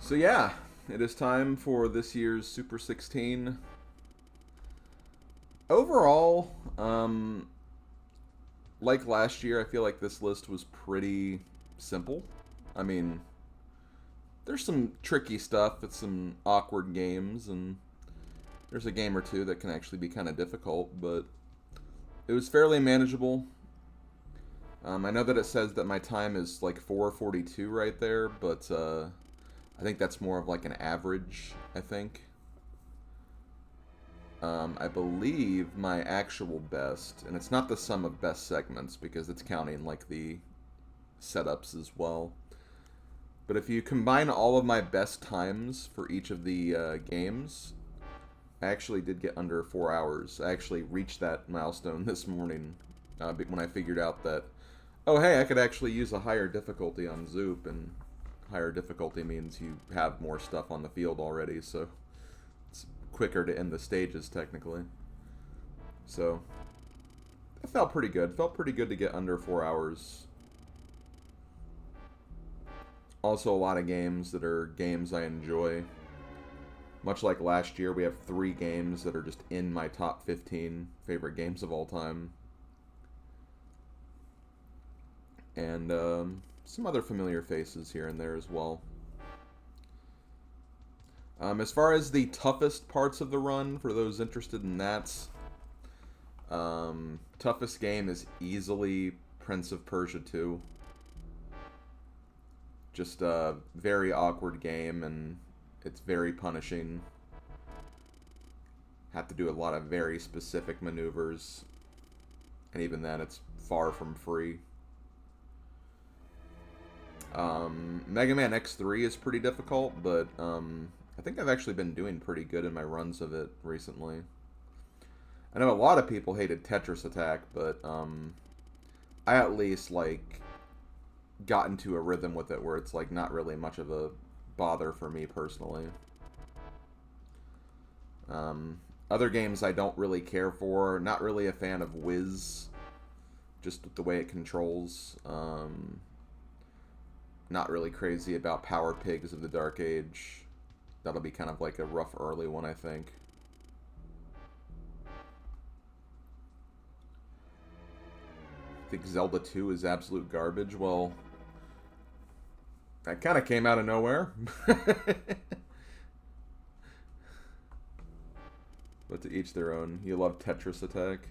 So yeah, it is time for this year's Super 16. Overall, like last year, I feel like this list was pretty simple. I mean, there's some tricky stuff, it's some awkward games, and there's a game or two that can actually be kind of difficult, but it was fairly manageable. I know that it says that my time is like 4:42 right there, but I think that's more of like an average, I think. I believe my actual best, and it's not the sum of best segments because it's counting like the setups as well. But if you combine all of my best times for each of the games, I actually did get under 4 hours. I actually reached that milestone this morning when I figured out that, oh hey, I could actually use a higher difficulty on Zoop, and higher difficulty means you have more stuff on the field already, so it's quicker to end the stages technically. So it felt pretty good. Felt pretty good to get under 4 hours. Also, a lot of games that are games I enjoy. Much like last year, we have 3 games that are just in my top 15 favorite games of all time. And some other familiar faces here and there as well. As far as the toughest parts of the run, for those interested in that, toughest game is easily Prince of Persia 2. Just a very awkward game, and it's very punishing. Have to do a lot of very specific maneuvers, and even then, it's far from free. Mega Man X3 is pretty difficult, but I think I've actually been doing pretty good in my runs of it recently. I know a lot of people hated Tetris Attack, but I at least like got into a rhythm with it where it's like not really much of a bother for me personally. Other games I don't really care for. Not really a fan of Wiz, just the way it controls. Not really crazy about Power Pigs of the Dark Age. That'll be kind of like a rough early one, I think. I think Zelda 2 is absolute garbage. Well, that kind of came out of nowhere. But to each their own. You love Tetris Attack.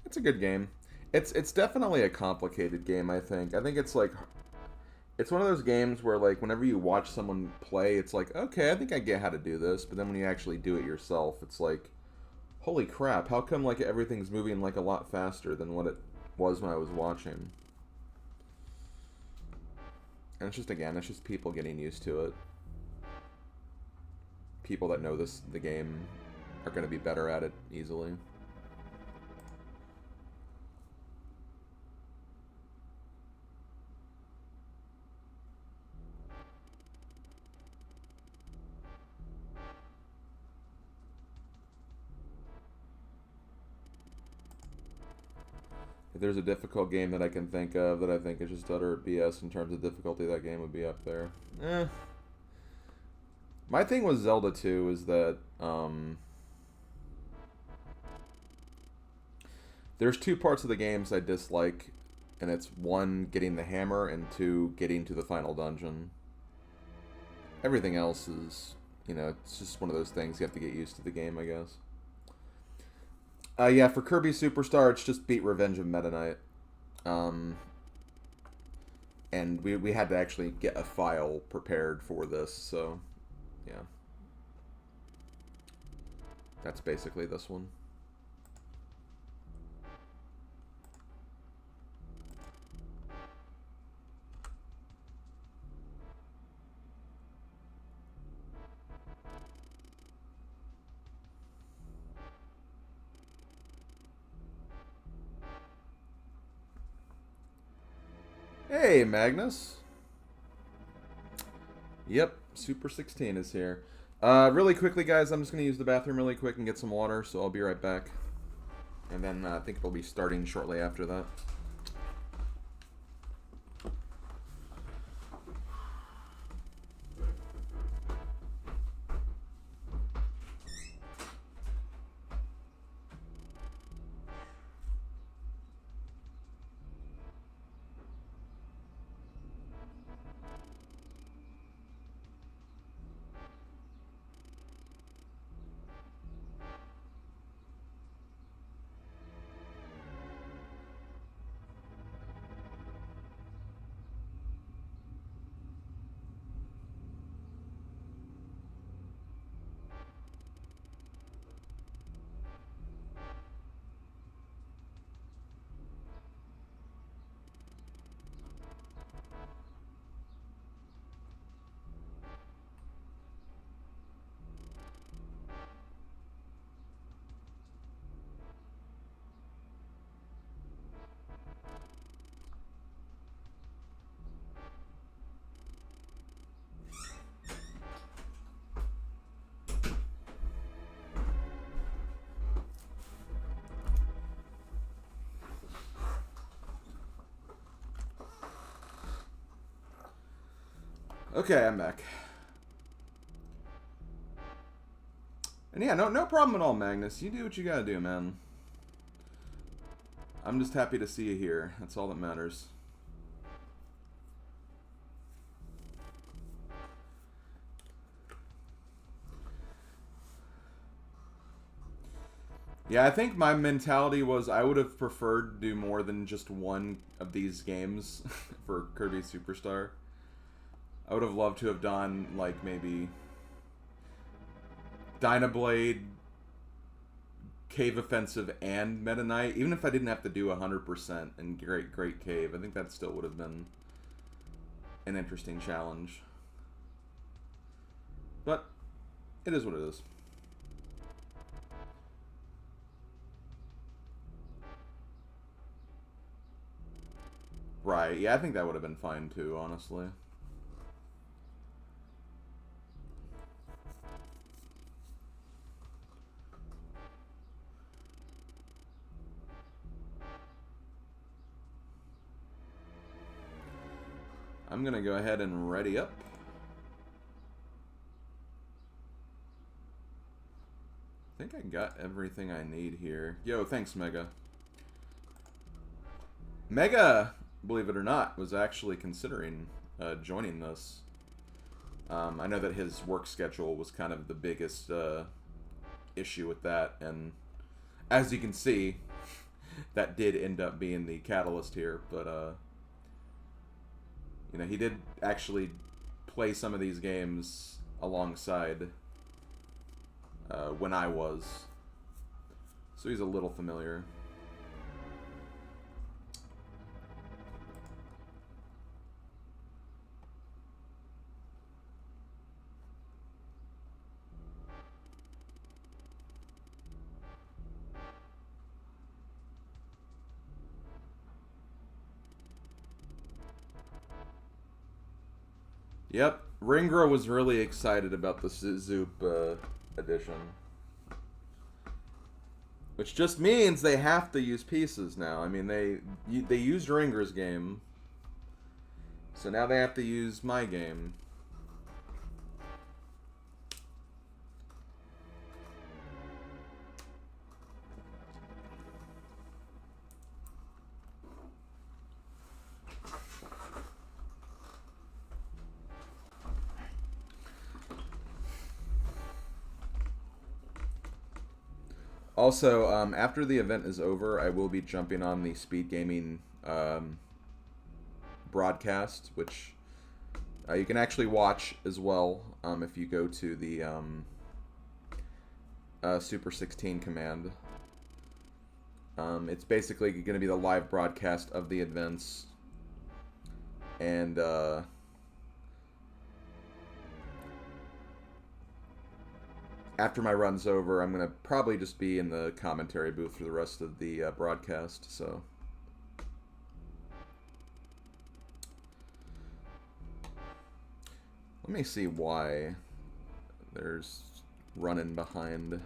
It's a good game. It's definitely a complicated game, I think. I think it's like it's one of those games where like whenever you watch someone play, it's like, okay, I think I get how to do this, but then when you actually do it yourself, it's like, holy crap, how come like everything's moving like a lot faster than what it was when I was watching? And it's just, again, it's just people getting used to it. People that know the game are going to be better at it easily. If there's a difficult game that I can think of that I think is just utter BS in terms of difficulty, that game would be up there. My thing with Zelda 2 is that there's 2 parts of the games I dislike, and it's 1, getting the hammer, and 2, getting to the final dungeon. Everything else is, it's just one of those things you have to get used to the game, I guess. Yeah, for Kirby Superstar, it's just beat Revenge of Meta Knight. And we had to actually get a file prepared for this, so yeah. That's basically this one. Hey, Magnus. Yep, Super 16 is here. Really quickly, guys, I'm just going to use the bathroom really quick and get some water, so I'll be right back. And then I think it'll be starting shortly after that. Okay, I'm back. And yeah, no problem at all, Magnus. You do what you gotta do, man. I'm just happy to see you here. That's all that matters. Yeah, I think my mentality was I would have preferred to do more than just one of these games for Kirby Superstar. I would have loved to have done, like, maybe Dynablade, Cave Offensive, and Meta Knight. Even if I didn't have to do 100% in Great Cave, I think that still would have been an interesting challenge. But it is what it is. Right, yeah, I think that would have been fine too, honestly. I'm gonna go ahead and ready up. I think I got everything I need here. Yo, thanks, Mega. Mega, believe it or not, was actually considering joining this. I know that his work schedule was kind of the biggest issue with that, and as you can see, that did end up being the catalyst here. But you know, he did actually play some of these games alongside when I was, so he's a little familiar. Yep, Ringra was really excited about the Zoop edition. Which just means they have to use pieces now. I mean, they used Ringra's game, so now they have to use my game. Also, after the event is over, I will be jumping on the Speed Gaming broadcast, which you can actually watch as well if you go to the Super 16 command. It's basically going to be the live broadcast of the events, and after my run's over, I'm going to probably just be in the commentary booth for the rest of the broadcast, so... Let me see why there's running behind.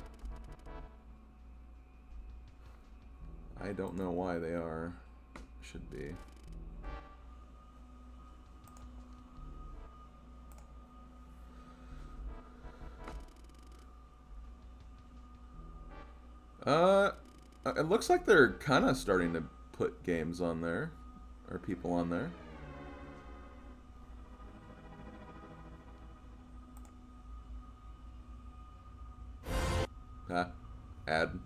I don't know why they are. Should be. It looks like they're kind of starting to put games on there, or people on there. Ah, ad.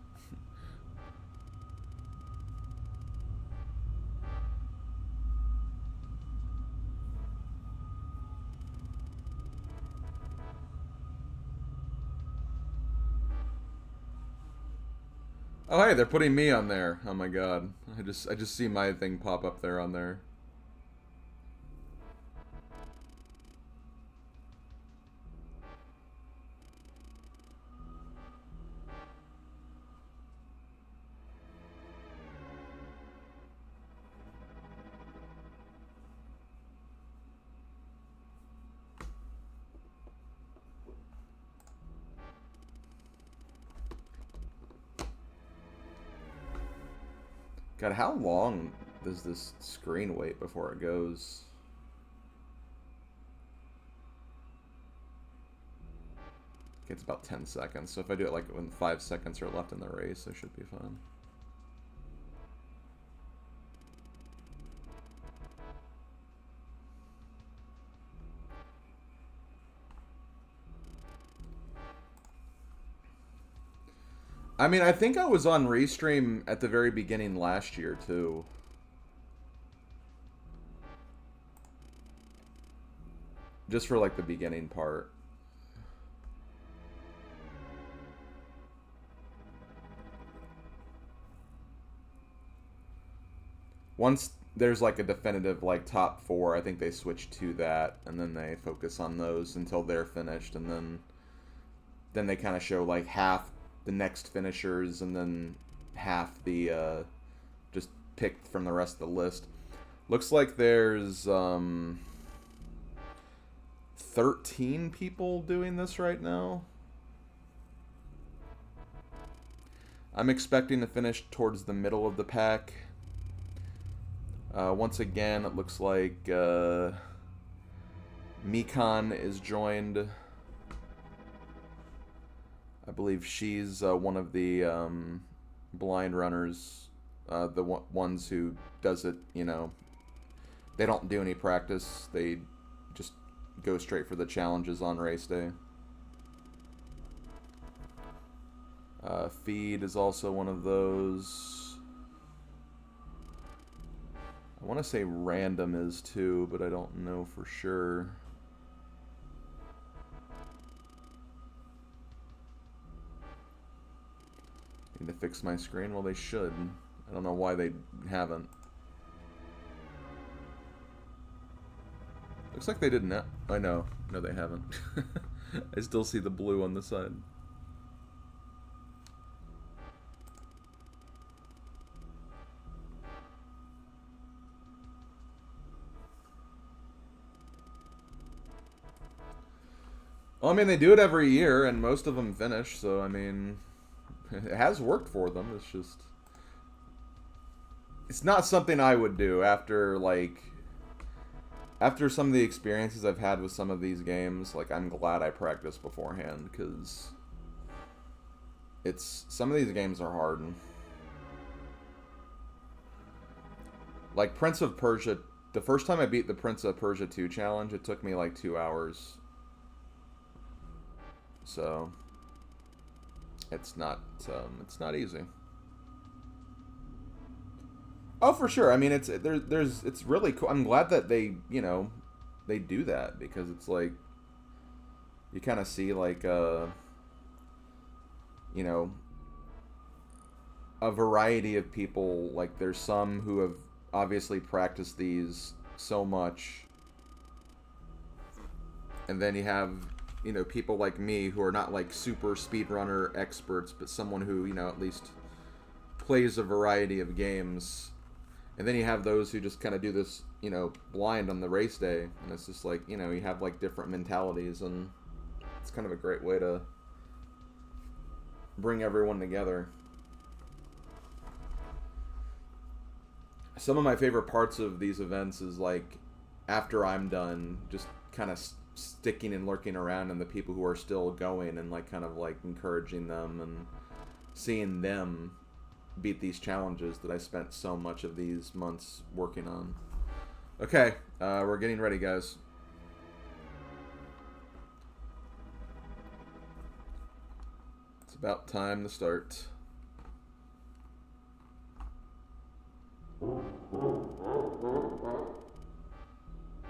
Oh hey, they're putting me on there. Oh my god. I just see my thing pop up there on there. God, how long does this screen wait before it goes? It's about 10 seconds, so if I do it like when 5 seconds are left in the race, I should be fine. I mean, I think I was on Restream at the very beginning last year, too. Just for, like, the beginning part. Once there's, like, a definitive, like, top 4, I think they switch to that, and then they focus on those until they're finished, and then they kind of show, like, half the next finishers, and then half the, just picked from the rest of the list. Looks like there's, 13 people doing this right now. I'm expecting to finish towards the middle of the pack. Once again, it looks like Mikan is joined. I believe she's one of the blind runners, the ones who does it, you know, they don't do any practice. They just go straight for the challenges on race day. Feed is also one of those. I want to say Random is too, but I don't know for sure. Need to fix my screen? Well, they should. I don't know why they haven't. Looks like they didn't. I know. No, they haven't. I still see the blue on the side. Well, I mean, they do it every year, and most of them finish, so, I mean, it has worked for them. It's just... It's not something I would do after, like... After some of the experiences I've had with some of these games, like, I'm glad I practiced beforehand, because... Some of these games are hard. Like, Prince of Persia... The first time I beat the Prince of Persia 2 challenge, it took me, like, 2 hours. So... It's not easy. Oh, for sure. I mean, it's really cool. I'm glad that they, you know, they do that, because it's like you kind of see like you know, a variety of people. Like there's some who have obviously practiced these so much, and then you have, you know, people like me who are not like super speedrunner experts, but someone who, you know, at least plays a variety of games. And then you have those who just kind of do this, you know, blind on the race day. And it's just like, you know, you have like different mentalities, and it's kind of a great way to bring everyone together. Some of my favorite parts of these events is like after I'm done, just kind of sticking and lurking around, and the people who are still going, and like kind of like encouraging them and seeing them beat these challenges that I spent so much of these months working on. Okay, we're getting ready, guys. It's about time to start.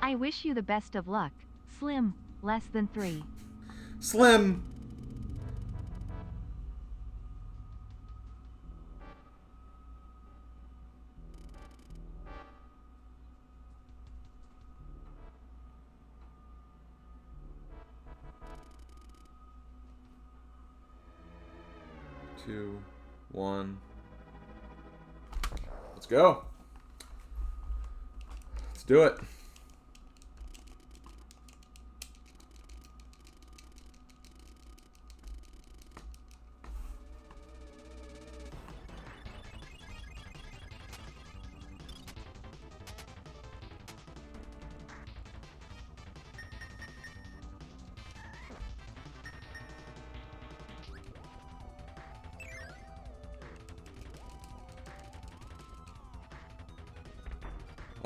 I wish you the best of luck. Slim, less than 3. Slim! Two, one. Let's go. Let's do it.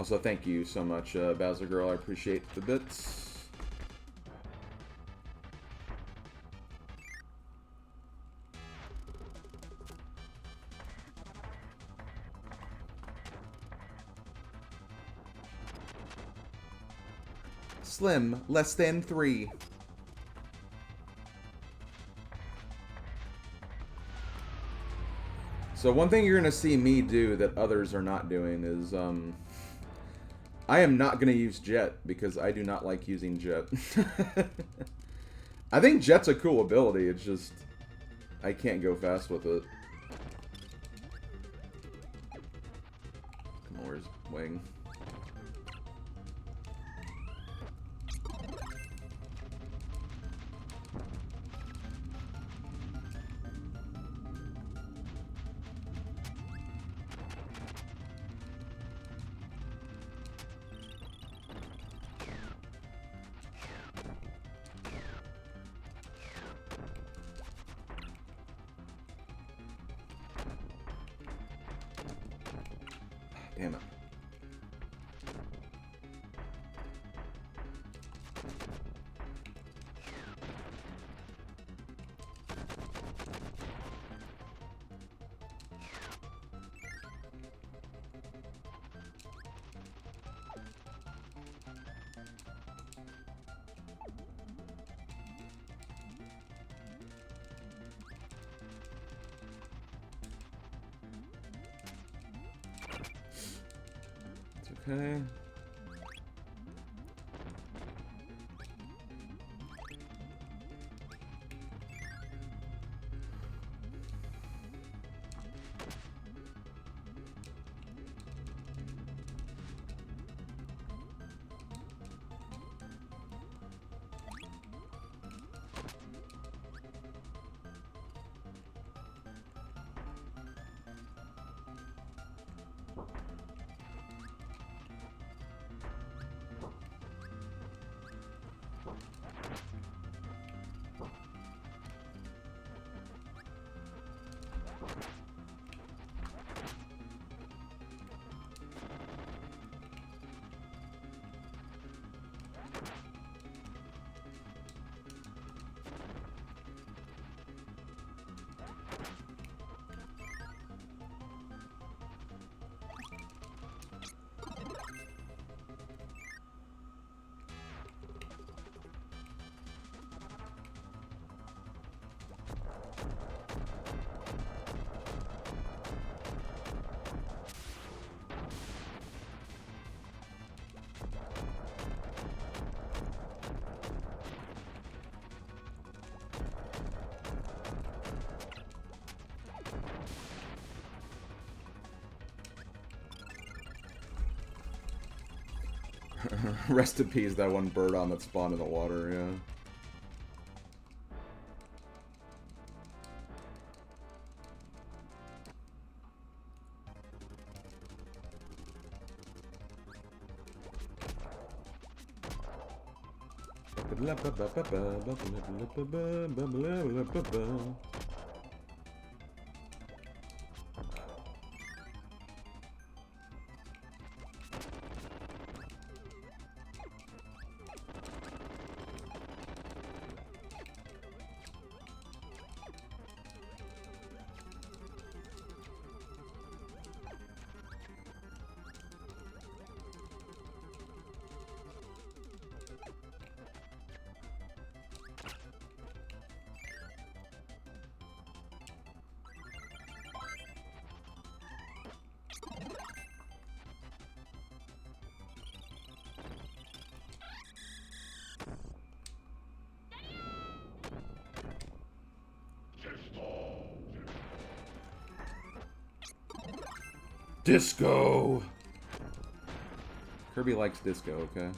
Also, thank you so much, Bowser Girl. I appreciate the bits. Slim, less than 3. So one thing you're going to see me do that others are not doing is, I am not going to use Jet because I do not like using Jet. I think Jet's a cool ability, it's just, I can't go fast with it. Come on, where's Wing? Damn it. Okay. Rest in peace, that one bird on that spawned in the water, yeah. Disco! Kirby likes disco, okay?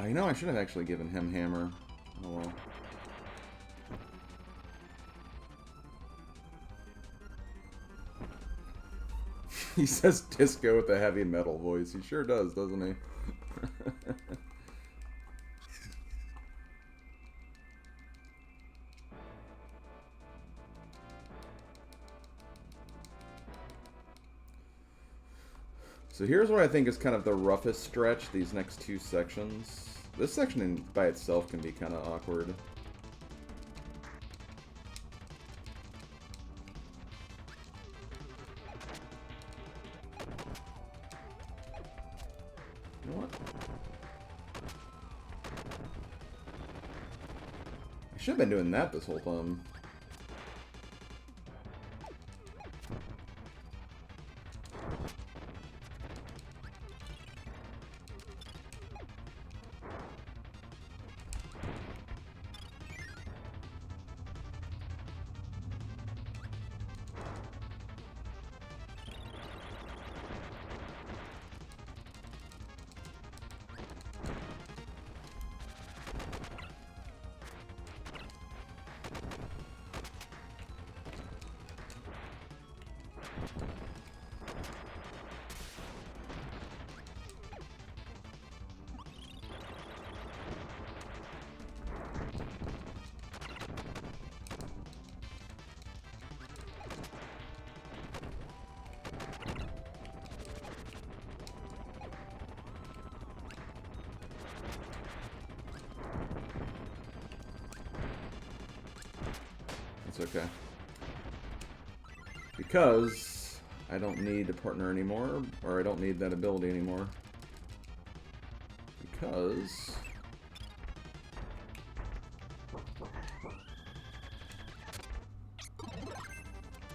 I know I should have actually given him hammer. Oh well. He says disco with a heavy metal voice. He sure does, doesn't he? So here's what I think is kind of the roughest stretch, these next two sections. This section by itself can be kind of awkward. You know what? I should have been doing that this whole time. It's okay. Because I don't need a partner anymore, or I don't need that ability anymore. Because...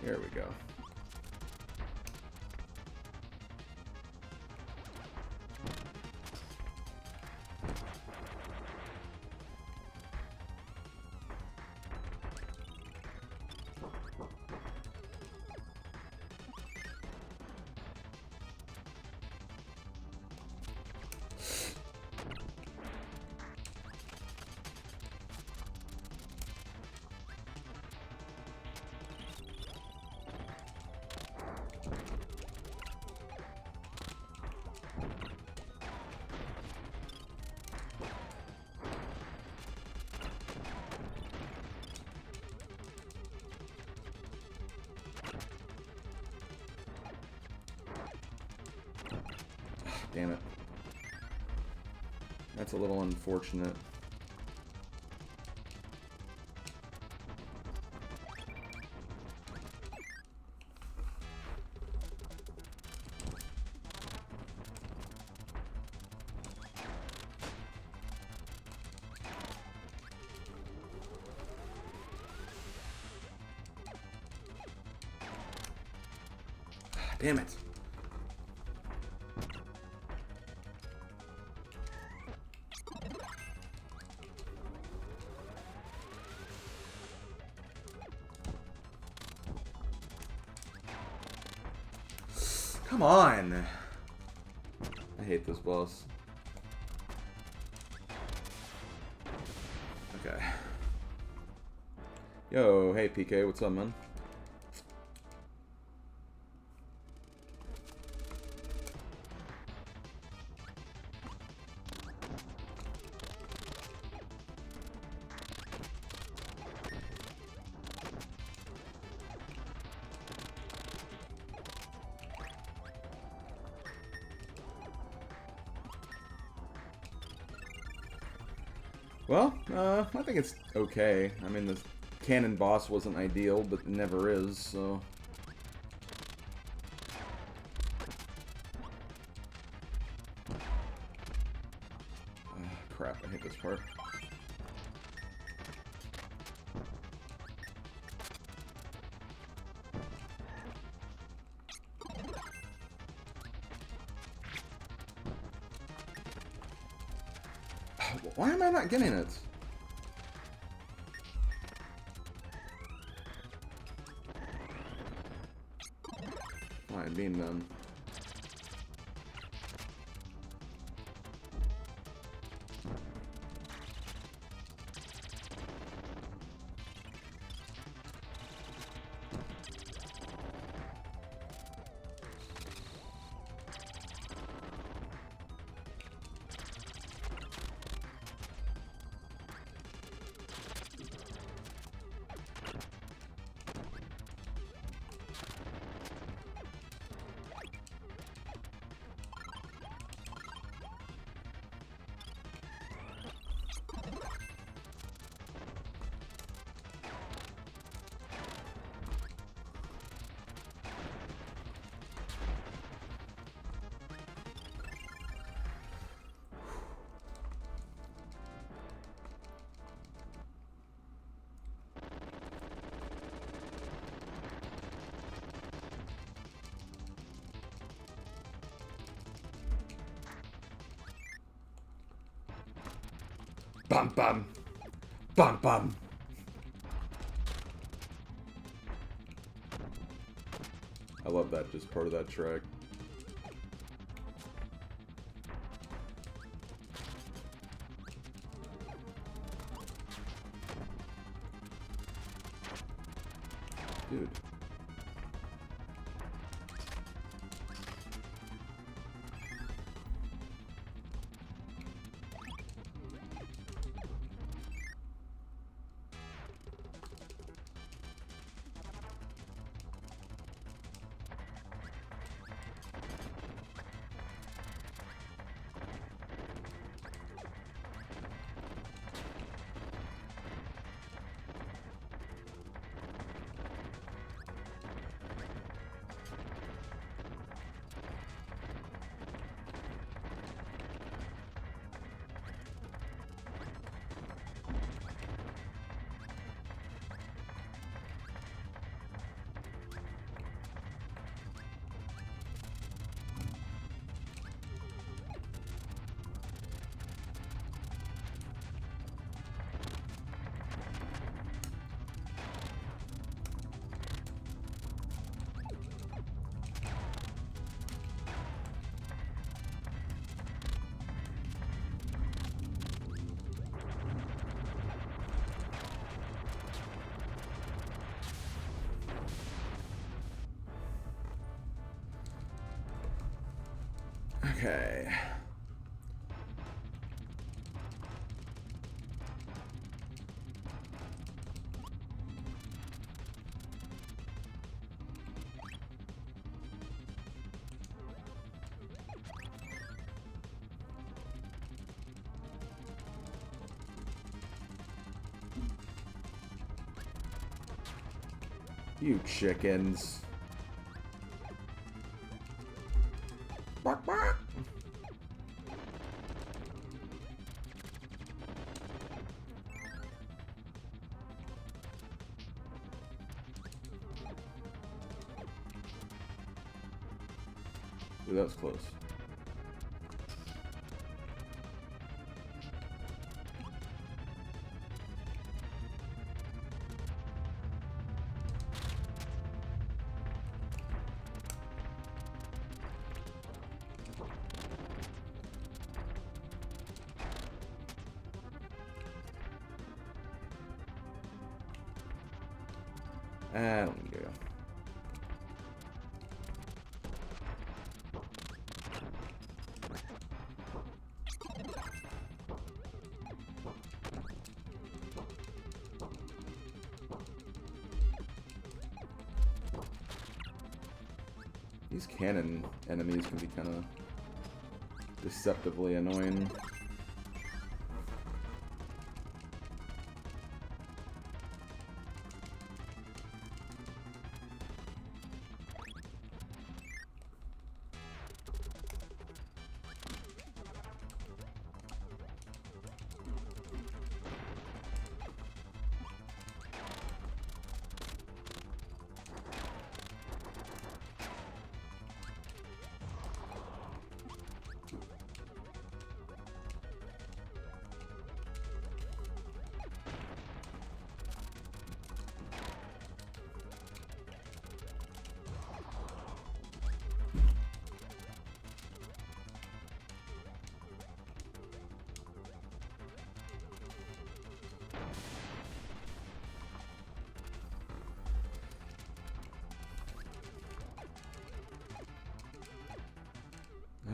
There we go. Damn it. That's a little unfortunate. Damn it. Come on! I hate this boss. Okay. Yo, hey PK, what's up, man? Well, I think it's okay. I mean, the cannon boss wasn't ideal, but never is, so... Crap, I hate this part. Why am I not getting it? Alright, beam then. Bum bum. Bum bum. I love that, just part of that track. Dude. Okay. You chickens. Bark, bark. Ooh, that was close. I don't go. These cannon enemies can be kind of deceptively annoying.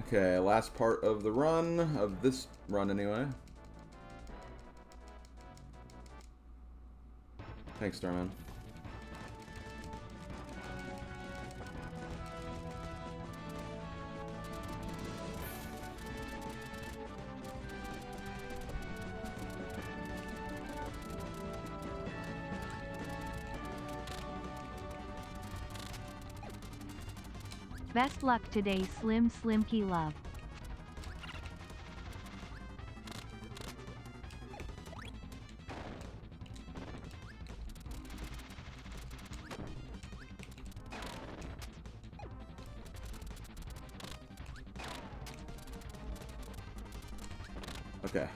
Okay, last part of the run, of this run anyway. Thanks, Starman. Best luck today, SlimKirby love. Okay.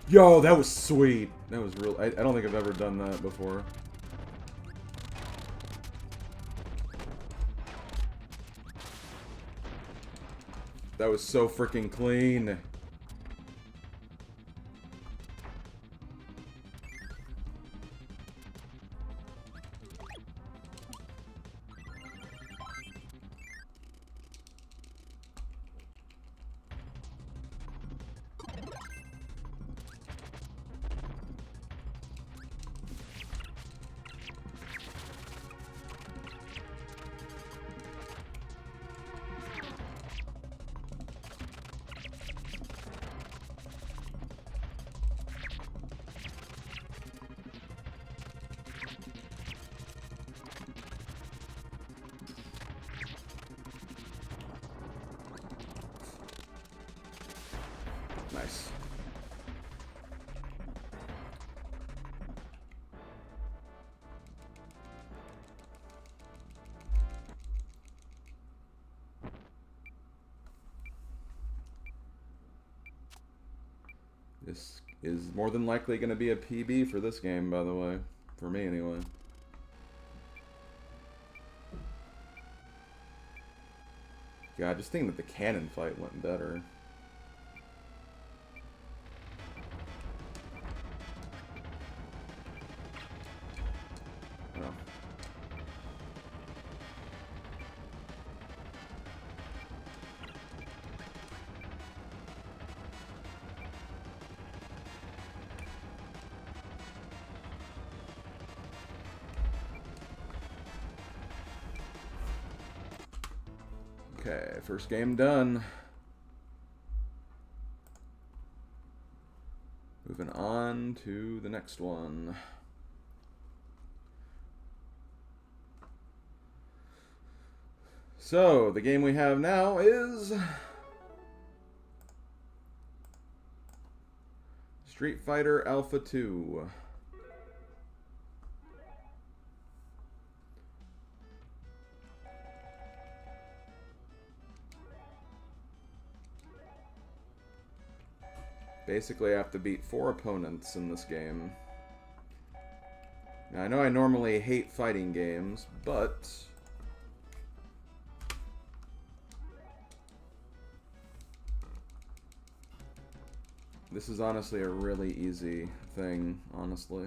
Yo, that was sweet. That was real. I don't think I've ever done that before. That was so freaking clean. Nice. This is more than likely going to be a PB for this game, by the way. For me, anyway. God, just thinking that the cannon fight went better. Oh. Okay, first game done. Moving on to the next one. So, the game we have now is Street Fighter Alpha 2. Basically, I have to beat 4 opponents in this game. Now, I know I normally hate fighting games, but this is honestly a really easy thing, honestly.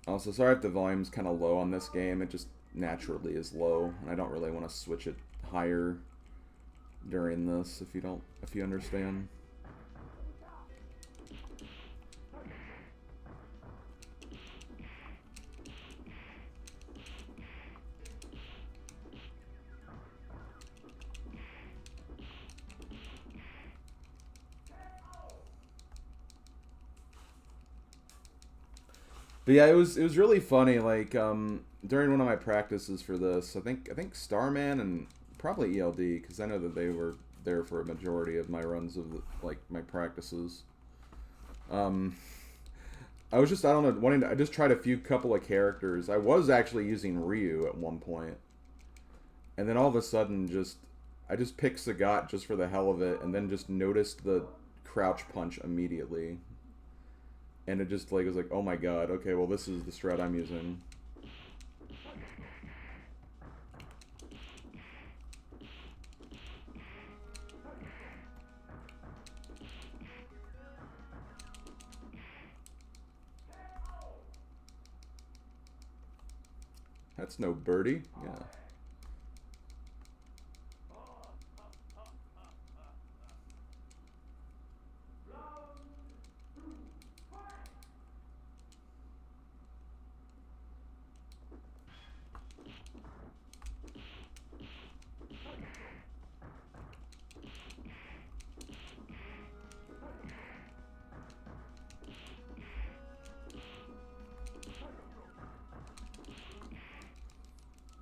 Also, sorry if the volume's kind of low on this game. It just naturally is low, and I don't really want to switch it higher during this. If you understand. But yeah, it was really funny. Like during one of my practices for this, I think Starman and probably ELD, because I know that they were there for a majority of my runs of like my practices. I was just, I don't know, I just tried a couple of characters. I was actually using Ryu at one point, and then all of a sudden, I just picked Sagat just for the hell of it, and then just noticed the crouch punch immediately. And it just like was like, oh my god, okay, well this is the strat I'm using. That's no birdie. Yeah.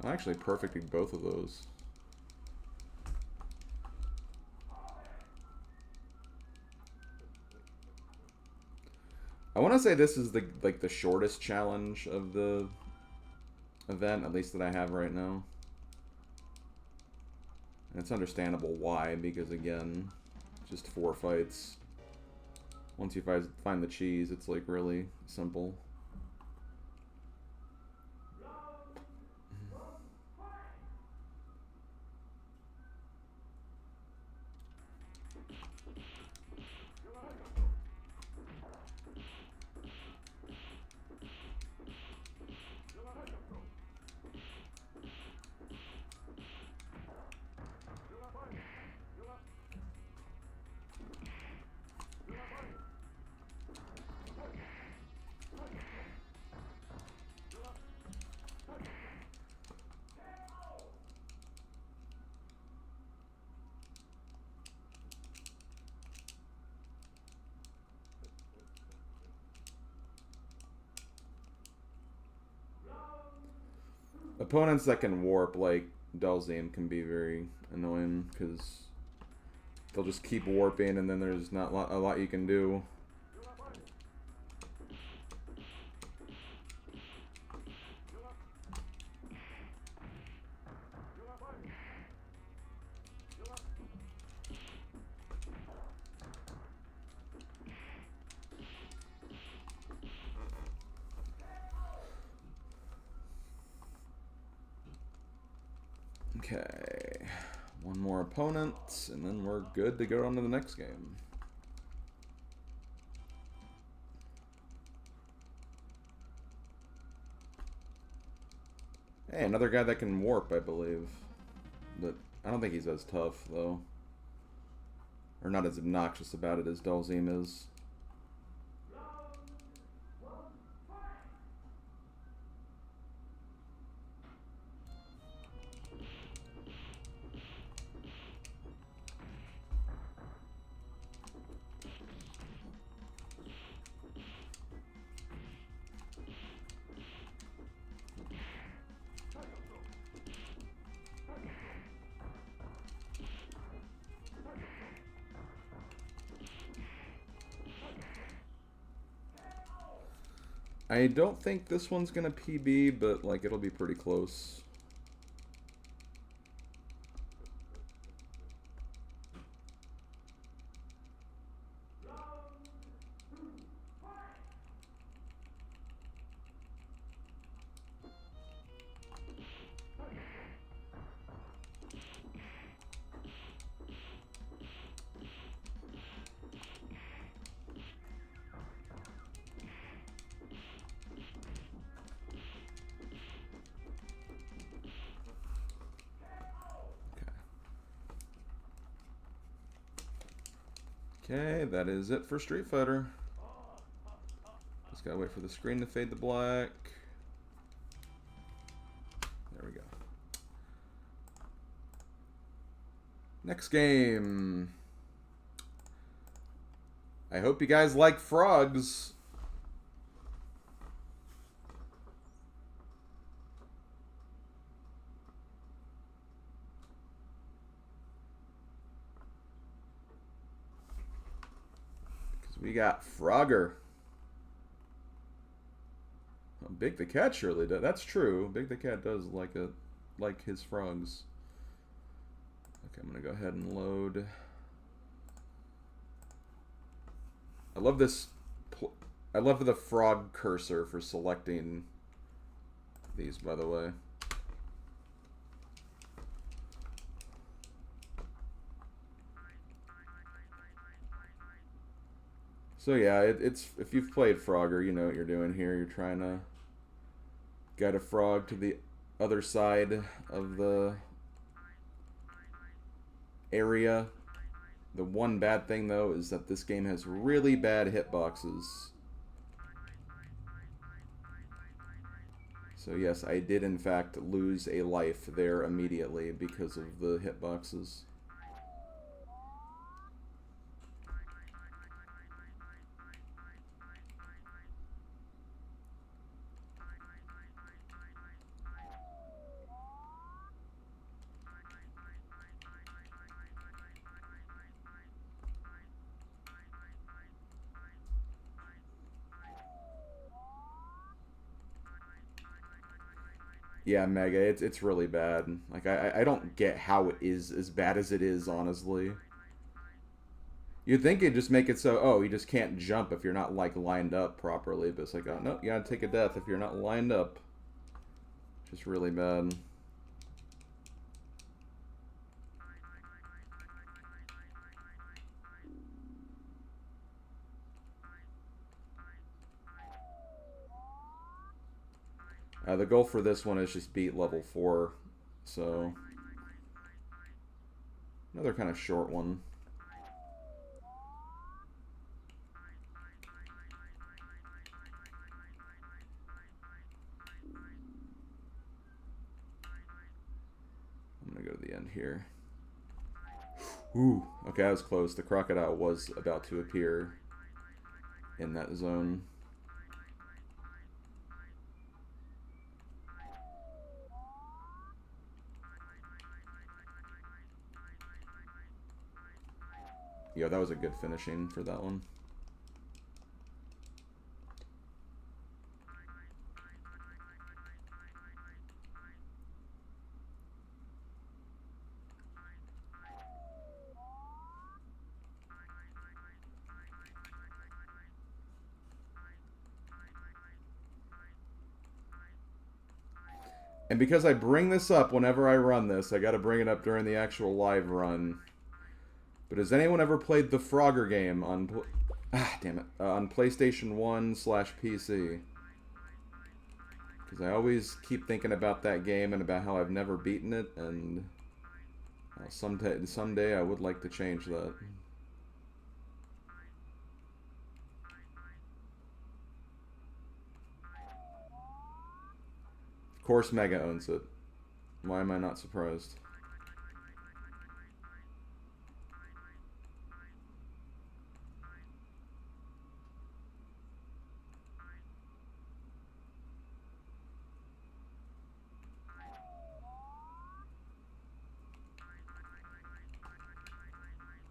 I'm actually perfecting both of those. I want to say this is the shortest challenge of the event, at least that I have right now. And it's understandable why, because again, just 4 fights. Once you find the cheese, it's like really simple. Opponents that can warp, like Dalzim, can be very annoying, because they'll just keep warping, and then there's not a lot you can do. Okay, one more opponent, and then we're good to go on to the next game. Hey, another guy that can warp, I believe. But I don't think he's as tough, though. Or not as obnoxious about it as Dalzim is. I don't think this one's gonna PB, but like it'll be pretty close. Okay, that is it for Street Fighter. Just gotta wait for the screen to fade to black. There we go. Next game. I hope you guys like frogs. We got Frogger. Oh, Big the Cat surely does. That's true. Big the Cat does like his frogs. Okay, I'm gonna go ahead and load. I love this. I love the frog cursor for selecting these, by the way. So yeah, it's if you've played Frogger, you know what you're doing here. You're trying to guide a frog to the other side of the area. The one bad thing, though, is that this game has really bad hitboxes. So yes, I did in fact lose a life there immediately because of the hitboxes. Yeah, Mega, it's really bad. Like I don't get how it is as bad as it is, honestly. You'd think it'd just make it so, oh, you just can't jump if you're not like lined up properly, but it's like, oh no, you gotta take a death if you're not lined up. Just really bad. The goal for this one is just beat level 4, so another kind of short one. I'm gonna go to the end here. Ooh, okay, I was close. The crocodile was about to appear in that zone. Yo, that was a good finishing for that one. And because I bring this up whenever I run this, I gotta bring it up during the actual live run. But has anyone ever played the Frogger game on damn it, on PlayStation 1/PC? Because I always keep thinking about that game and about how I've never beaten it, and someday I would like to change that. Of course Mega owns it. Why am I not surprised?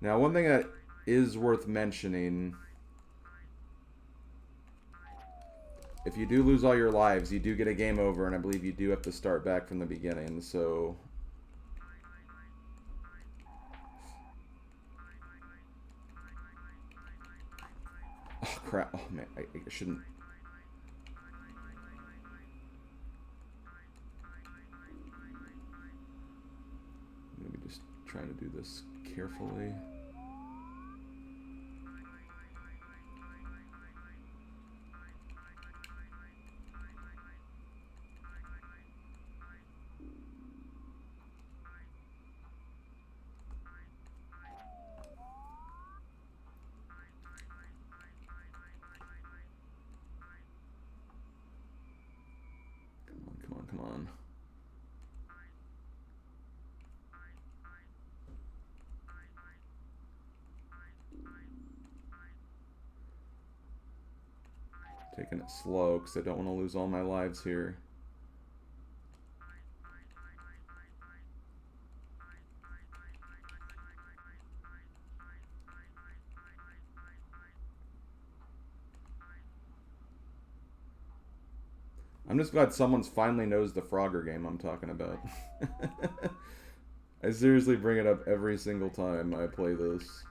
Now, one thing that is worth mentioning, if you do lose all your lives, you do get a game over, and I believe you do have to start back from the beginning, so... Oh, crap. Oh, man, I shouldn't... Maybe just trying to do this carefully. Come on. Taking it slow because I don't want to lose all my lives here. I'm just glad someone's finally knows the Frogger game I'm talking about. I seriously bring it up every single time I play this.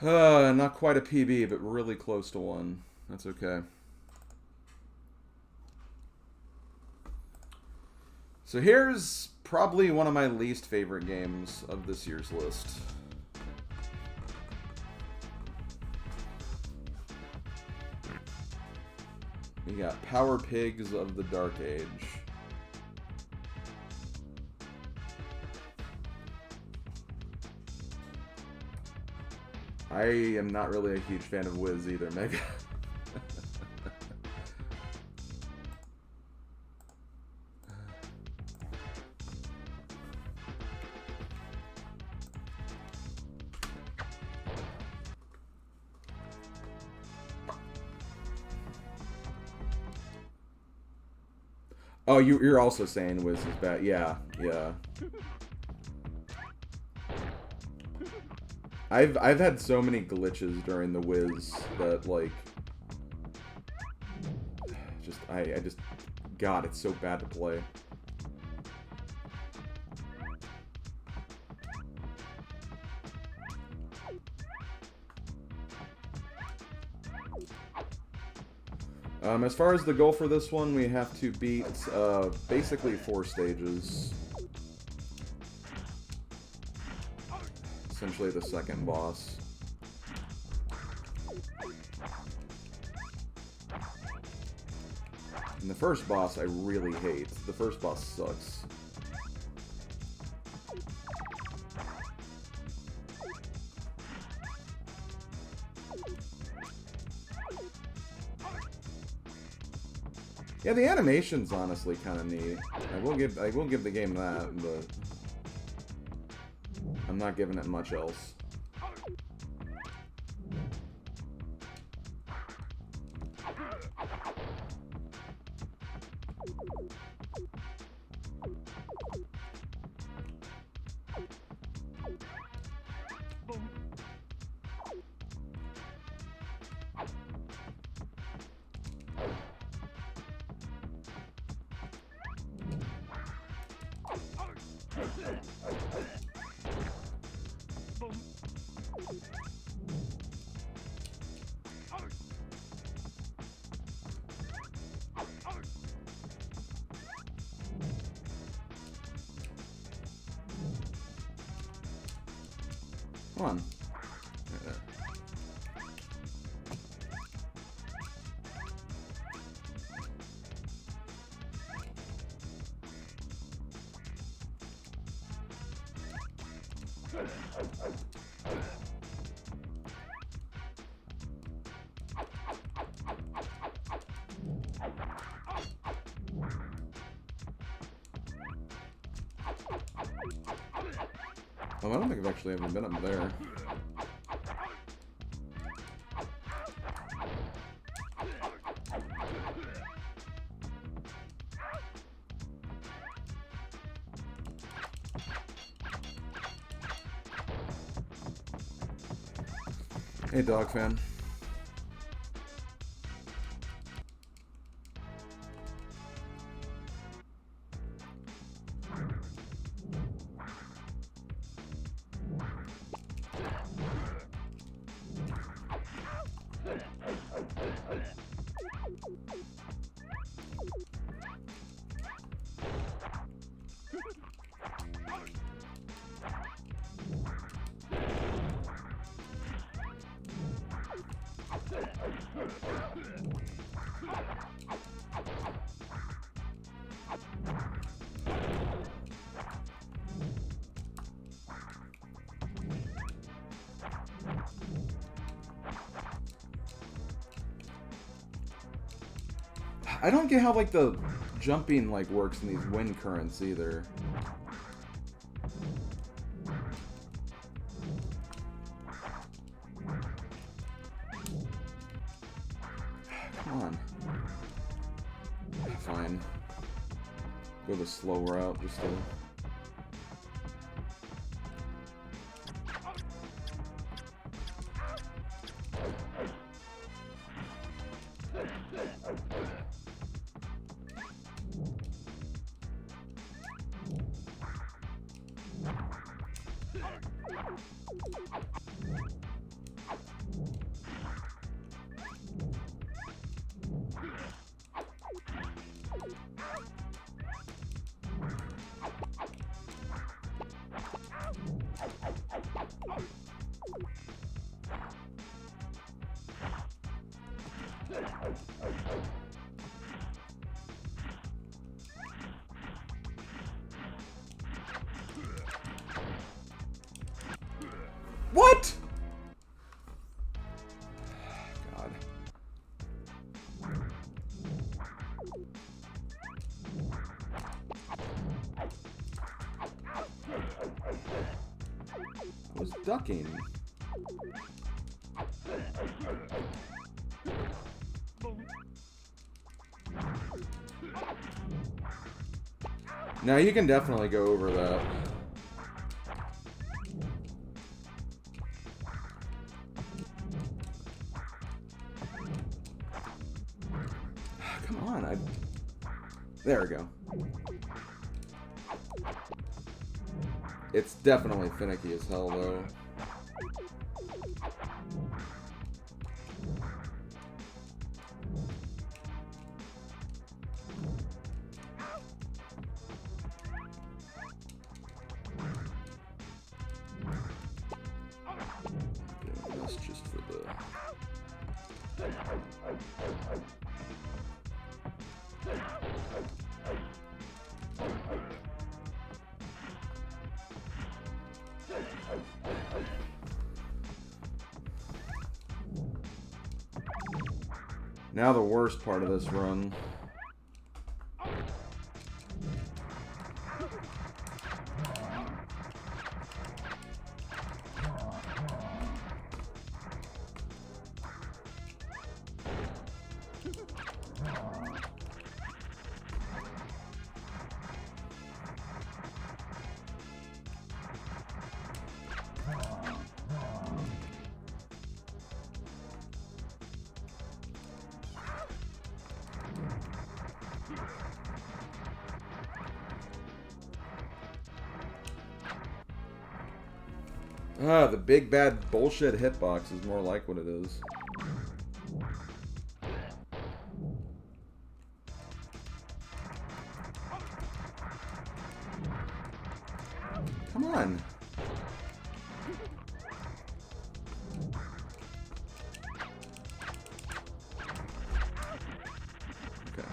Not quite a PB, but really close to one. That's okay. So here's probably one of my least favorite games of this year's list. We got Power Pigs of the Dark Age. I am not really a huge fan of Wiz either, Mega. Oh, you're also saying Wiz is bad. Yeah, yeah. I've had so many glitches during the Wiz that like I just God, it's so bad to play. As far as the goal for this one, we have to beat basically 4 stages. Essentially the second boss. And the first boss I really hate. The first boss sucks. Yeah, the animation's honestly kind of neat. I will give the game that, but I'm not giving it much else. Come on. Oh, I don't think I've actually ever been up there. Hey, dog fan. I don't get how, like, the jumping, like, works in these wind currents, either. Come on. Fine. Go the slow route, just to... What? God. I was ducking. Now you can definitely go over that. Come on, there we go. It's definitely finicky as hell, though. Doing this just for the... Now the worst part of this run. Ah, the big bad bullshit hitbox is more like what it is. Come on. Okay.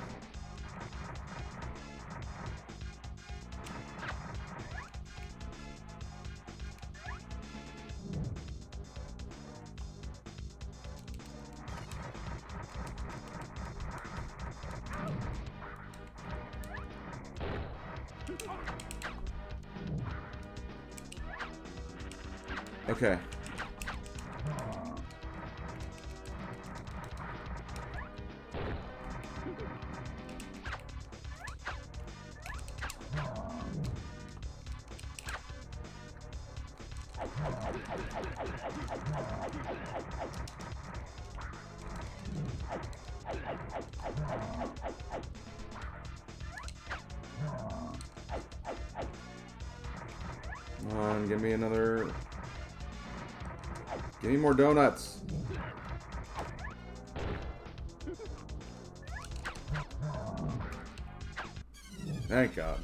Okay. Come on, give me another... Give me more donuts. Thank God.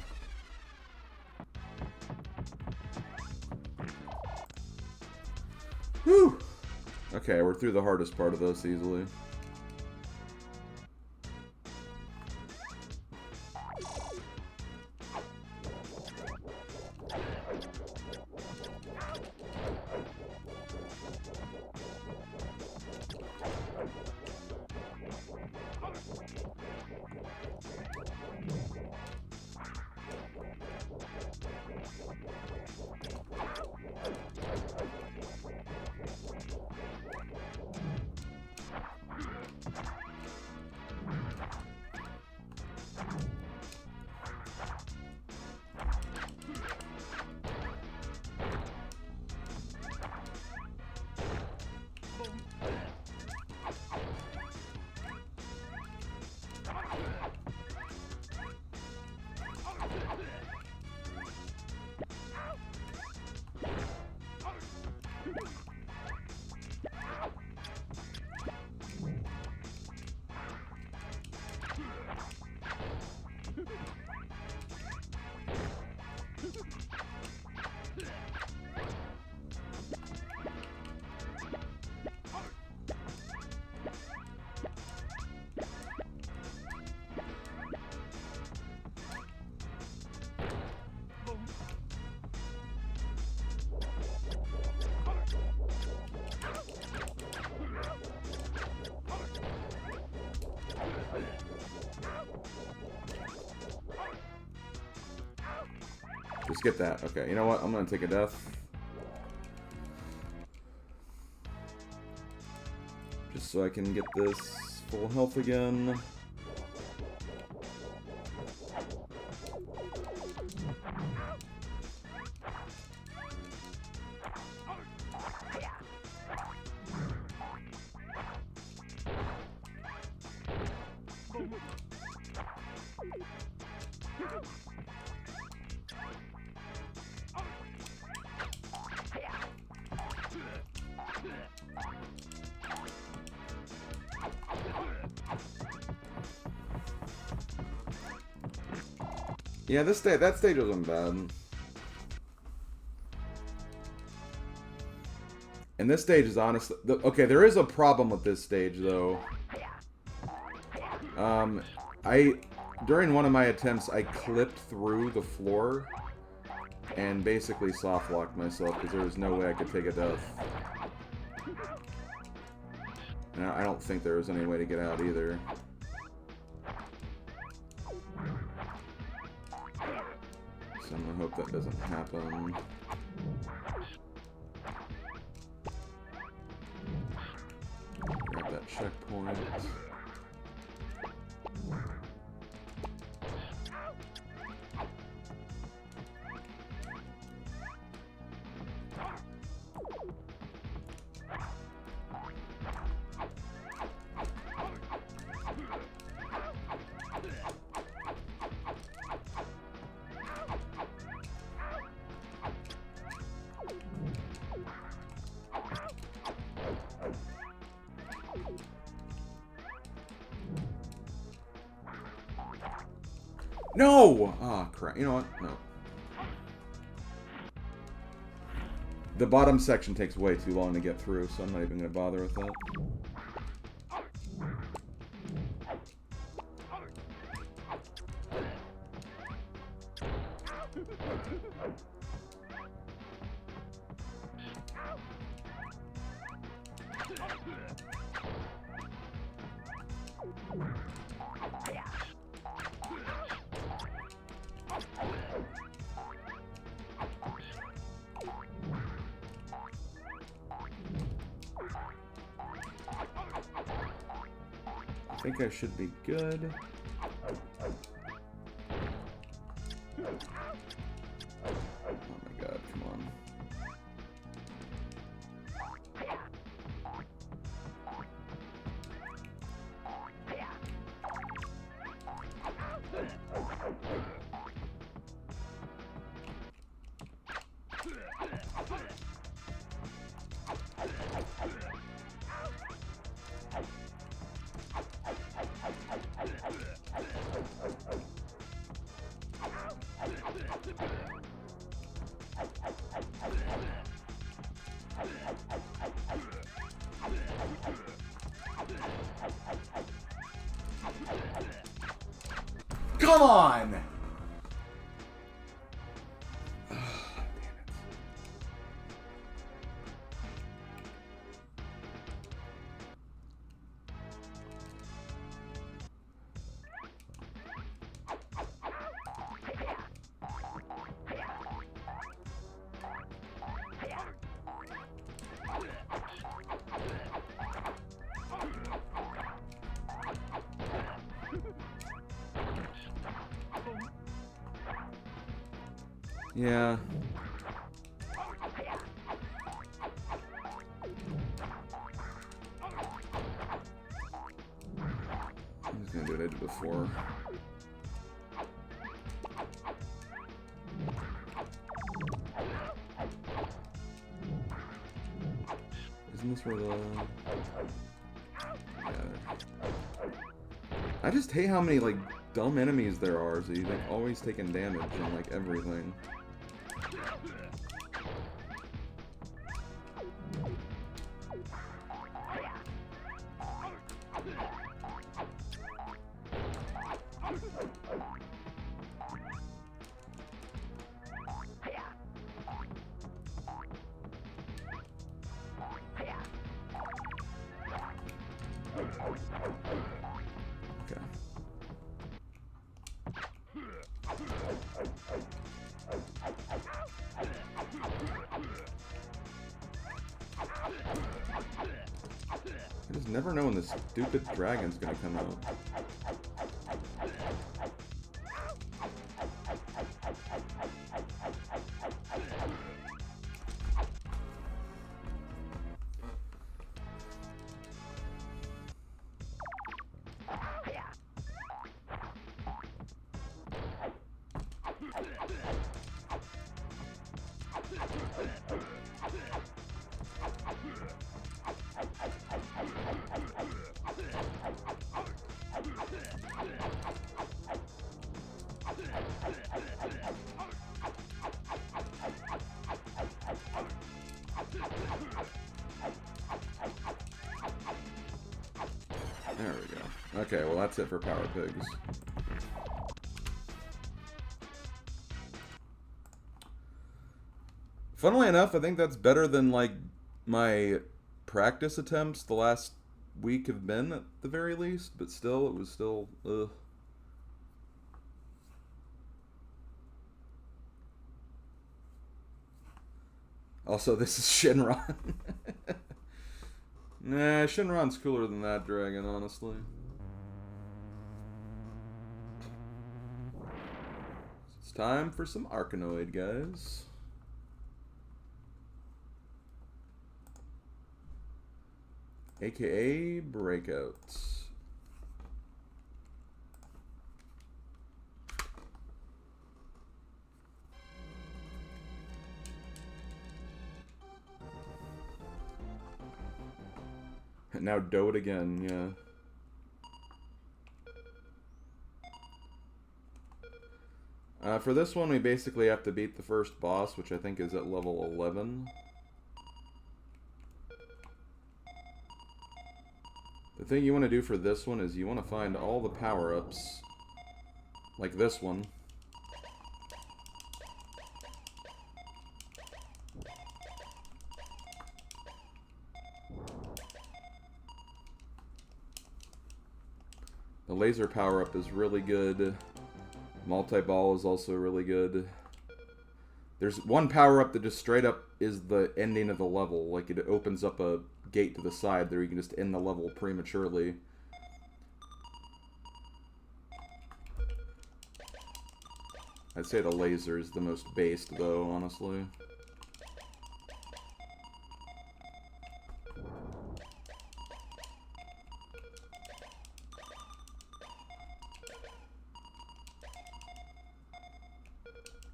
Whew. Okay, we're through the hardest part of this easily. Just get that. Okay, you know what? I'm gonna take a death. Just so I can get this full health again. Yeah, that stage wasn't bad. And this stage is honestly... Okay, there is a problem with this stage, though. During one of my attempts, I clipped through the floor and basically soft-locked myself because there was no way I could take a death. And I don't think there was any way to get out either. So I'm gonna hope that doesn't happen. Grab that checkpoint. No! Ah, crap. You know what? No. The bottom section takes way too long to get through, so I'm not even going to bother with that. I think I should be good. Oh my god, come on. Come on! Yeah. I'm just gonna do what I did before. Isn't this where the... Yeah. I just hate how many, like, dumb enemies there are, so you're, like, always taking damage on, like, everything. Okay. never know when this stupid dragon's gonna come out. There we go. Okay, well that's it for Power Pigs. Funnily enough, I think that's better than, like, my practice attempts the last week have been, at the very least. But still, it was still, ugh. Also, this is Shinron. Nah, Shinron's cooler than that dragon, honestly. It's time for some Arkanoid, guys. AKA Breakouts. Now do it again, yeah. For this one, we basically have to beat the first boss, which I think is at level 11. The thing you want to do for this one is you want to find all the power-ups, like this one. The laser power-up is really good. Multi-ball is also really good. There's one power-up that just straight up is the ending of the level. Like, it opens up a gate to the side there. You can just end the level prematurely. I'd say the laser is the most based, though, honestly.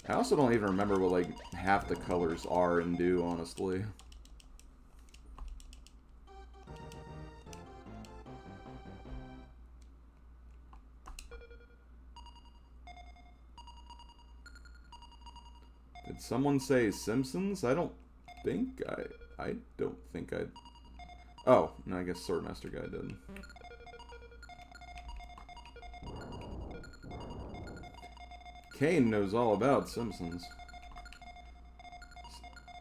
I also don't even remember what, like, half the colors are and do, honestly. Did someone say Simpsons? I don't think I don't think I... Oh, no, I guess Swordmaster guy did. Kane knows all about Simpsons.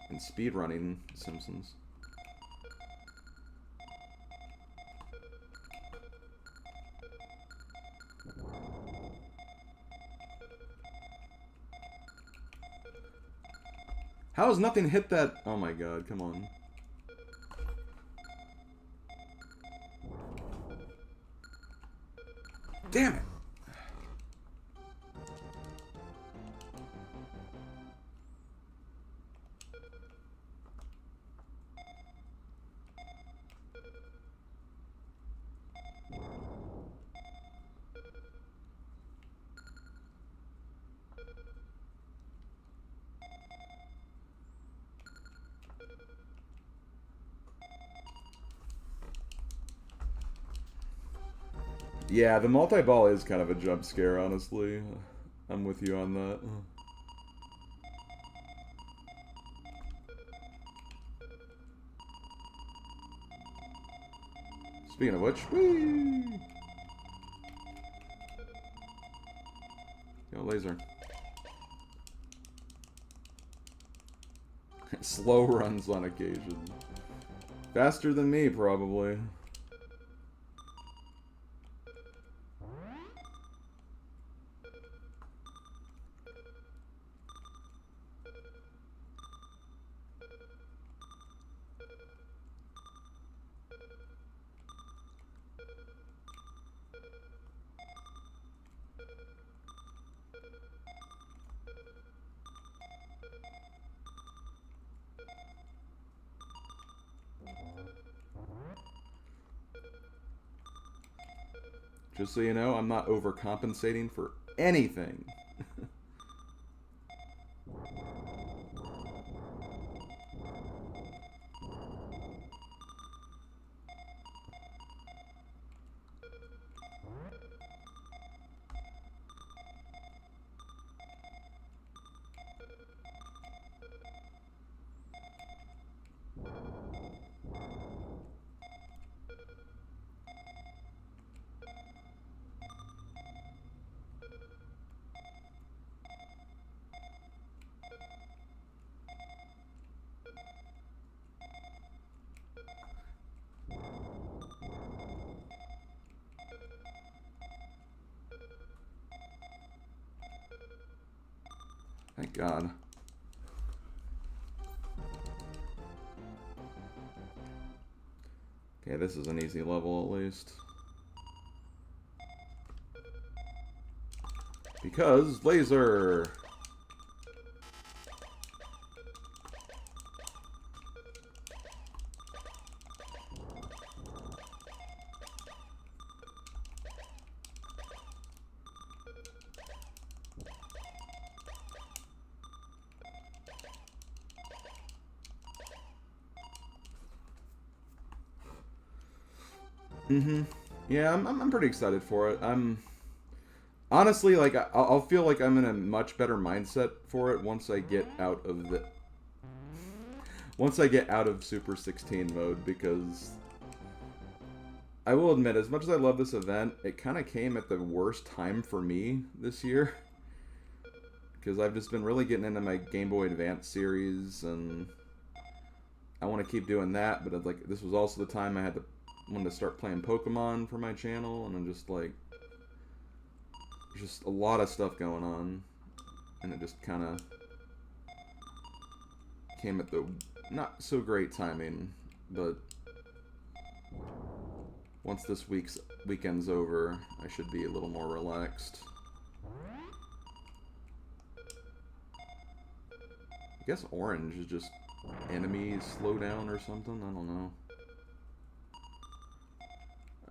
And speedrunning Simpsons. How has nothing hit that? Oh my god, come on. Damn it! Yeah, the multi-ball is kind of a jump scare, honestly. I'm with you on that. Speaking of which, whee! Yo, laser. Slow runs on occasion. Faster than me, probably. Just so you know, I'm not overcompensating for anything. Thank God. Okay, this is an easy level at least. Because laser! Yeah, I'm pretty excited for it. I'm honestly like I'll feel like I'm in a much better mindset for it once I get out of Super 16 mode, because I will admit, as much as I love this event, it kind of came at the worst time for me this year, because I've just been really getting into my Game Boy Advance series, and I want to keep doing that, but like this was also the time I wanted to start playing Pokemon for my channel, and I'm just like, there's just a lot of stuff going on, and it just kind of came at the not so great timing. But once this weekend's over, I should be a little more relaxed. I guess orange is just enemies slow down or something, I don't know.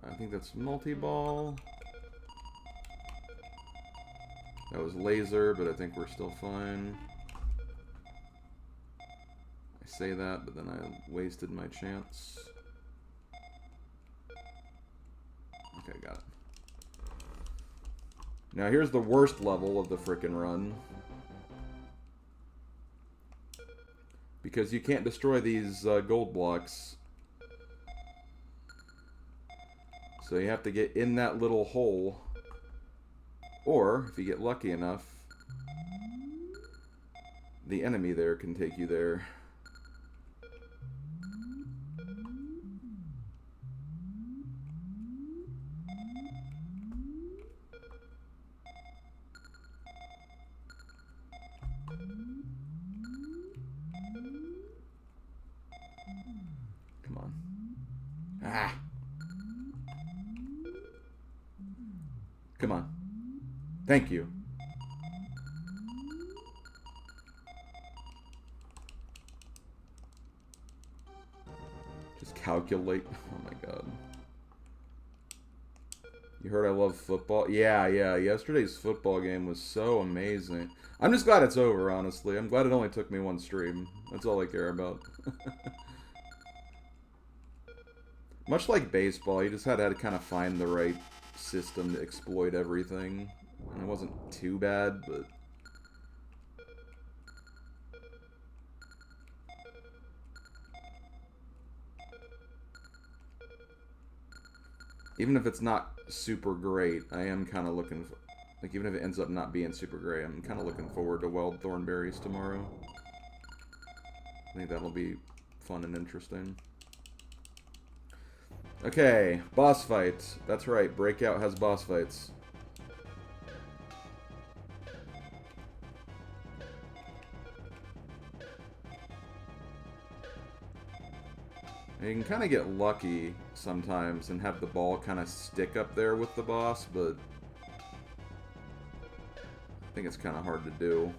I think that's multi-ball. That was laser, but I think we're still fine. I say that, but then I wasted my chance. Okay, got it. Now here's the worst level of the frickin' run. Because you can't destroy these gold blocks. So you have to get in that little hole. Or, if you get lucky enough, the enemy there can take you there. Come on. Ah! Come on. Thank you. Just calculate. Oh my god. You heard I love football? Yeah. Yesterday's football game was so amazing. I'm just glad it's over, honestly. I'm glad it only took me one stream. That's all I care about. Much like baseball, you just had to kind of find the right system to exploit everything. And it wasn't too bad, but... even if it's not super great, I am kind of looking for... like, even if it ends up not being super great, I'm kind of looking forward to Wild Thornberries tomorrow. I think that'll be fun and interesting. Okay, boss fight. That's right, Breakout has boss fights. And you can kind of get lucky sometimes and have the ball kind of stick up there with the boss, but I think it's kind of hard to do.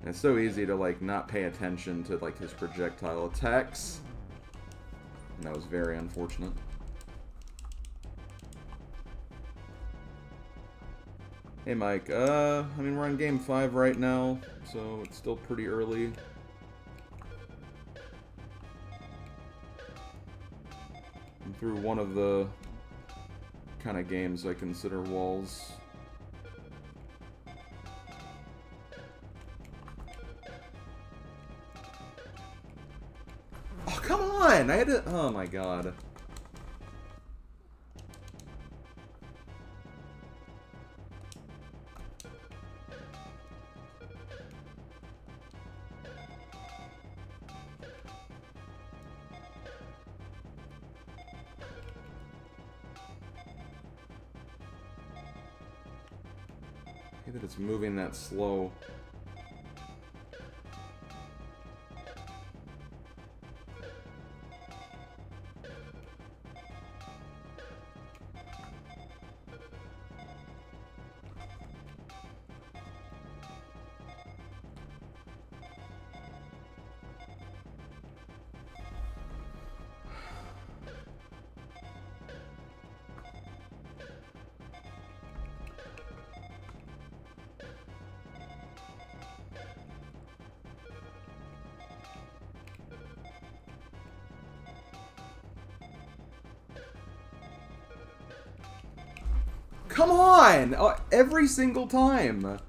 And it's so easy to, like, not pay attention to, like, his projectile attacks. And that was very unfortunate. Hey Mike, I mean we're on game 5 right now, so it's still pretty early. I'm through one of the kind of games I consider walls. Oh, come on! I had to... Oh my god. I hate that it's moving that slow. Come on! Every single time!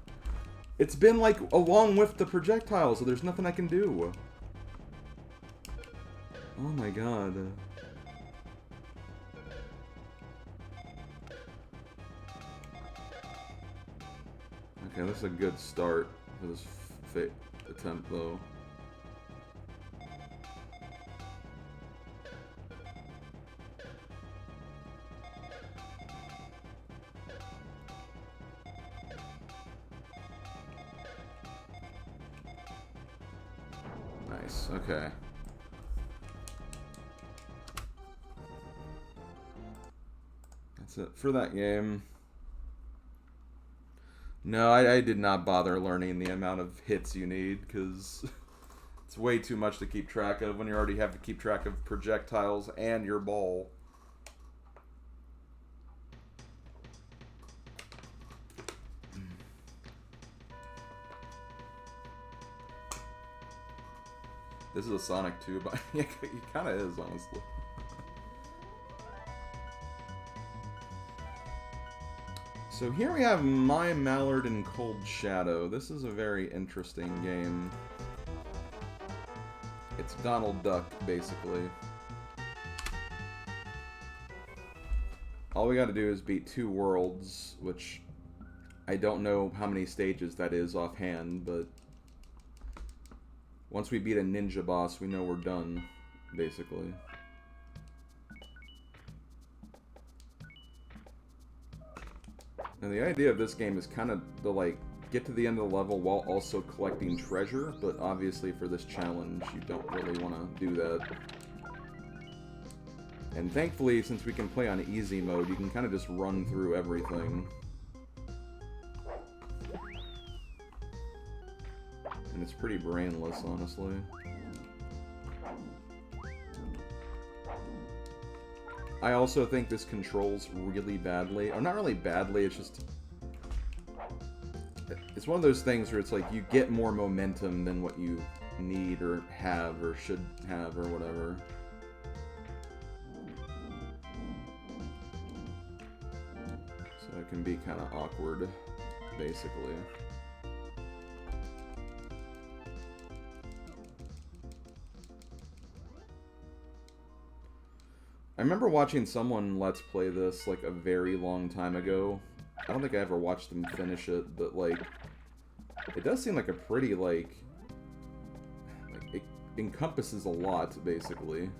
It's been like along with the projectile, so there's nothing I can do. Oh my god. Okay, this is a good start for this attempt, though. Nice, okay. That's it for that game. No, I did not bother learning the amount of hits you need, because it's way too much to keep track of when you already have to keep track of projectiles and your ball. This is a Sonic 2, but yeah, he kind of is, honestly. So here we have My Mallard and Cold Shadow. This is a very interesting game. It's Donald Duck, basically. All we gotta do is beat 2 worlds, which I don't know how many stages that is offhand, but once we beat a ninja boss, we know we're done, basically. And the idea of this game is kind of to, like, get to the end of the level while also collecting treasure, but obviously for this challenge, you don't really want to do that. And thankfully, since we can play on easy mode, you can kind of just run through everything. And it's pretty brainless, honestly. I also think this controls really badly. Or not really badly, it's just... It's one of those things where it's like you get more momentum than what you need or have or should have or whatever. So it can be kind of awkward, basically. I remember watching someone Let's Play this, like, a very long time ago. I don't think I ever watched them finish it, but, like, it does seem like a pretty, like it encompasses a lot, basically.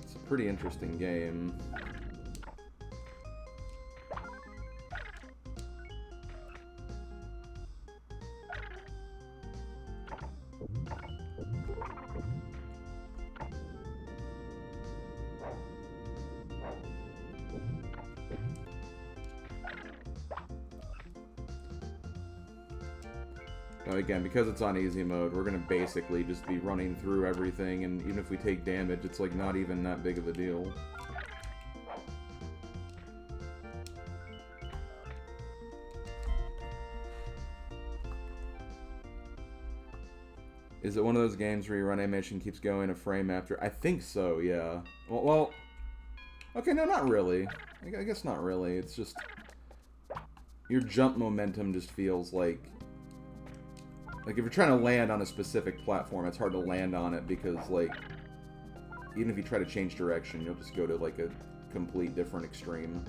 It's a pretty interesting game. Now again, because it's on easy mode, we're gonna basically just be running through everything, and even if we take damage, it's like not even that big of a deal. Is it one of those games where your run animation keeps going a frame after? I think so, yeah. Well, okay, no, not really. I guess not really. It's just your jump momentum just feels like if you're trying to land on a specific platform, it's hard to land on it because, like, even if you try to change direction, you'll just go to, like, a complete different extreme.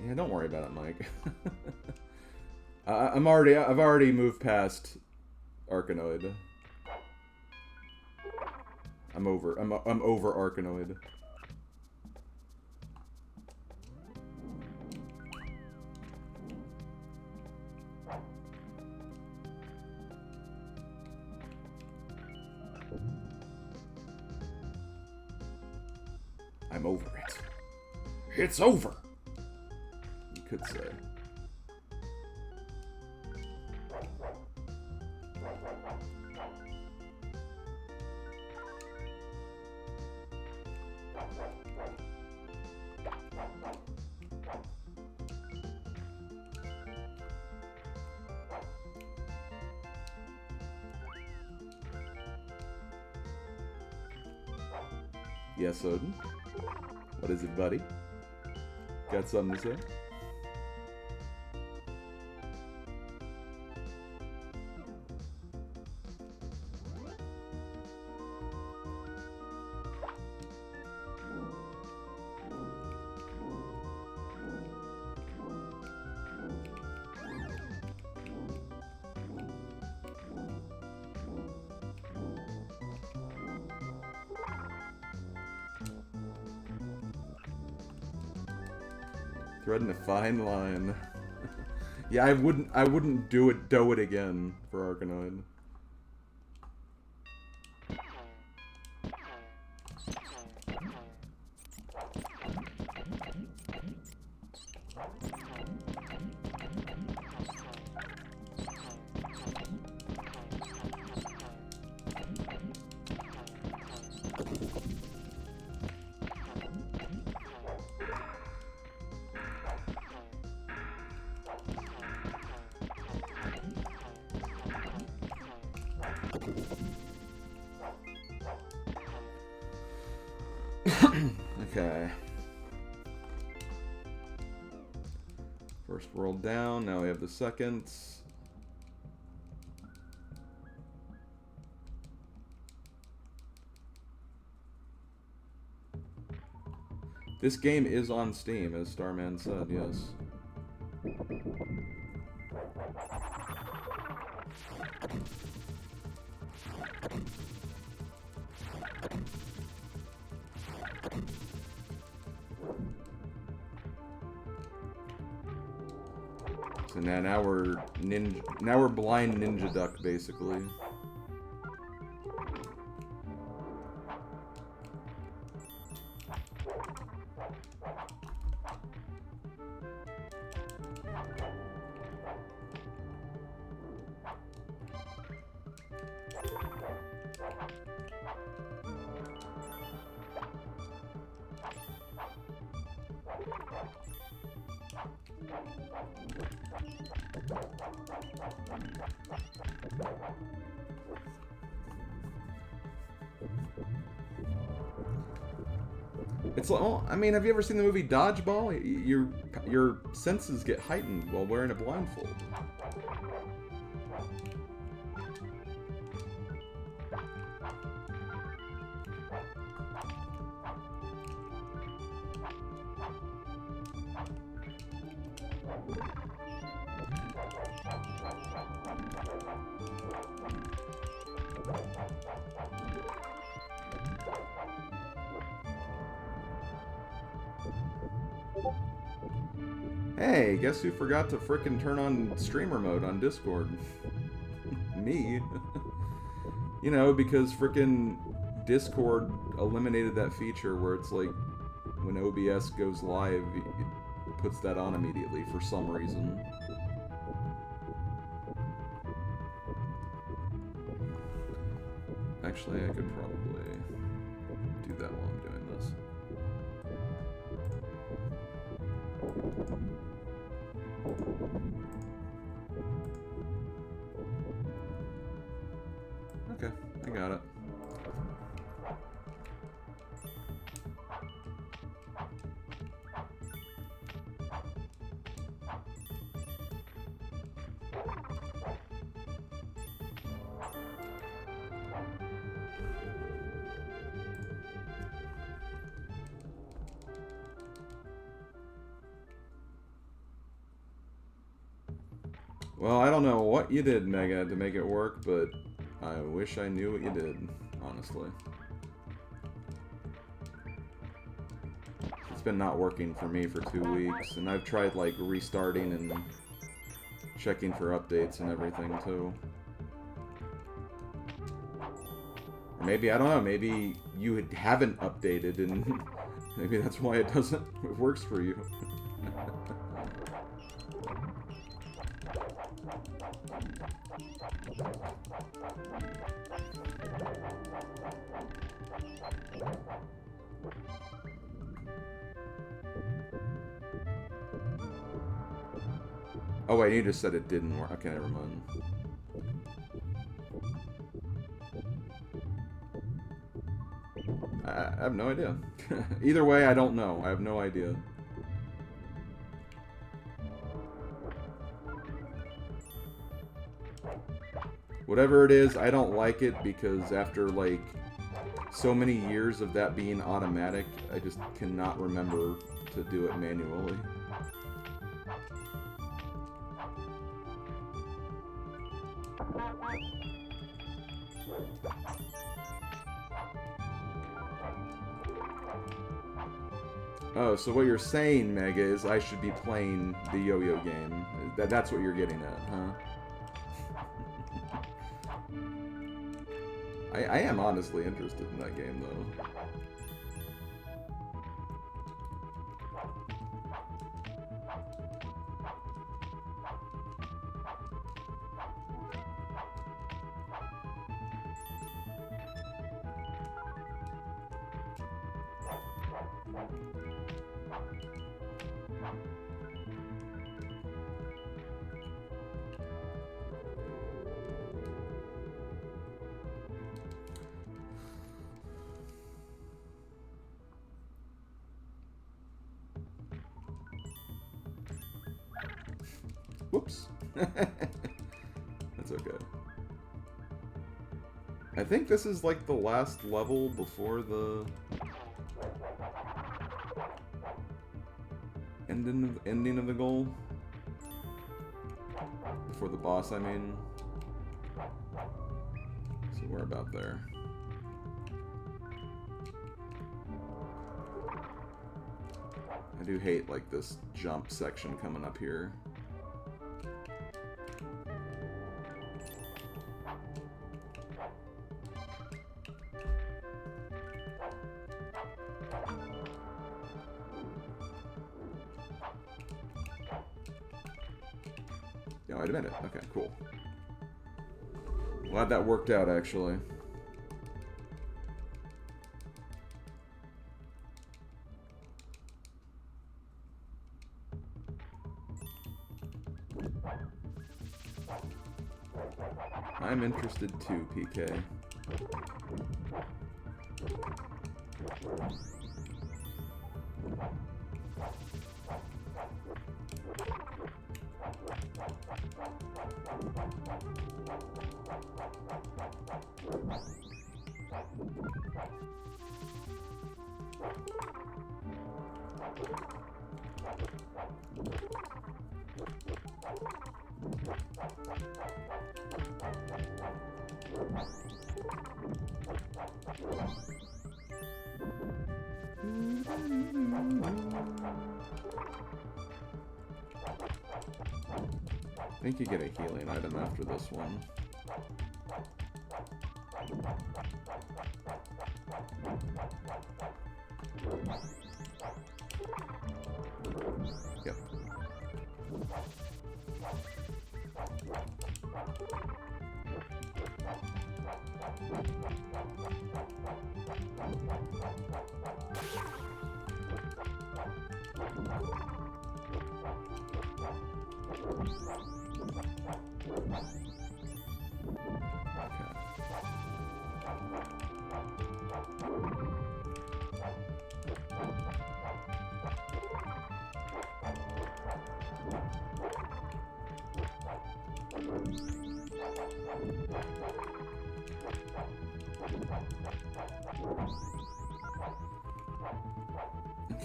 Yeah, don't worry about it, Mike. I've already moved past Arkanoid. I'm over Arkanoid. I'm over it. It's over! You could say. Yes, Odin? What is it, buddy? Got something to say? Threading a fine line. Yeah, I wouldn't do it again for Arkanoid. Okay. First world down, now we have the second. This game is on Steam, as Starman said, yes. So now we're blind ninja duck basically. It's like, oh, I mean, have you ever seen the movie Dodgeball? Your senses get heightened while wearing a blindfold. Hey, guess who forgot to frickin' turn on streamer mode on Discord? me. You know, because frickin' Discord eliminated that feature where it's like when OBS goes live, it puts that on immediately for some reason. Actually, I could probably do that while I'm doing this. Okay, I got it. Well, I don't know what you did, Mega, to make it work, but I wish I knew what you did, honestly. It's been not working for me for 2 weeks, and I've tried, like, restarting and checking for updates and everything, too. Or maybe, I don't know, maybe you haven't updated, and maybe that's why it works for you. Oh wait, you just said it didn't work. Okay, never mind. I have no idea. Either way, I don't know. I have no idea. Whatever it is, I don't like it because after, like, so many years of that being automatic, I just cannot remember to do it manually. Oh, so what you're saying, Mega, is I should be playing the yo-yo game. That's what you're getting at, huh? I am honestly interested in that game, though. Whoops. That's okay. I think this is like the last level before the ending of the goal. Before the boss, I mean. So we're about there. I do hate like this jump section coming up here. Oh, wait a minute. Okay, cool. Glad that worked out, actually. I'm interested too, PK. I think you get a healing item after this one. Yep.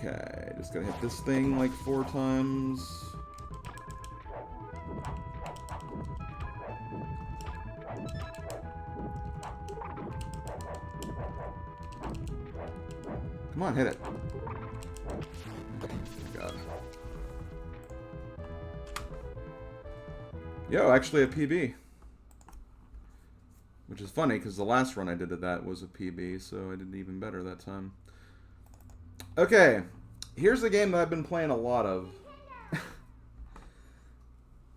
Okay, just gotta hit this thing like 4 times. Come on, hit it. God. Yo, actually a PB. Which is funny, because the last run I did of that was a PB, so I did even better that time. Okay, here's a game that I've been playing a lot of.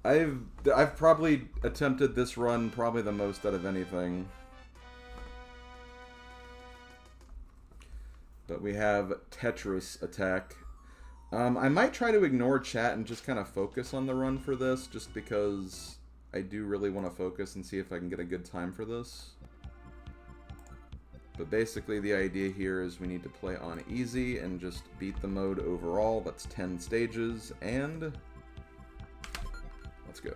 I've probably attempted this run probably the most out of anything. But we have Tetris Attack. I might try to ignore chat and just kind of focus on the run for this, just because I do really want to focus and see if I can get a good time for this. But basically the idea here is we need to play on easy and just beat the mode overall. That's 10 stages, and let's go.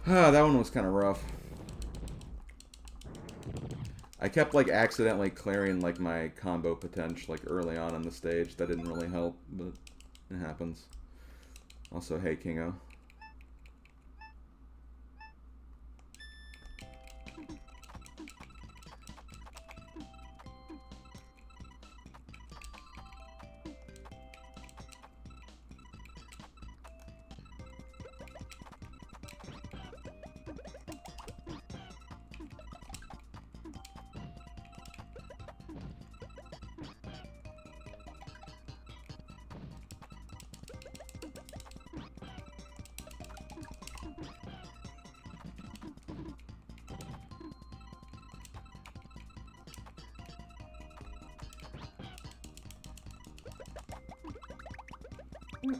That one was kind of rough. I kept like accidentally clearing like my combo potential like early on in the stage. That didn't really help, but it happens. Also, hey Kingo.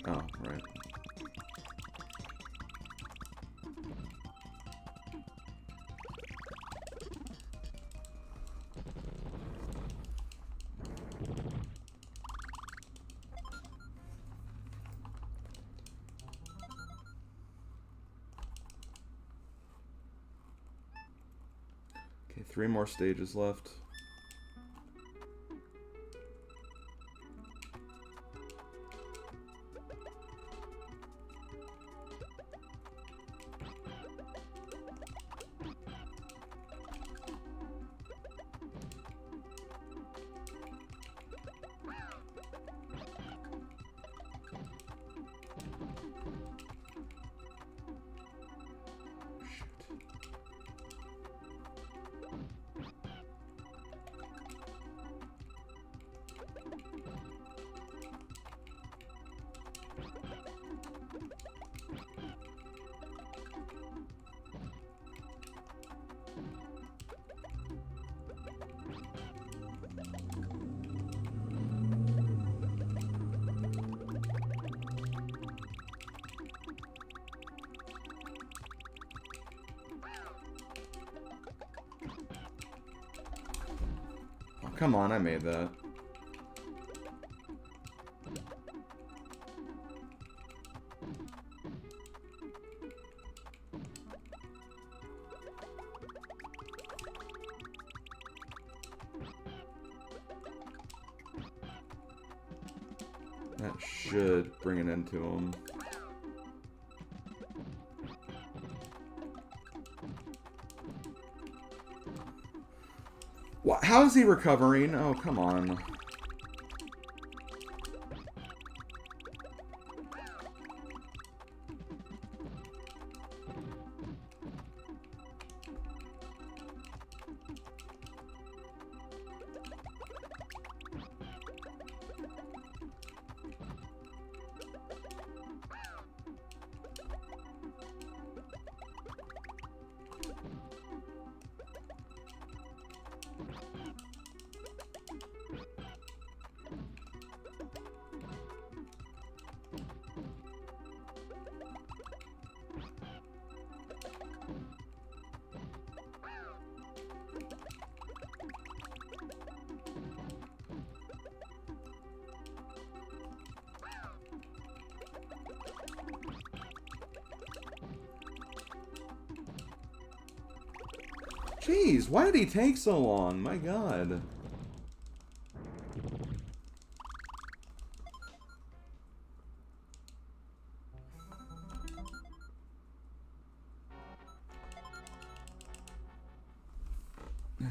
Oh, right. Okay, 3 more stages left. Oh, come on, I made that. That should bring it into him. What? How is he recovering? Oh, come on. Jeez, why did he take so long? My god.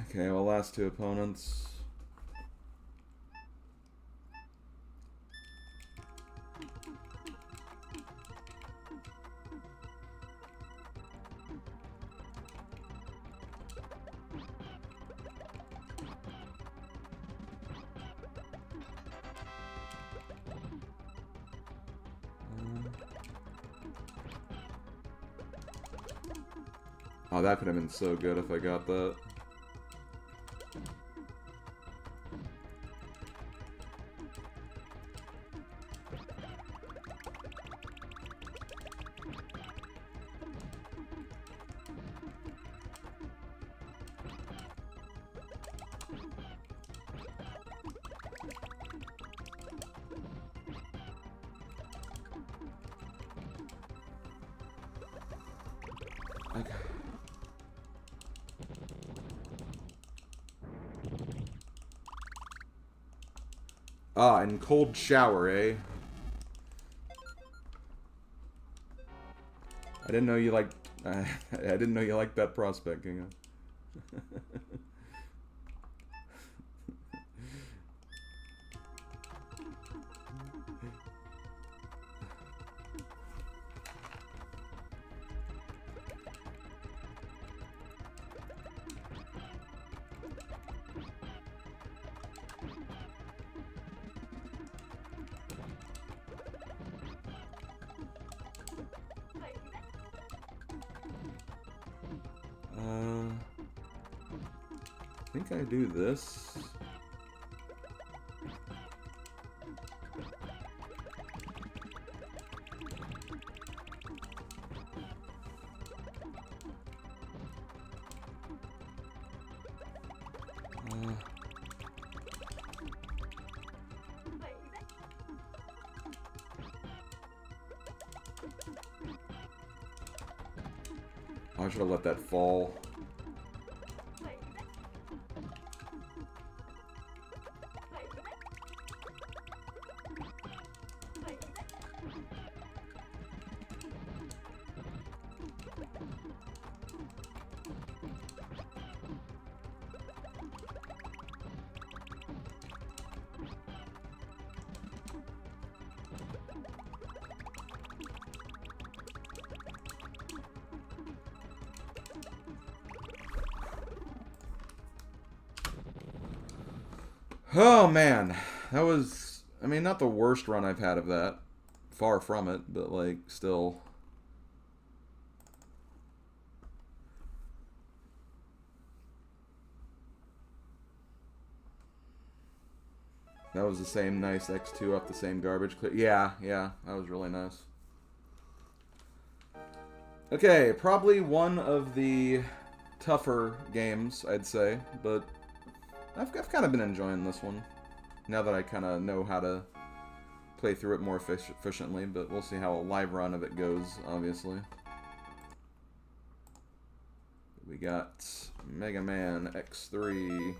Okay, well, last 2 opponents. Oh, that could have been so good if I got that. Okay. Ah, and cold shower, eh? I didn't know you liked... I didn't know you liked that prospect, Ginga. I think I do this. I should have let that fall. Oh man, that was, I mean, not the worst run I've had of that. Far from it, but like, still. That was the same nice X2 off the same garbage clip. Yeah, that was really nice. Okay, probably one of the tougher games, I'd say, but I've kind of been enjoying this one. Now that I kind of know how to play through it more efficiently, but we'll see how a live run of it goes, obviously. We got Mega Man X3.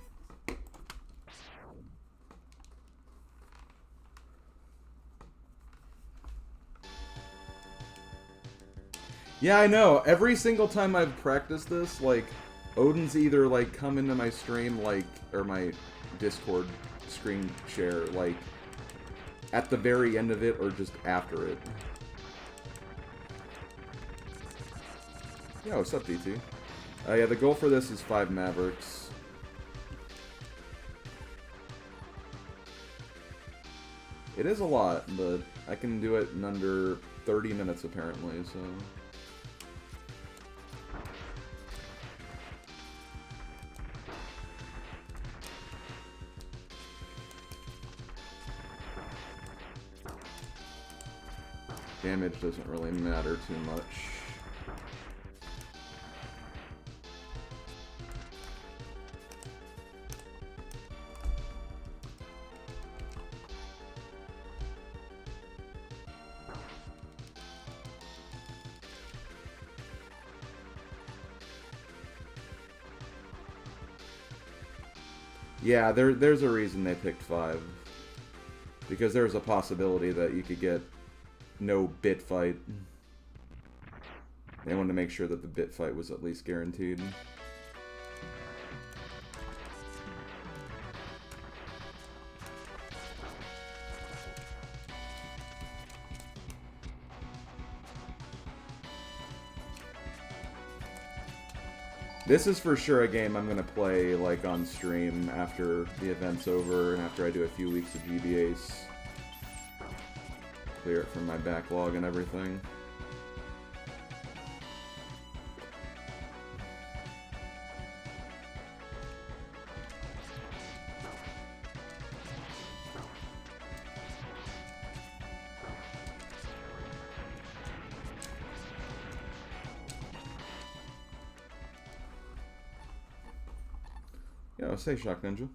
Yeah, I know. Every single time I've practiced this, like, Odin's either, like, come into my stream, like, or my Discord screen share, like, at the very end of it or just after it. Yo, what's up, DT? Yeah, the goal for this is 5 Mavericks. It is a lot, but I can do it in under 30 minutes, apparently, so... Damage doesn't really matter too much. Yeah, there's a reason they picked 5. Because there's a possibility that you could get no bit fight. They wanted to make sure that the bit fight was at least guaranteed. This is for sure a game I'm gonna play like on stream after the event's over and after I do a few weeks of GBAs. Clear it from my backlog and everything. Yeah, say Shock Ninja.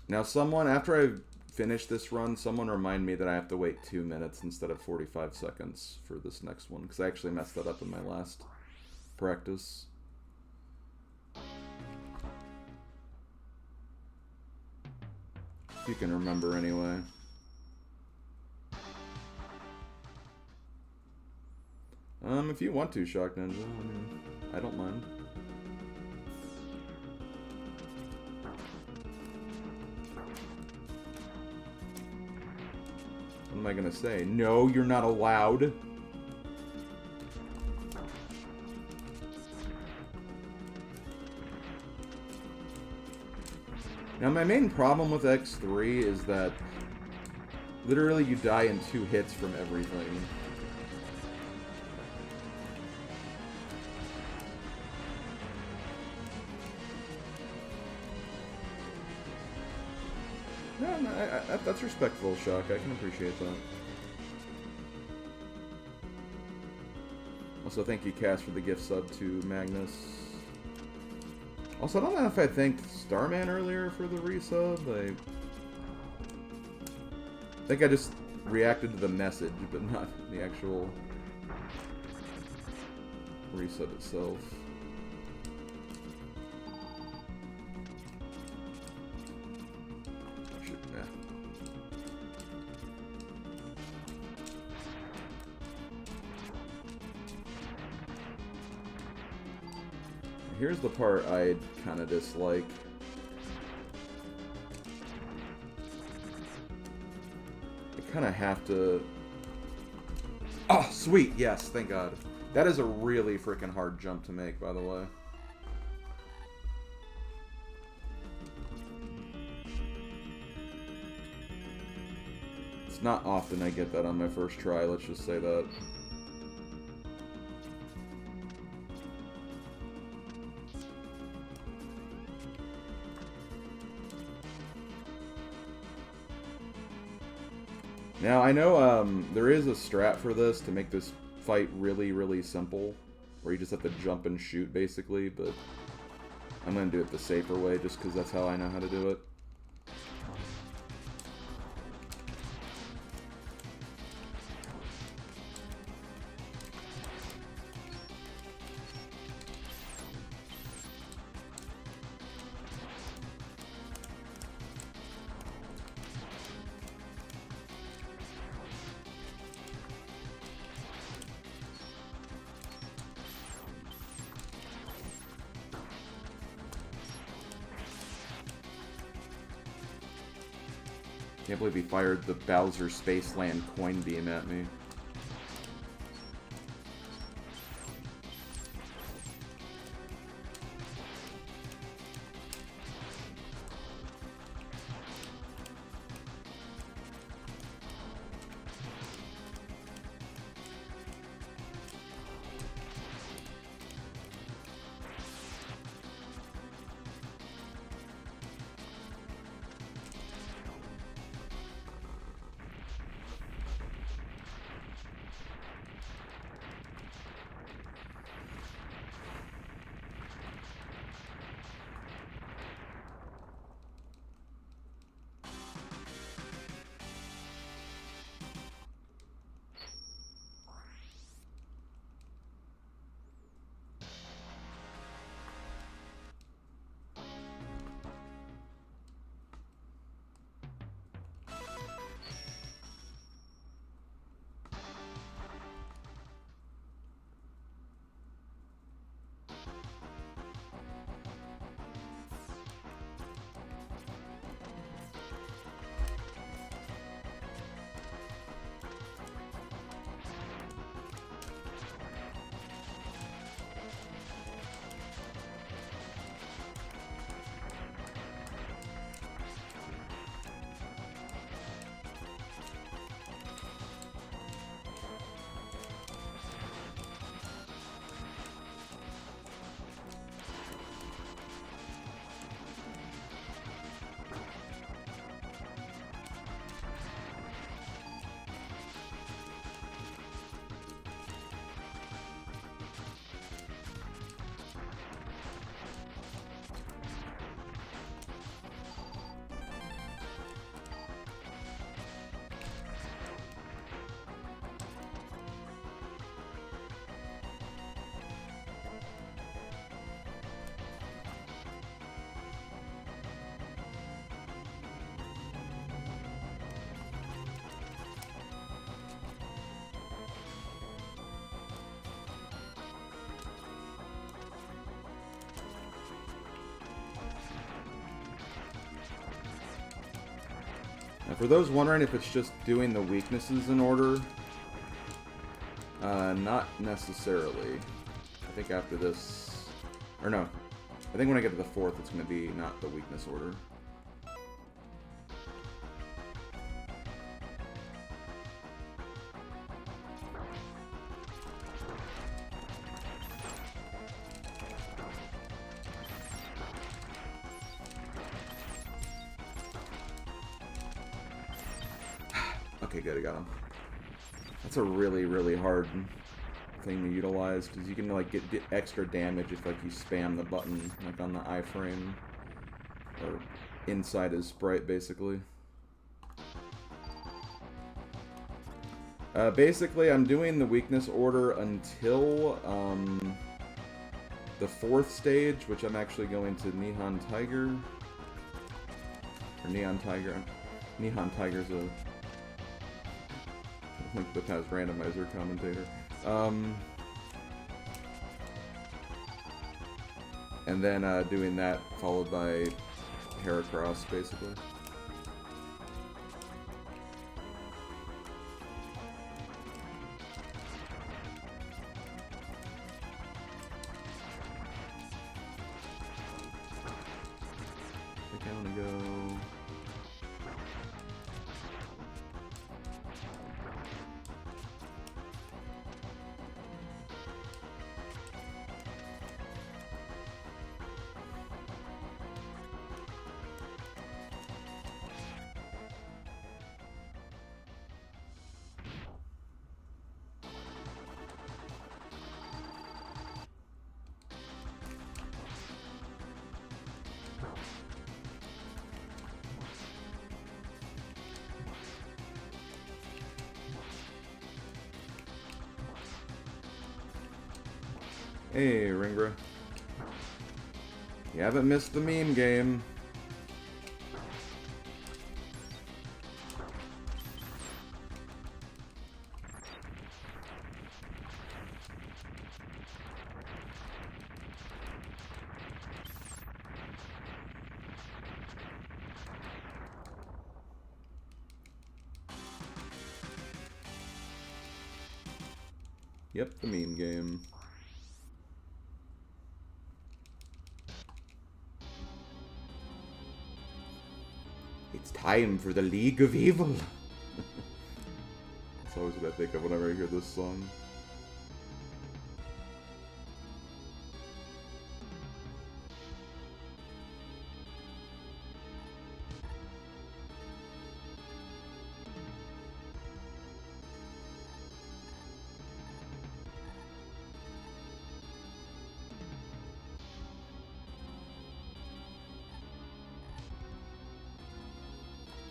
Now, someone, after I finish this run, someone remind me that I have to wait 2 minutes instead of 45 seconds for this next one, because I actually messed that up in my last practice. If you can remember anyway. If you want to, Shock Ninja, I mean, I don't mind. What am I gonna say? No, you're not allowed. Now, my main problem with X3 is that literally you die in 2 hits from everything. No, that's respectful, Shock. I can appreciate that. Also, thank you, Cass, for the gift sub to Magnus. Also, I don't know if I thanked Starman earlier for the resub. I think I just reacted to the message, but not the actual resub itself. Here's the part I kind of dislike. I kind of have to... Oh, sweet! Yes, thank God. That is a really freaking hard jump to make, by the way. It's not often I get that on my first try, let's just say that. Now, I know there is a strat for this to make this fight really, really simple, where you just have to jump and shoot, basically, but I'm going to do it the safer way, just because that's how I know how to do it. Can't believe he fired the Bowser Spaceland coin beam at me. Now, for those wondering if it's just doing the weaknesses in order, not necessarily. I think after this, or no, I think when I get to the 4th, it's going to be not the weakness order. Okay, good, I got him. That's a really, really hard thing to utilize, because you can like get extra damage if like you spam the button like on the iframe or inside his sprite, basically. Basically, I'm doing the weakness order until the 4th stage, which I'm actually going to Neon Tiger. Or Neon Tiger. Neon Tiger's a like the past randomizer commentator. And then doing that followed by Heracross, basically. I think I want to go... Hey, Ringra. You haven't missed the meme game. Yep, the meme game. It's time for the League of Evil. That's always what I think of whenever I hear this song.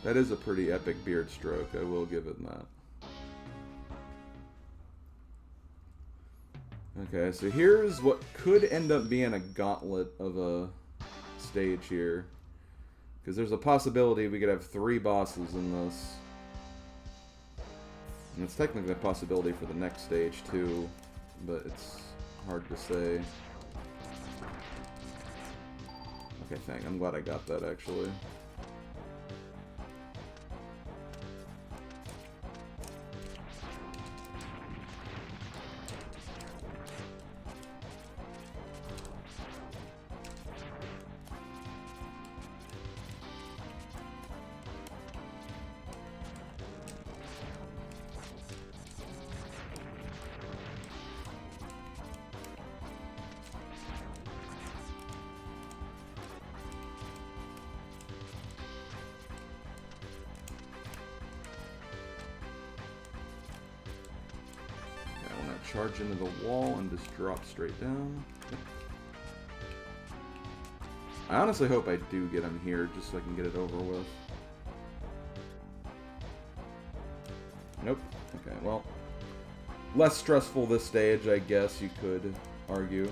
That is a pretty epic beard stroke, I will give it that. Okay, so here's what could end up being a gauntlet of a stage here. Because there's a possibility we could have 3 bosses in this. And it's technically a possibility for the next stage too, but it's hard to say. Okay, I'm glad I got that actually. Charge into the wall and just drop straight down. Yep. I honestly hope I do get him here just so I can get it over with. Nope. Okay, well, less stressful this stage, I guess you could argue.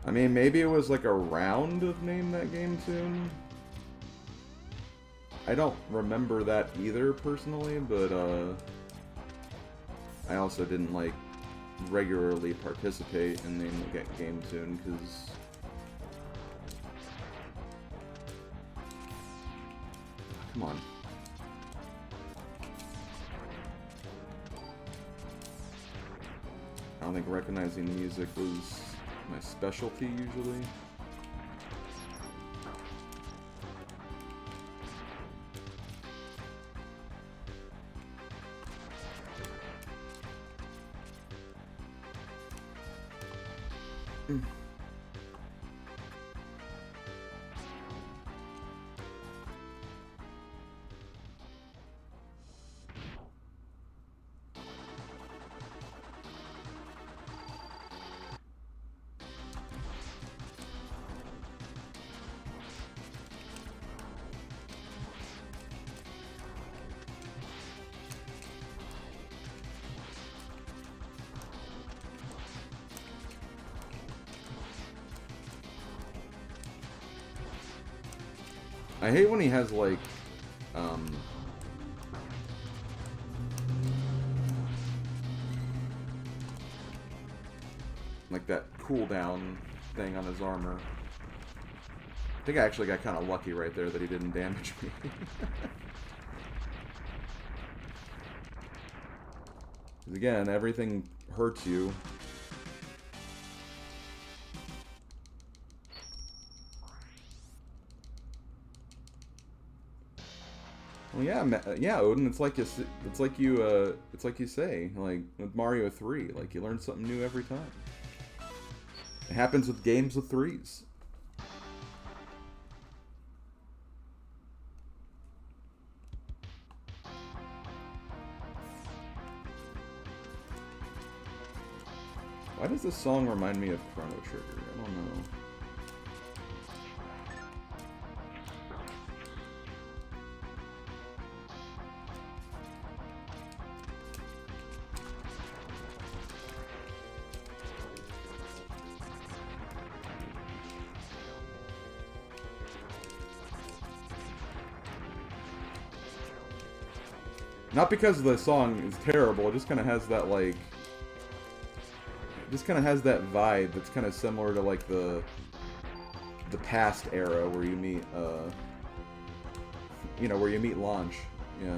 I mean, maybe it was like a round of Name That Game Tune. I don't remember that either, personally, but, I also didn't, like, regularly participate in Name That Game Tune, because... Come on. I don't think recognizing music was my specialty, usually. I hate when he has, like, like that cooldown thing on his armor. I think I actually got kind of lucky right there that he didn't damage me. Again, everything hurts you. Well, yeah, Odin. It's like you say, like with Mario 3, like you learn something new every time. It happens with games with threes. Why does this song remind me of Chrono Trigger? I don't know. Not because the song is terrible, it just kind of has that, like... It just kind of has that vibe that's kind of similar to, like, the past era where you meet, you know, where you meet Launch, yeah.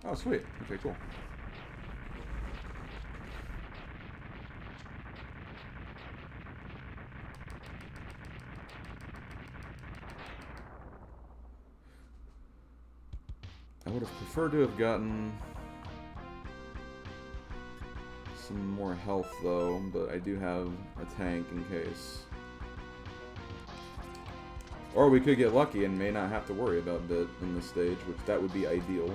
Oh, sweet. Okay, cool. I would have preferred to have gotten some more health, though, but I do have a tank in case. Or we could get lucky and may not have to worry about bit in this stage, which that would be ideal.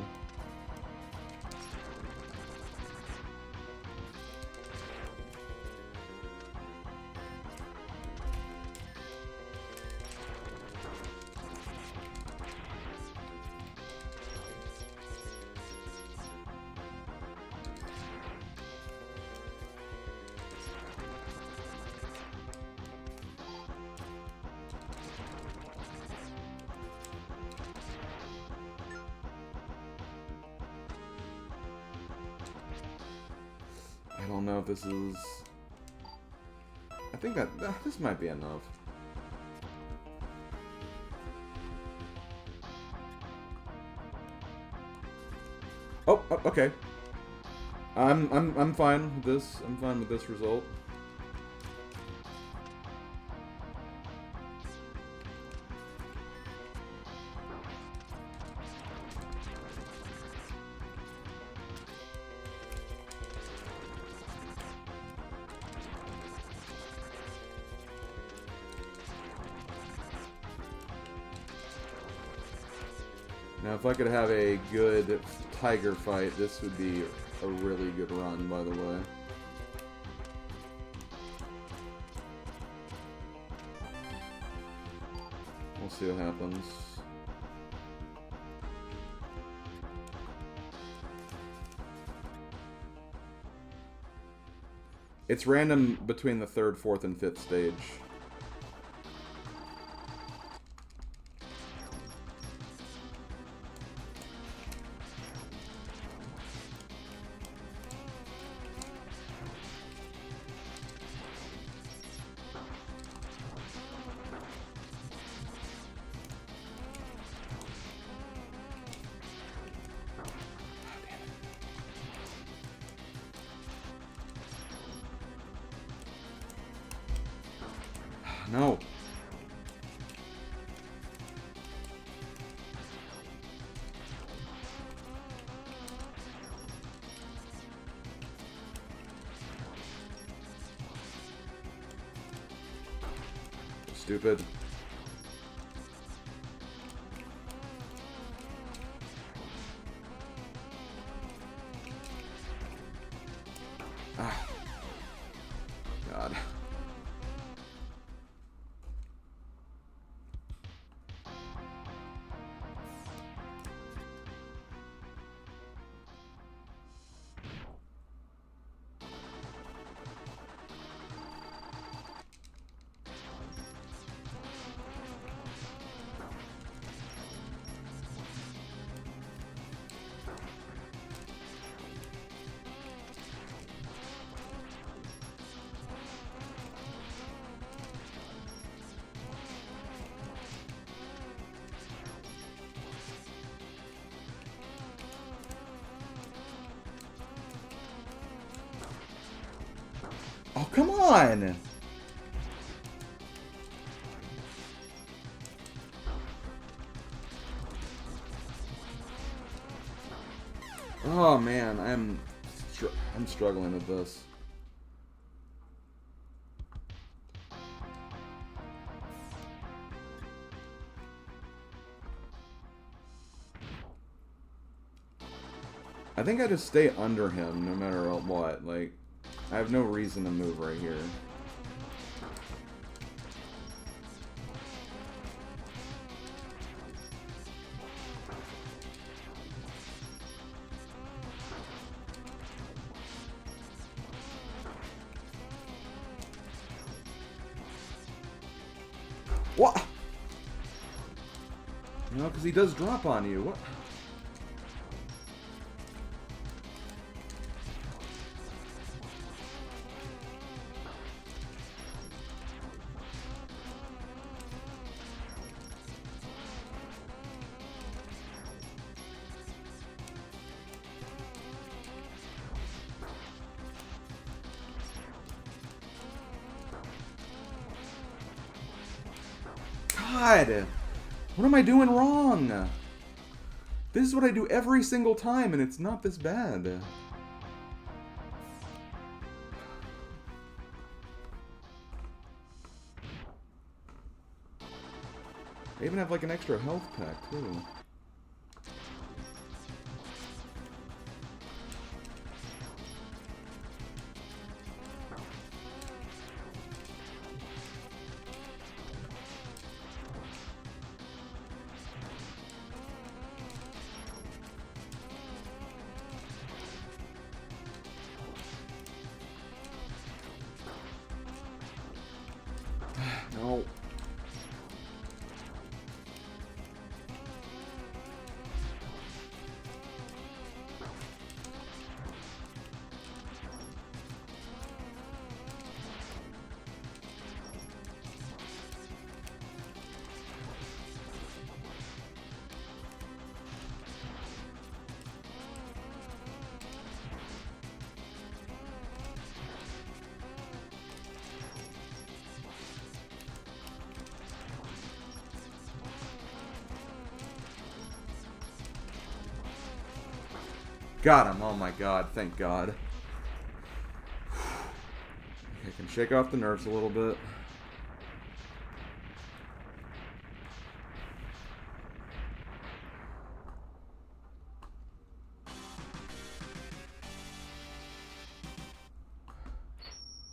I don't know if this is... I think that this might be enough. Oh, okay. I'm fine with this. I'm fine with this result. Now, if I could have a good tiger fight, this would be a really good run, by the way. We'll see what happens. It's random between the 3rd, 4th, and 5th stage. No. Stupid. Ah. God. Oh, come on! Oh man, I'm struggling with this. I think I just stay under him no matter what. Like, I have no reason to move right here. What? No, because he does drop on you. What? God! What am I doing wrong? This is what I do every single time, and it's not this bad. I even have like an extra health pack, too. No. Got him. Oh my god. Thank god. I can shake off the nerves a little bit.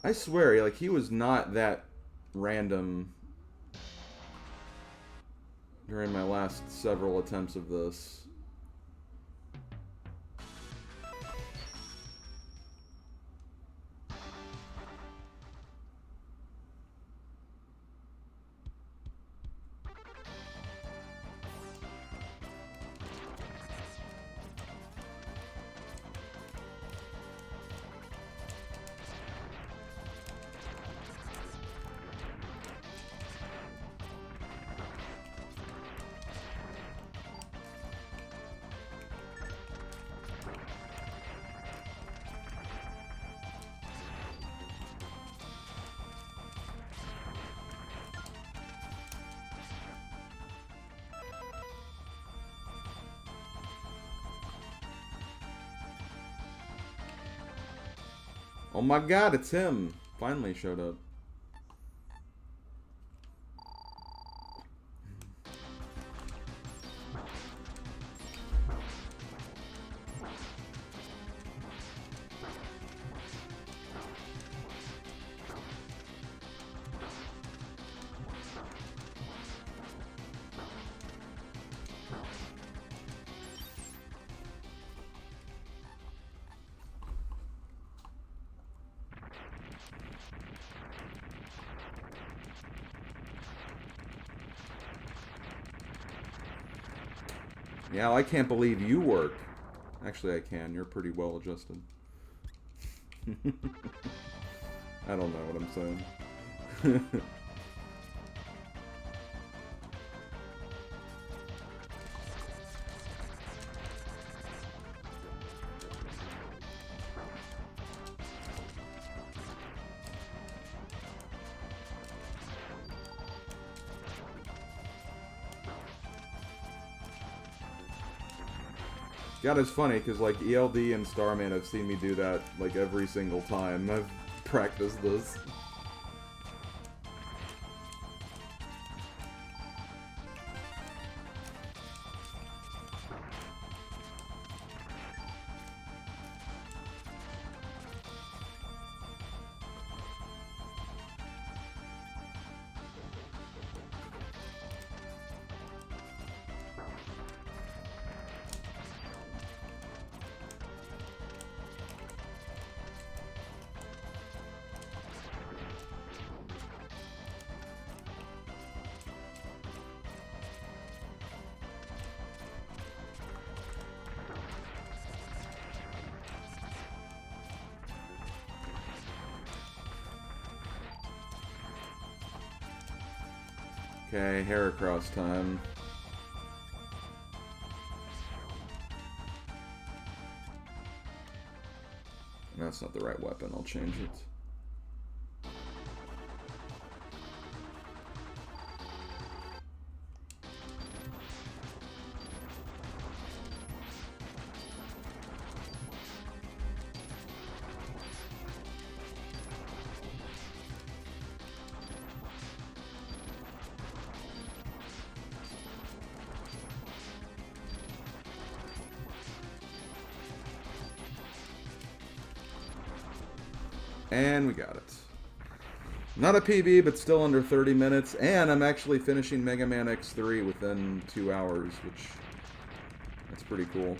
I swear, like, he was not that random during my last several attempts of this. Oh my god, it's him! Finally showed up. Yeah, I can't believe you work. Actually, I can. You're pretty well adjusted. I don't know what I'm saying. God, it's funny, because, like, ELD and Starman have seen me do that, like, every single time I've practiced this. Okay, Heracross time. That's not the right weapon, I'll change it. And we got it. Not a PB, but still under 30 minutes. And I'm actually finishing Mega Man X3 within 2 hours, which that's pretty cool.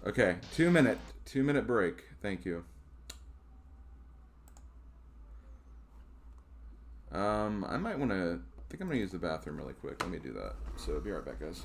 Okay, 2 minute break. Thank you. I might want to. I think I'm gonna use the bathroom really quick. Let me do that. So be right back, guys.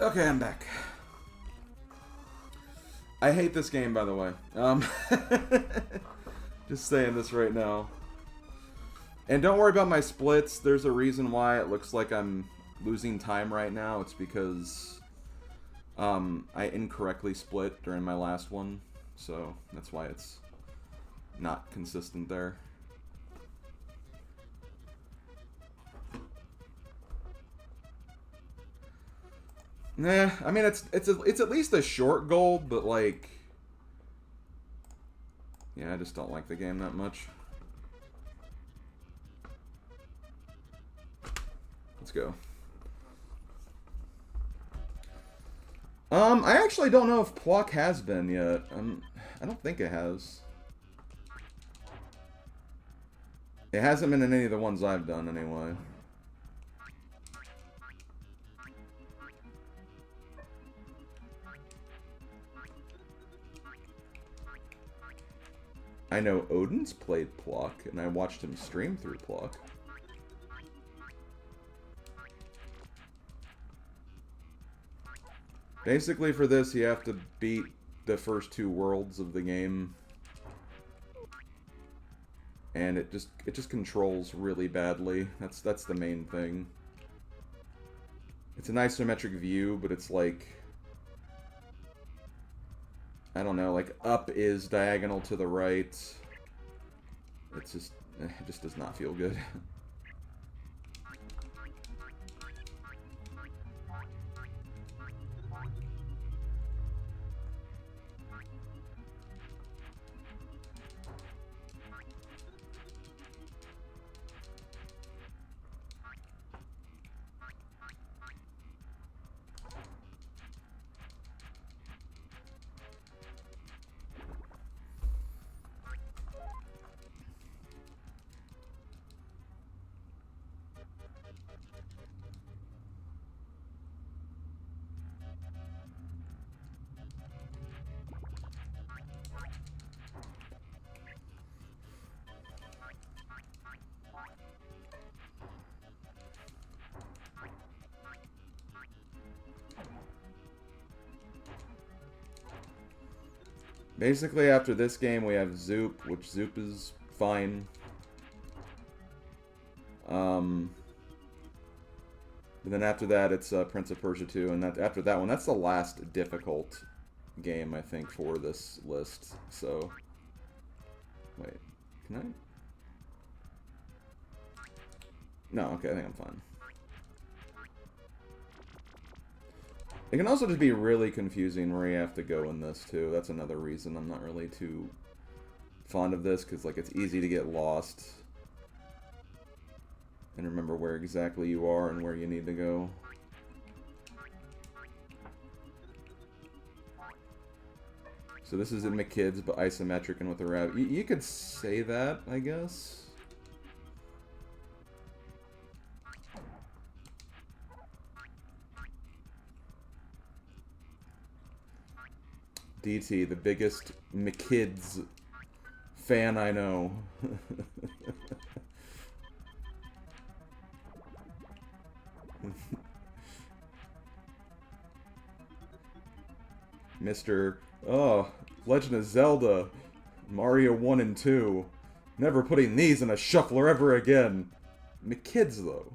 Okay, I'm back. I hate this game, by the way. Just saying this right now. And don't worry about my splits. There's a reason why it looks like I'm losing time right now. It's because I incorrectly split during my last one. So that's why it's not consistent there. Nah, I mean it's at least a short goal, but like, yeah, I just don't like the game that much. Let's go. I actually don't know if Pluck has been yet. I don't think it has. It hasn't been in any of the ones I've done anyway. I know Odin's played Pluck, and I watched him stream through Pluck. Basically for this, you have to beat the first 2 worlds of the game. And it just controls really badly. That's the main thing. It's an isometric view, but it's like, I don't know, like up is diagonal to the right. It just does not feel good. Basically, after this game, we have Zoop, which Zoop is fine. And then after that, it's Prince of Persia 2, and after that one, that's the last difficult game, I think, for this list. So, wait, can I? No, okay, I think I'm fine. It can also just be really confusing where you have to go in this, too. That's another reason I'm not really too fond of this, because, like, it's easy to get lost and remember where exactly you are and where you need to go. So this is in McKids, but isometric and with a rabbit. You could say that, I guess. DT, the biggest McKids fan I know. Mr. Oh, Legend of Zelda, Mario 1 and 2. Never putting these in a shuffler ever again. McKids, though.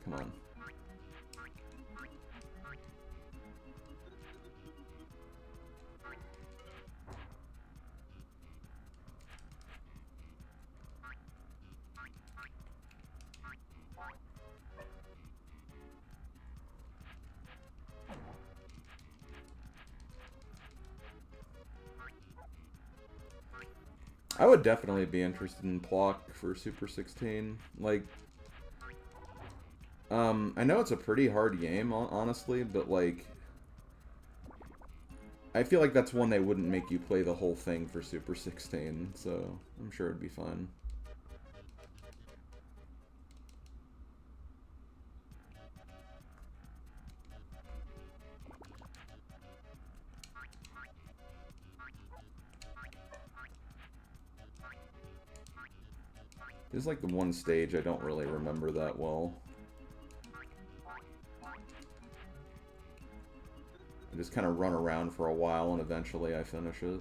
Come on. I would definitely be interested in Plock for Super 16. Like, I know it's a pretty hard game, honestly, but, like, I feel like that's one they wouldn't make you play the whole thing for Super 16, so... I'm sure it'd be fun. This is like the one stage I don't really remember that well. I just kind of run around for a while and eventually I finish it.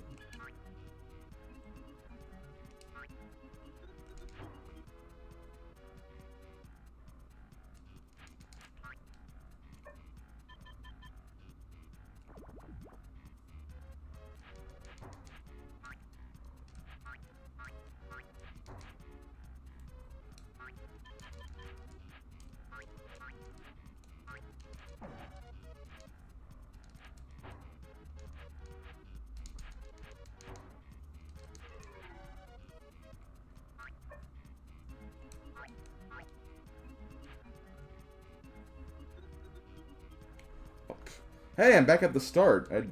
Hey, I'm back at the start. I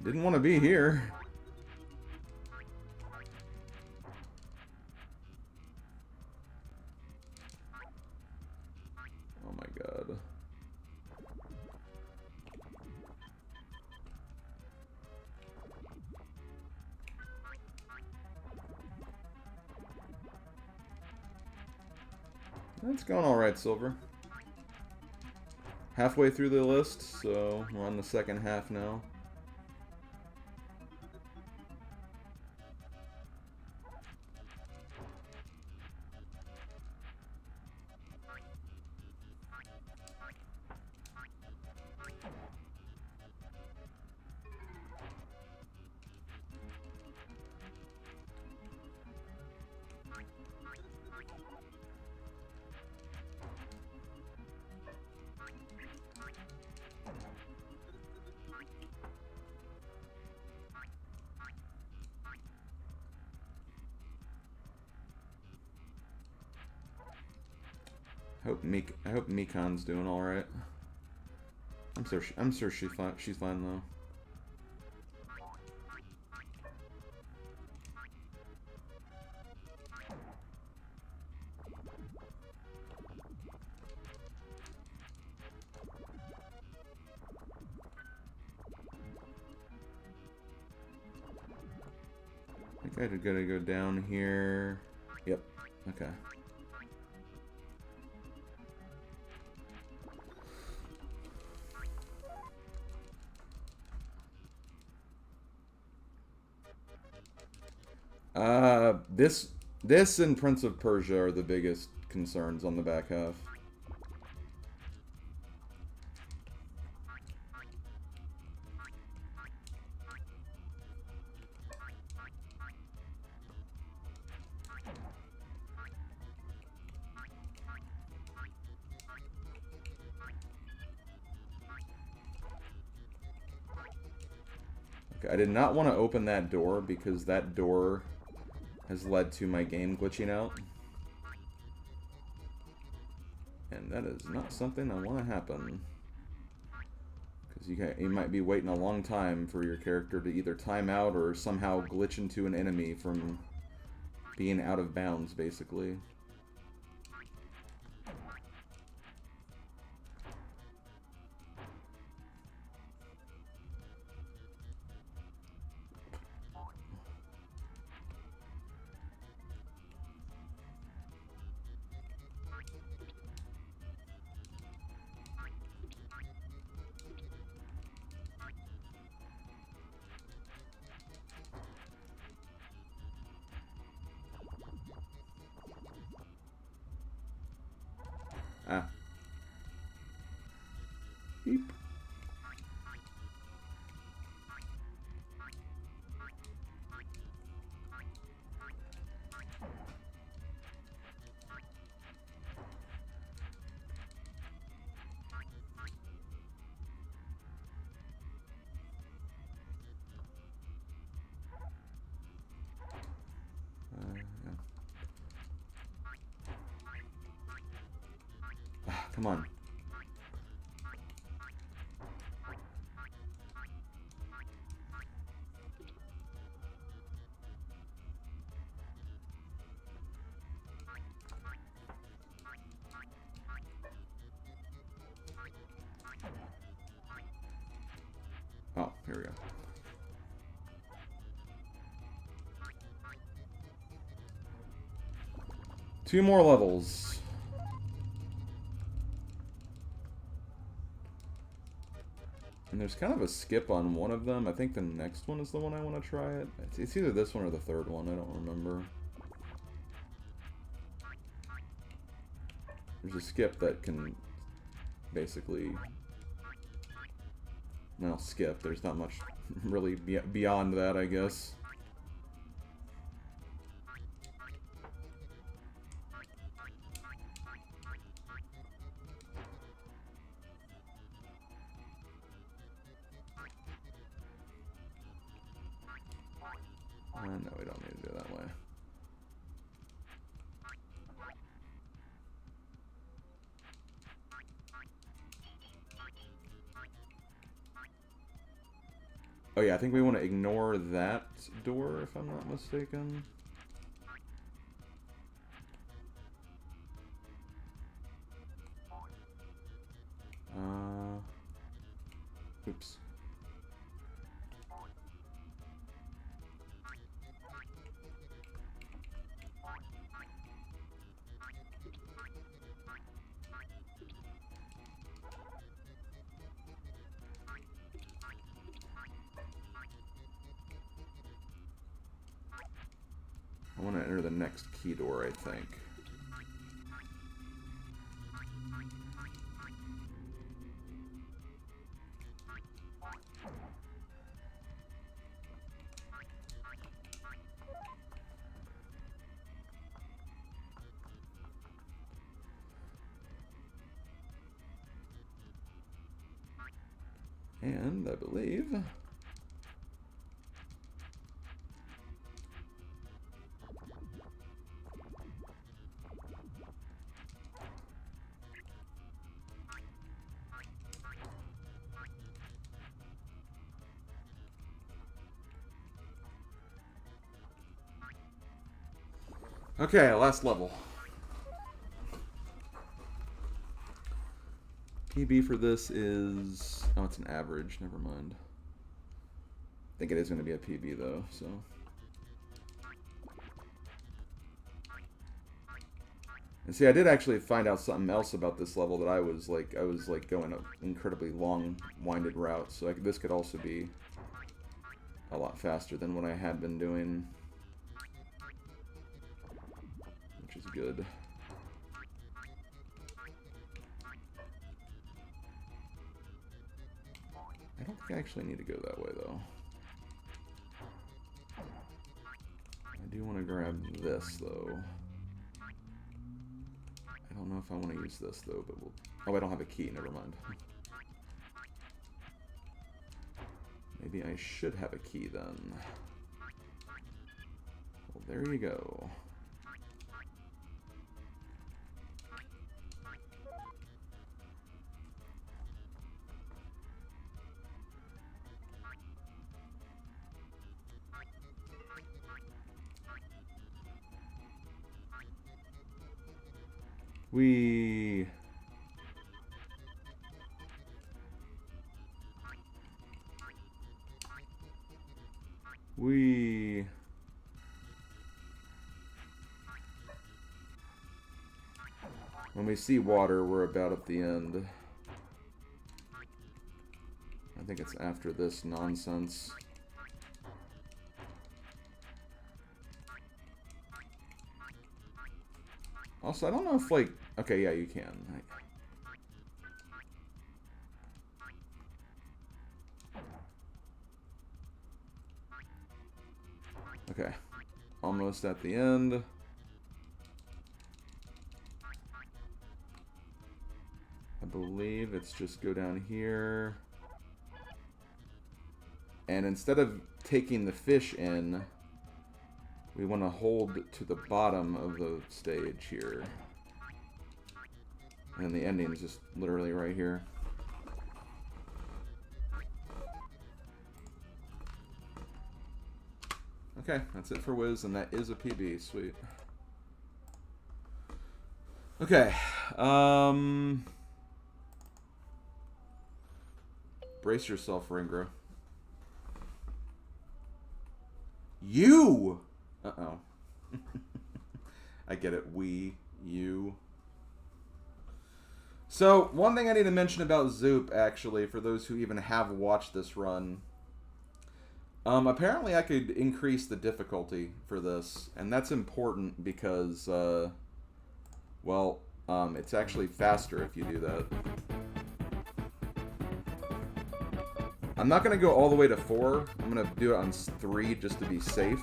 didn't want to be here. Oh my god. That's going alright, Silver. Halfway through the list, so we're on the second half now. I hope Mikan's doing all right. I'm sure she's fine though. I think I gotta go down here. Yep. Okay. This and Prince of Persia are the biggest concerns on the back half. Okay, I did not want to open that door because that door has led to my game glitching out. And that is not something I want to happen. Because you might be waiting a long time for your character to either time out or somehow glitch into an enemy from being out of bounds, basically. Ah. Beep. Yeah. Ah, come on. Oh, here we go. 2 more levels. And there's kind of a skip on one of them. I think the next one is the one I want to try it. It's either this one or the third one. I don't remember. There's a skip that can basically... Well, skip. There's not much really beyond that, I guess. No, we don't need to do it that way. Oh yeah, I think we want to ignore that door, if I'm not mistaken. Oops. I want to enter the next key door, I think. And I believe... Okay, last level. PB for this is... Oh, it's an average. Never mind. I think it is going to be a PB, though, so... And see, I did actually find out something else about this level that I was going an incredibly long, winded route, so this could also be a lot faster than what I had been doing. Which is good. I don't think I actually need to go that way, though. I do want to grab this, though. I don't know if I want to use this, though, but we'll... Oh, I don't have a key. Never mind. Maybe I should have a key, then. Well, there you go. We when we see water, we're about at the end. I think it's after this nonsense. Also, I don't know if, like... Okay, yeah, you can. Okay. Almost at the end. I believe it's just go down here. And instead of taking the fish in, we want to hold to the bottom of the stage here. And the ending is just literally right here. Okay, that's it for Wiz, and that is a PB. Sweet. Okay. Brace yourself, Ringro. You! Uh-oh. I get it. We... You. So, one thing I need to mention about Zoop, actually, for those who even have watched this run. Apparently I could increase the difficulty for this, and that's important because, it's actually faster if you do that. I'm not going to go all the way to 4. I'm going to do it on 3 just to be safe.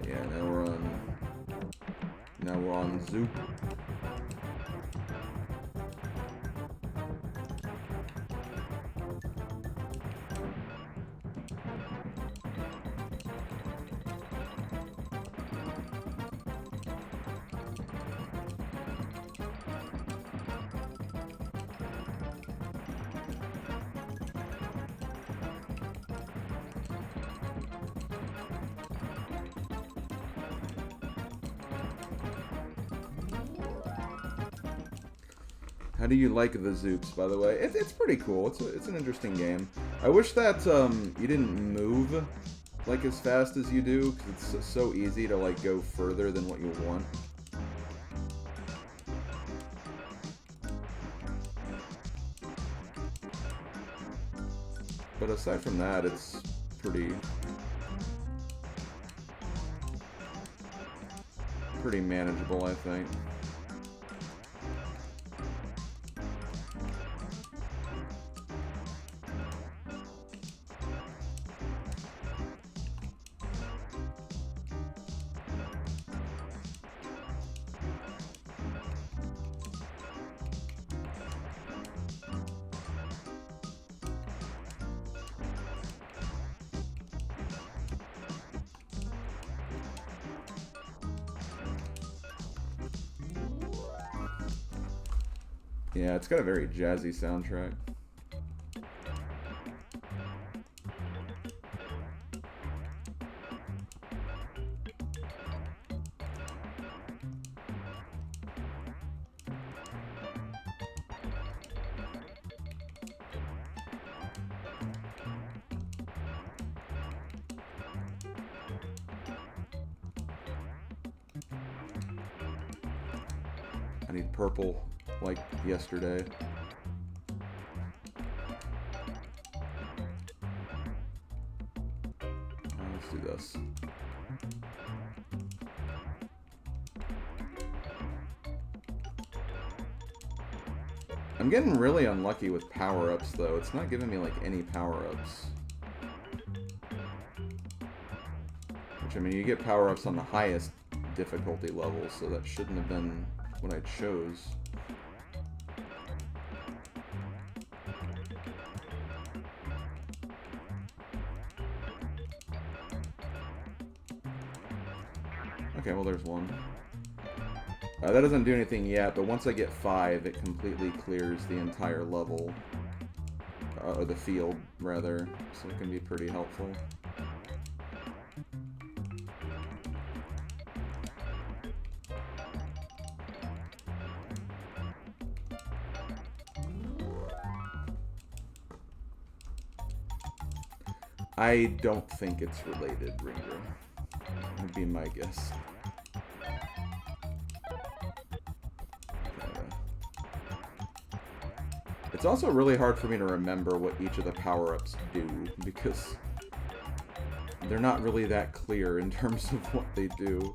Yeah, now we're on Zoop. How do you like the Zoops, by the way? It's pretty cool. It's an interesting game. I wish that you didn't move like as fast as you do, because it's so easy to like go further than what you want. But aside from that, it's pretty manageable, I think. Yeah, it's got a very jazzy soundtrack. I need purple. Like yesterday. Let's do this. I'm getting really unlucky with power-ups, though. It's not giving me, like, any power-ups. Which, I mean, you get power-ups on the highest difficulty level, so that shouldn't have been what I chose. Okay, well, there's one. That doesn't do anything yet, but once I get 5, it completely clears the entire level. Or the field, rather. So it can be pretty helpful. I don't think it's related, Ringer. Would be my guess. It's also really hard for me to remember what each of the power-ups do, because they're not really that clear in terms of what they do.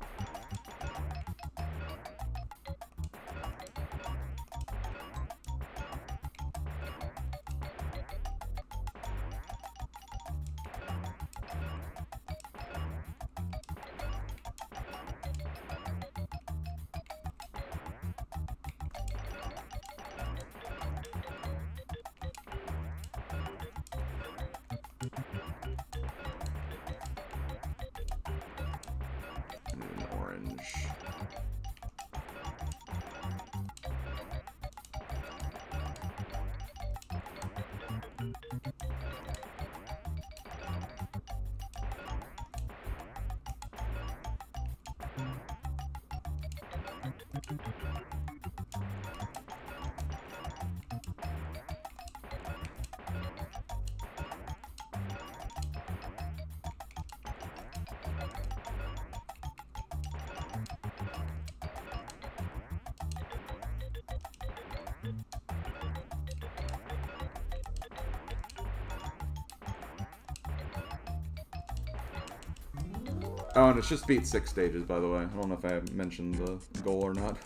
Oh, and it's just beat 6 stages, by the way. I don't know if I mentioned the goal or not.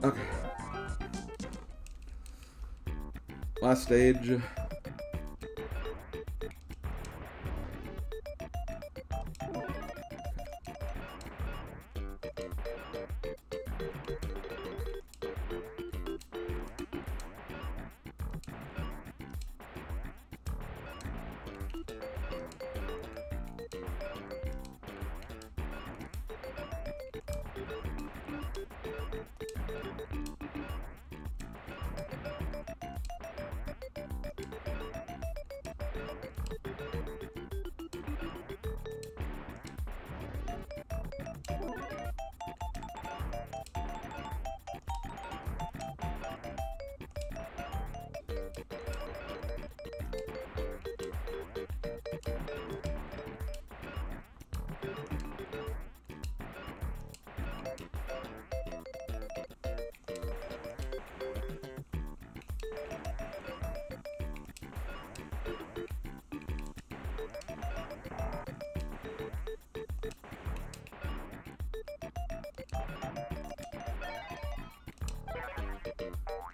Okay. Last stage.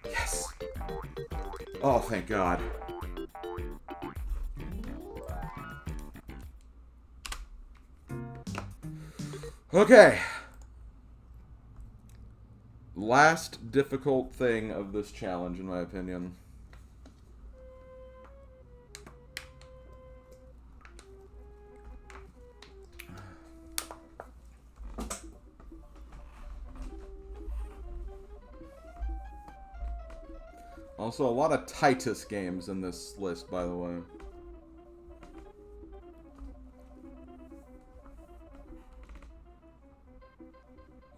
Yes. Oh, thank God. Okay. Last difficult thing of this challenge, in my opinion. Also, a lot of Titus games in this list, by the way.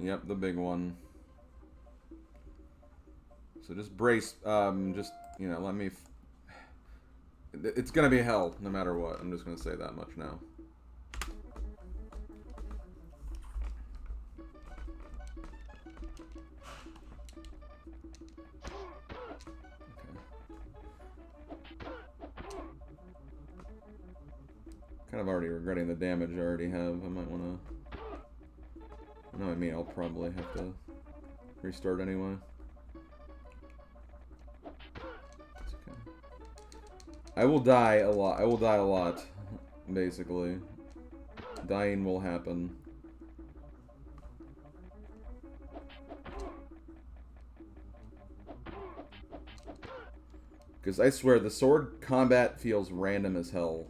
Yep, the big one. So just brace, you know, let me... It's gonna be hell, no matter what. I'm just gonna say that much now. Kind of already regretting the damage I already have. I might want to... No, I mean, I'll probably have to restart anyway. It's okay. I will die a lot. I will die a lot, basically. Dying will happen. Because I swear, the sword combat feels random as hell.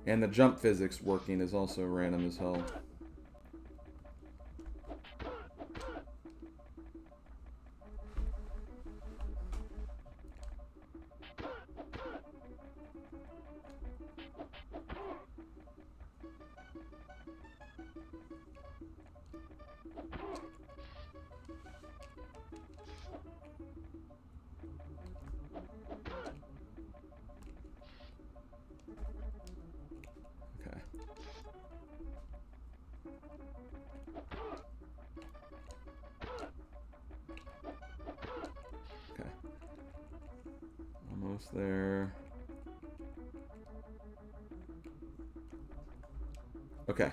And the jump physics working is also random as hell. Okay. Okay. Almost there. Okay.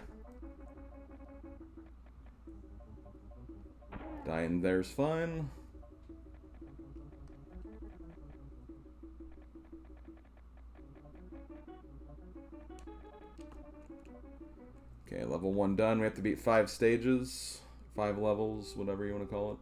Dying there's fun. Okay, level 1 done. We have to beat 5 stages. 5 levels, whatever you want to call it.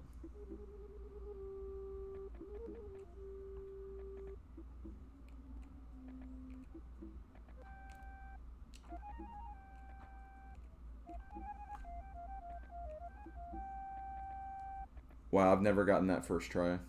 Wow, I've never gotten that first try.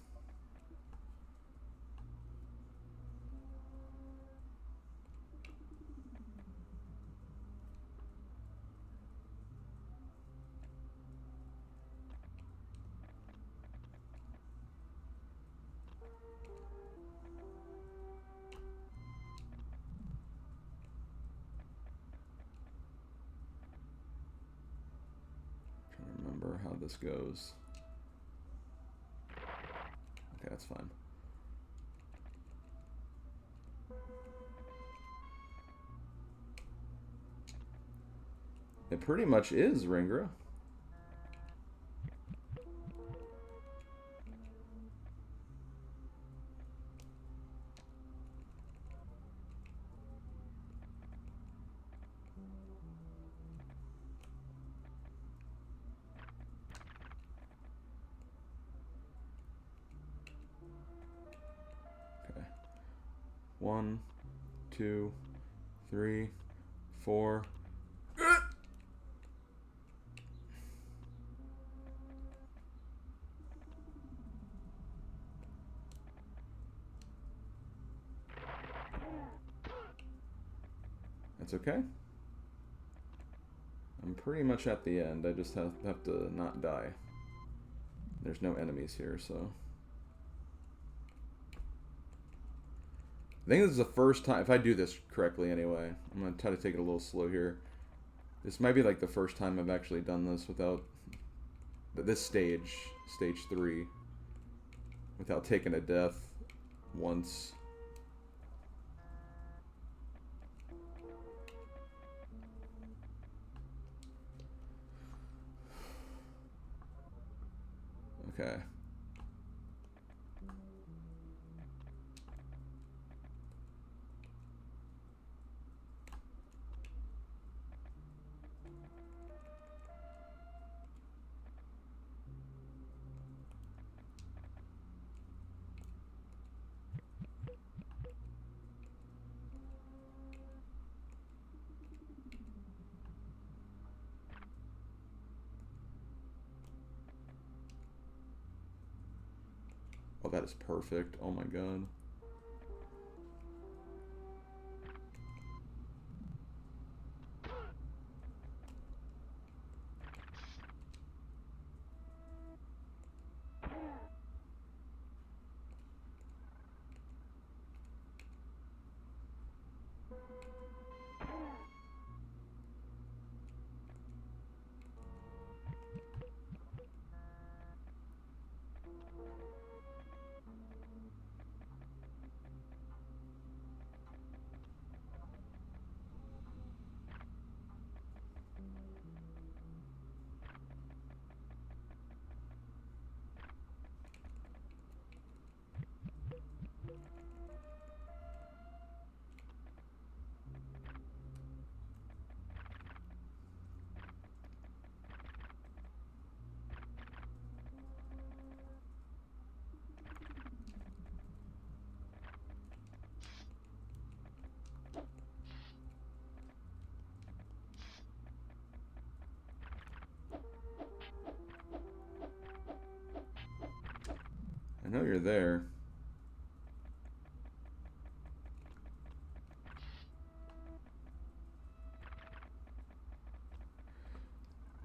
Trying to remember how this goes. Okay, that's fine. It pretty much is Ringra. Okay. 1, 2, 3, 4. That's okay. I'm pretty much at the end. I just have to not die. There's no enemies here, so... I think this is the first time, if I do this correctly anyway, I'm going to try to take it a little slow here. This might be like the first time I've actually done this without, this stage, stage 3, without taking a death once. Okay. Oh, that is perfect. Oh my god. I know you're there.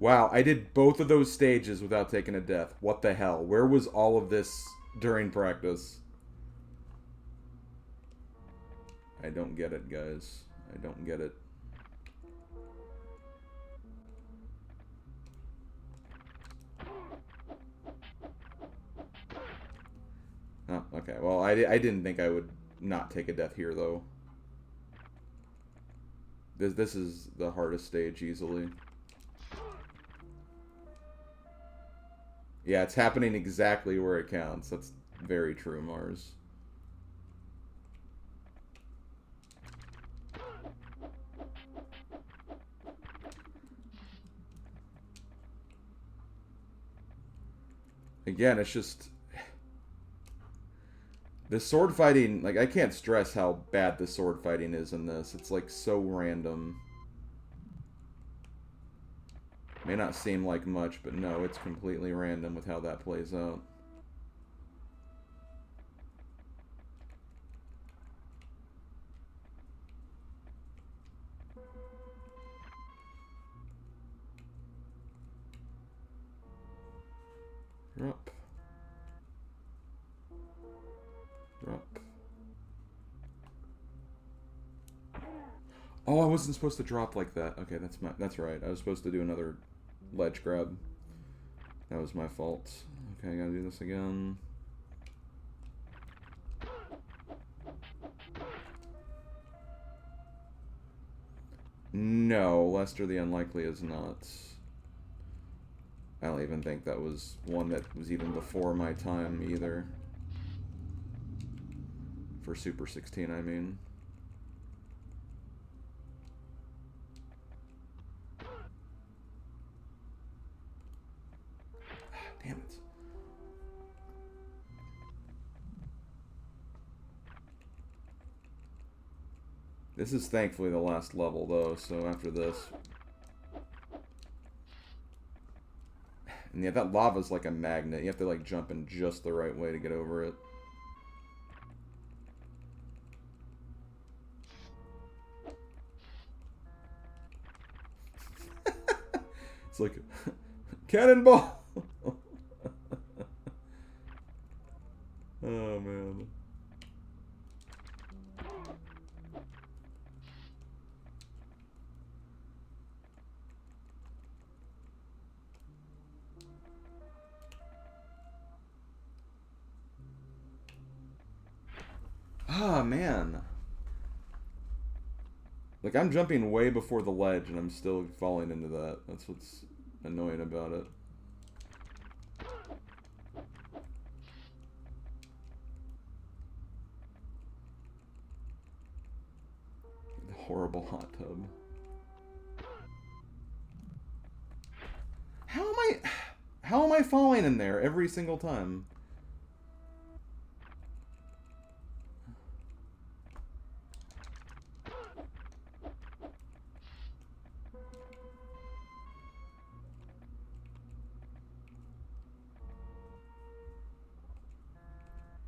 Wow, I did both of those stages without taking a death. What the hell? Where was all of this during practice? I don't get it, guys. I don't get it. Oh, okay. Well, I didn't think I would not take a death here, though. This is the hardest stage, easily. Yeah, it's happening exactly where it counts. That's very true, Mars. Again, it's just... The sword fighting, like, I can't stress how bad the sword fighting is in this. It's, like, so random. May not seem like much, but no, it's completely random with how that plays out. Drop. Drop. Oh, I wasn't supposed to drop like that. Okay, that's right. I was supposed to do another ledge grab. That was my fault. Okay, I gotta do this again. No, Lester the Unlikely is not. I don't even think that was one that was even before my time either. For Super 16, I mean. Damn it. This is thankfully the last level, though, so after this... And yeah, that lava's like a magnet. You have to, like, jump in just the right way to get over it. It's like... Cannonball! Oh, man. Ah, man. Like, I'm jumping way before the ledge, and I'm still falling into that. That's what's annoying about it. The horrible hot tub. How am I falling in there every single time?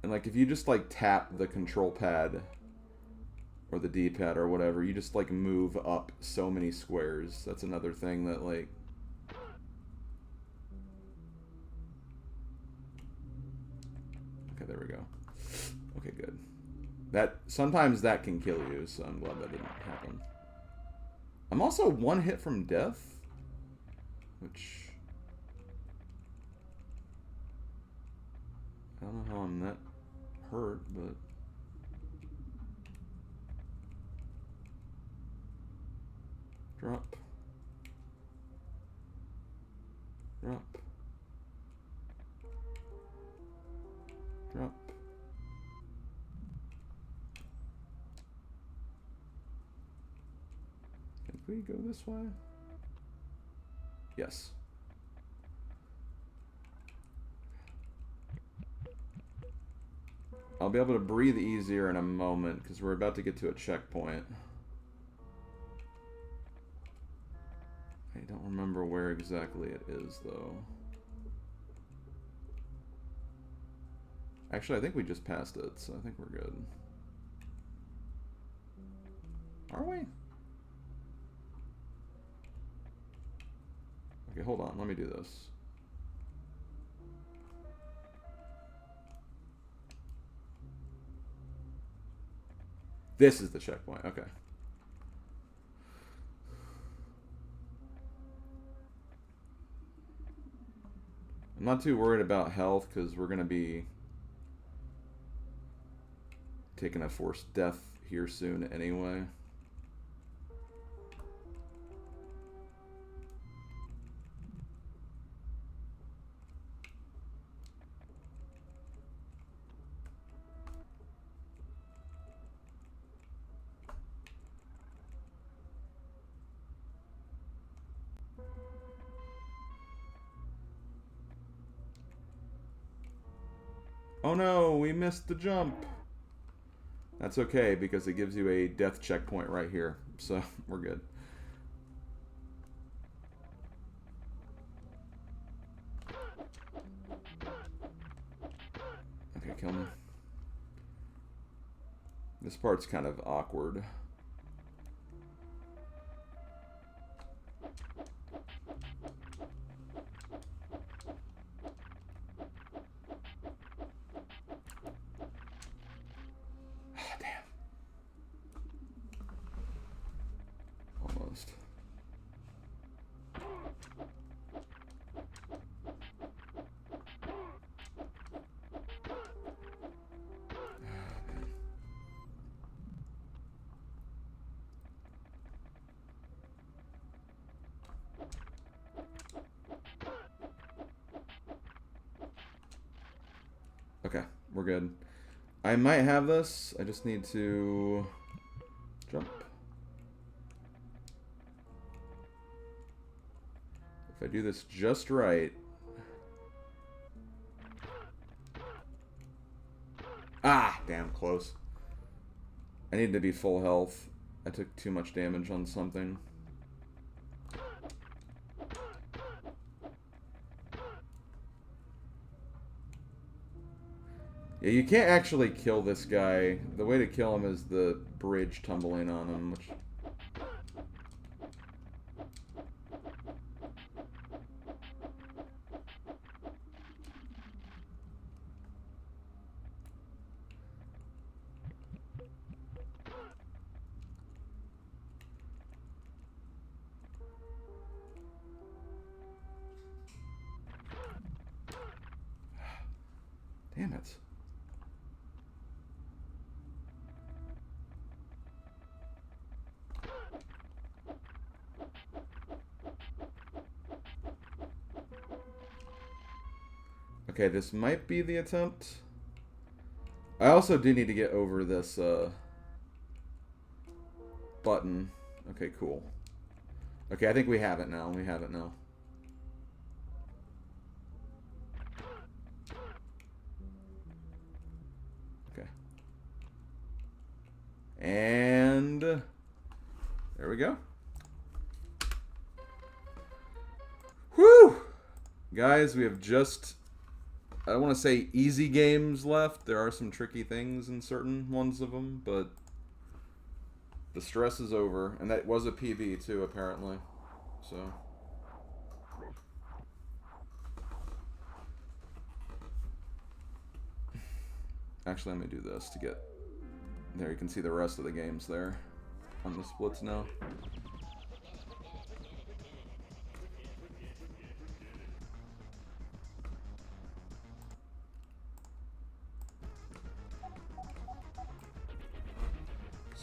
And like, if you just like tap the control pad or the D-pad or whatever, you just like move up so many squares. That's another thing that like... Okay, there we go. Okay, good. Sometimes that can kill you, so I'm glad that didn't happen. I'm also one hit from death, which... I don't know how I'm that hurt, but... Drop. Drop. Drop. Can we go this way? Yes. I'll be able to breathe easier in a moment, because we're about to get to a checkpoint. I don't remember where exactly it is, though. Actually, I think we just passed it, so I think we're good. Are we? Okay, hold on. Let me do this. This is the checkpoint. Okay. I'm not too worried about health because we're going to be taking a forced death here soon anyway. Oh no, we missed the jump. That's okay because it gives you a death checkpoint right here. So we're good. Okay, kill me. This part's kind of awkward. Almost. Okay, we're good. I might have this. I just need to jump. If I do this just right. Ah, damn close. I need to be full health. I took too much damage on something. Yeah, you can't actually kill this guy. The way to kill him is the bridge tumbling on him, which... Damn it. Okay, this might be the attempt. I also do need to get over this button. Okay, cool. Okay, I think we have it now. We have it now. Okay. And there we go. Whew! Guys, we have just... I don't want to say easy games left. There are some tricky things in certain ones of them, but the stress is over. And that was a PB too, apparently. So. Actually, let me do this to get... There, you can see the rest of the games there on the splits now.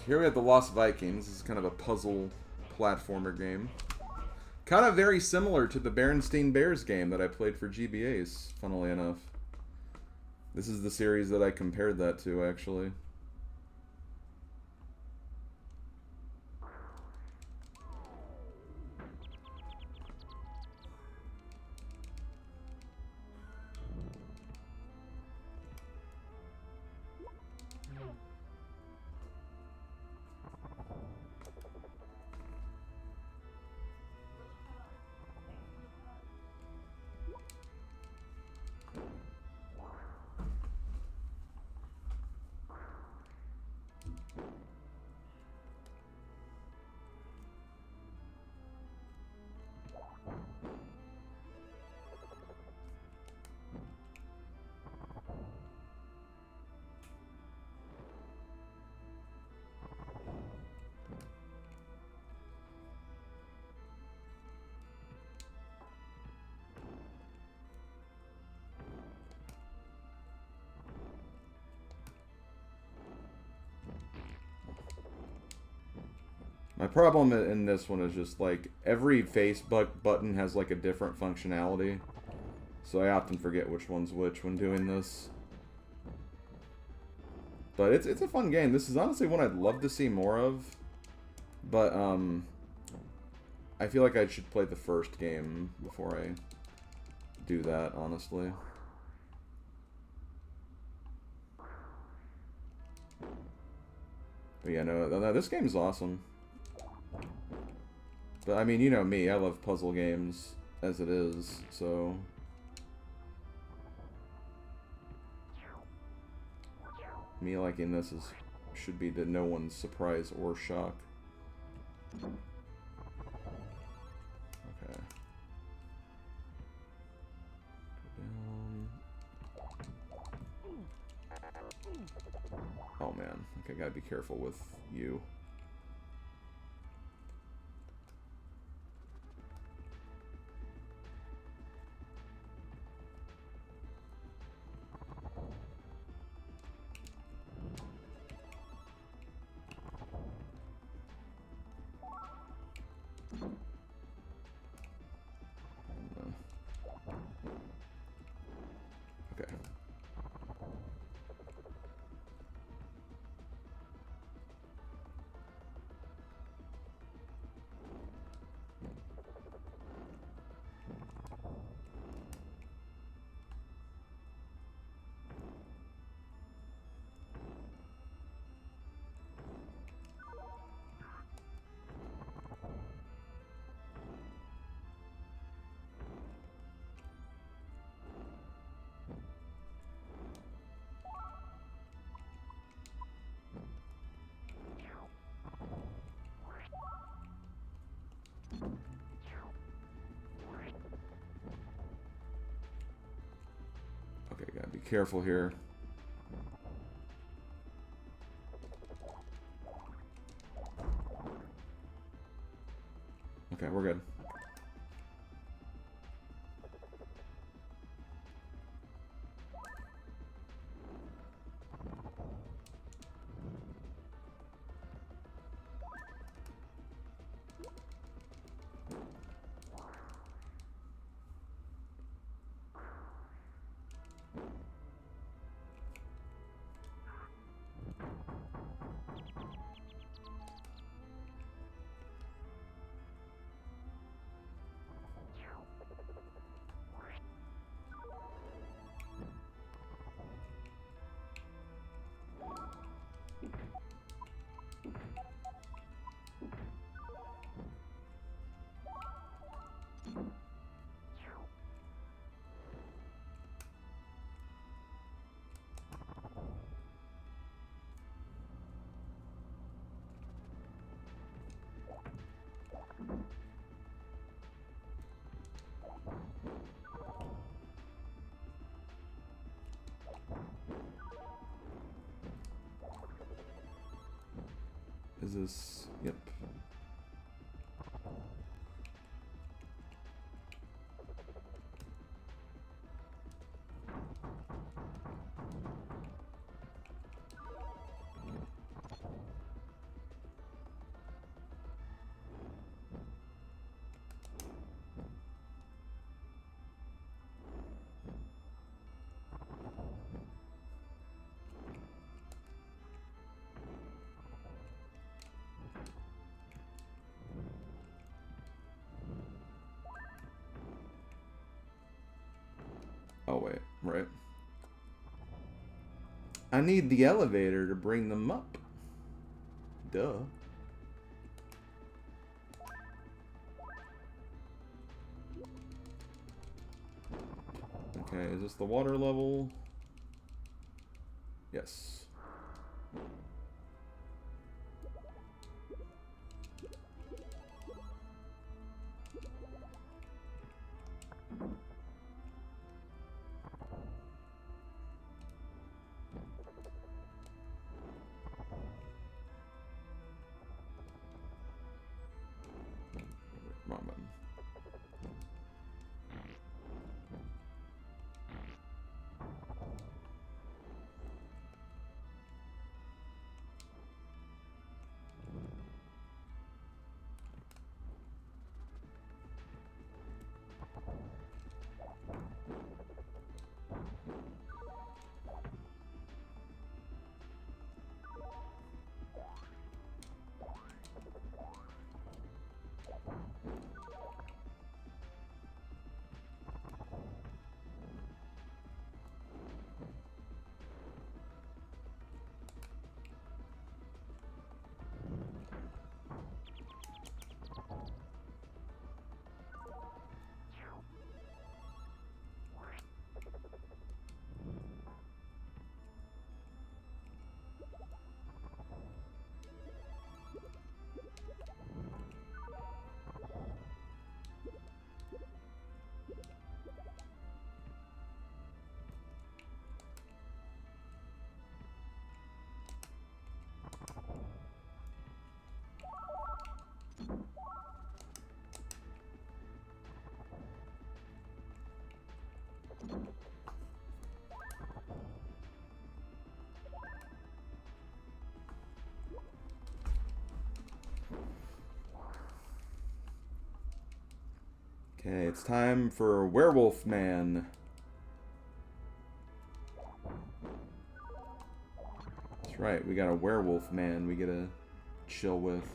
Here we have the Lost Vikings. This is kind of a puzzle platformer game. Kind of very similar to the Berenstain Bears game that I played for GBAs, funnily enough. This is the series that I compared that to, actually. My problem in this one is just like every button has like a different functionality, so I often forget which one's which when doing this. But it's a fun game. This is honestly one I'd love to see more of, but I feel like I should play the first game before I do that, honestly. But yeah, no, this game's awesome. But I mean, you know me, I love puzzle games as it is, so... Me liking this should be to no one's surprise or shock. Okay. Oh man, okay, gotta be careful with you. Okay. Okay, gotta be careful here. Okay, we're good. Is this... Yep. Oh, wait. Right. I need the elevator to bring them up. Duh. Okay, is this the water level? Yes. Wrong button. Okay, it's time for Werewolf Man. That's right, we got a Werewolf Man we gotta chill with.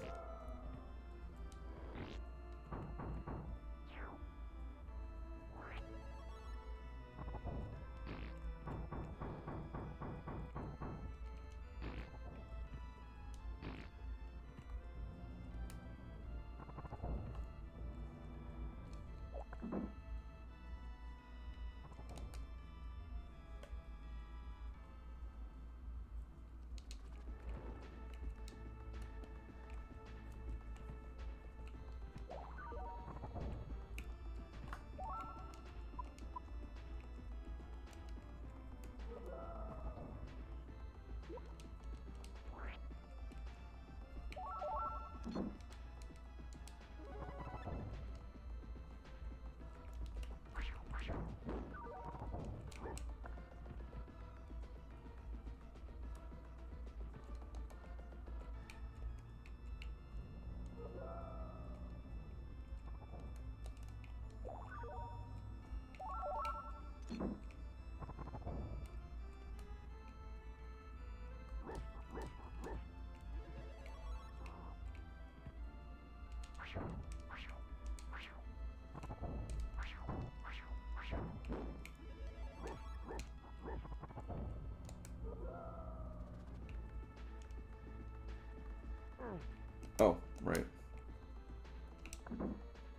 Oh, right.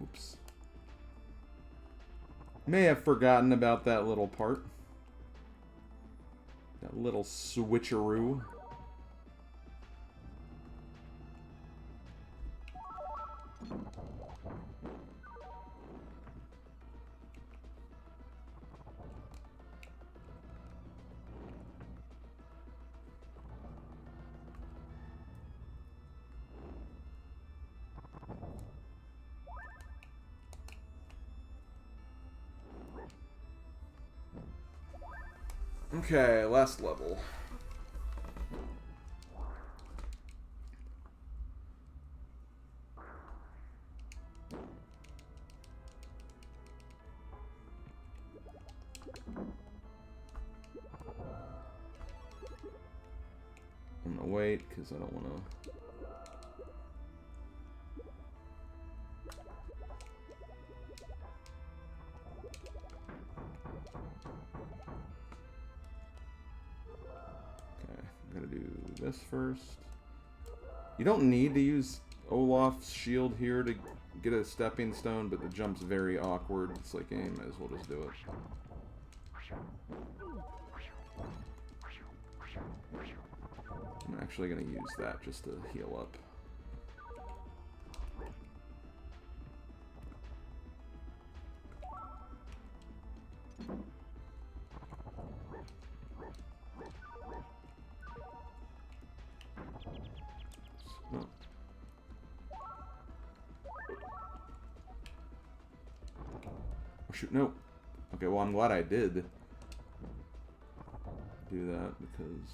Oops. May have forgotten about that little part. That little switcheroo. Okay, last level. I'm gonna wait because I don't want to. Okay, I'm gonna do this first. You don't need to use Olaf's shield here to get a stepping stone, but the jump's very awkward. It's like, hey, might as well just do it. I'm actually gonna use that just to heal up. Oh. Oh shoot, no. Okay, well I'm glad I did do that because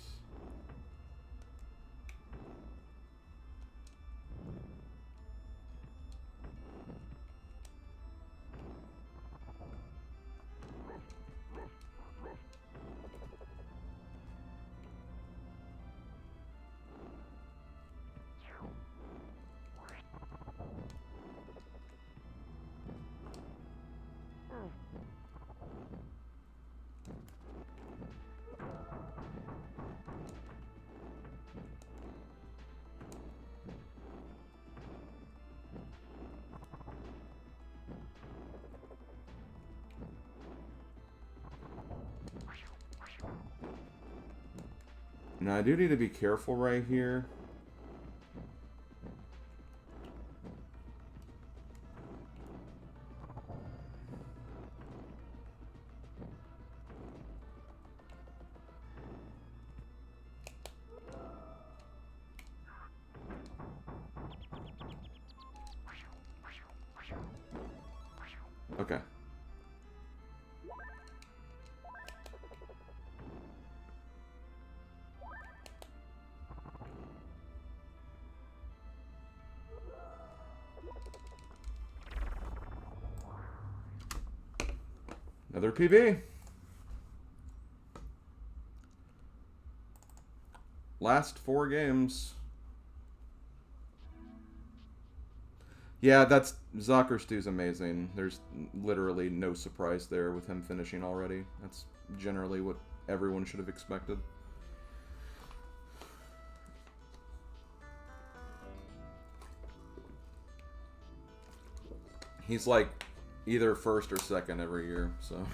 now I do need to be careful right here. Okay. Another PB. Last 4 games. Yeah, that's Zockerstew's amazing. There's literally no surprise there with him finishing already. That's generally what everyone should have expected. He's like either first or second every year, so.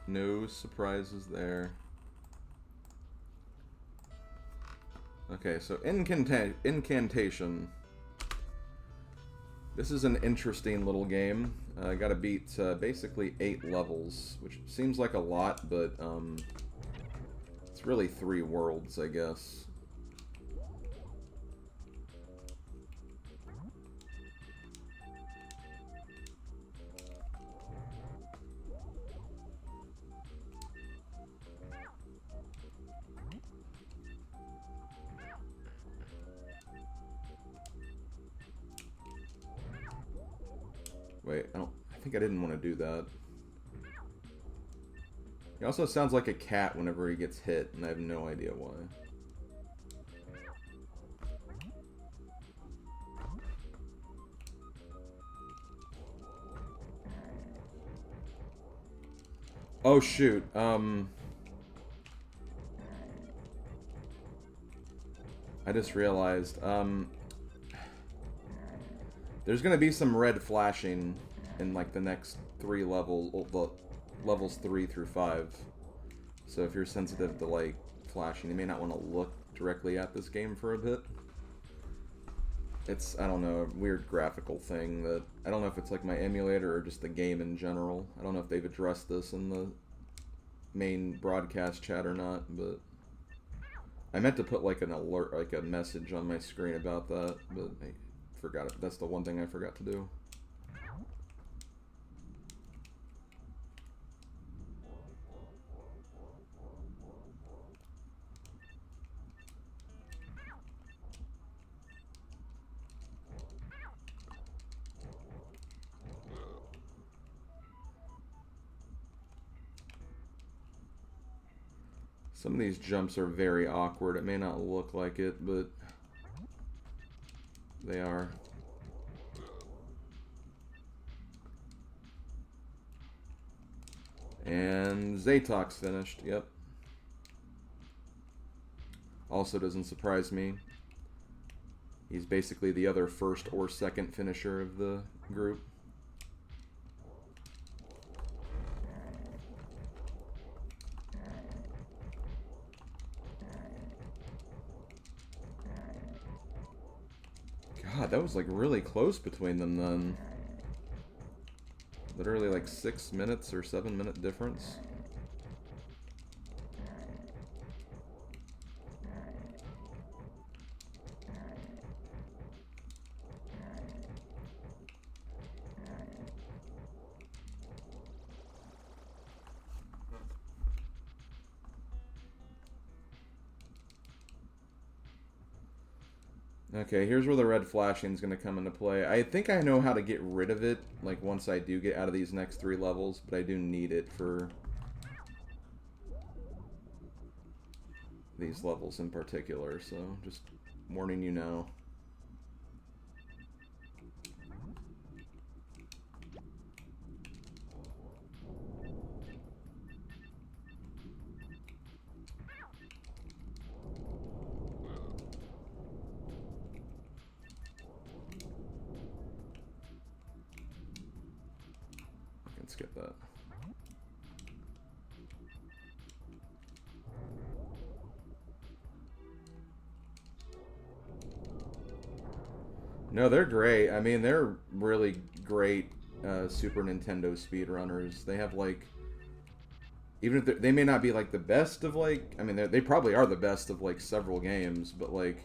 No surprises there. Okay, so Incantation. This is an interesting little game. I gotta beat basically 8 levels, which seems like a lot, but it's really 3 worlds, I guess. Wait, I think I didn't want to do that. He also sounds like a cat whenever he gets hit, and I have no idea why. Oh shoot, I just realized, there's gonna be some red flashing in like the next 3 levels, levels 3 through 5. So if you're sensitive to like flashing, you may not want to look directly at this game for a bit. It's, I don't know, a weird graphical thing that, I don't know if it's like my emulator or just the game in general. I don't know if they've addressed this in the main broadcast chat or not, but I meant to put like an alert, like a message on my screen about that, but I forgot it. That's the one thing I forgot to do. Some of these jumps are very awkward. It may not look like it, but they are. And Zaytok's finished, yep. Also doesn't surprise me. He's basically the other first or second finisher of the group. God, that was like really close between them then. Literally like 6 minutes or 7-minute difference. Okay, here's where the red flashing is going to come into play. I think I know how to get rid of it, like, once I do get out of these next 3 levels, but I do need it for these levels in particular, so just warning you now. Let's get that. No, they're great. I mean, they're really great Super Nintendo speedrunners. They have, like, even if they may not be, like, the best of, like, I mean, they probably are the best of, like, several games, but, like,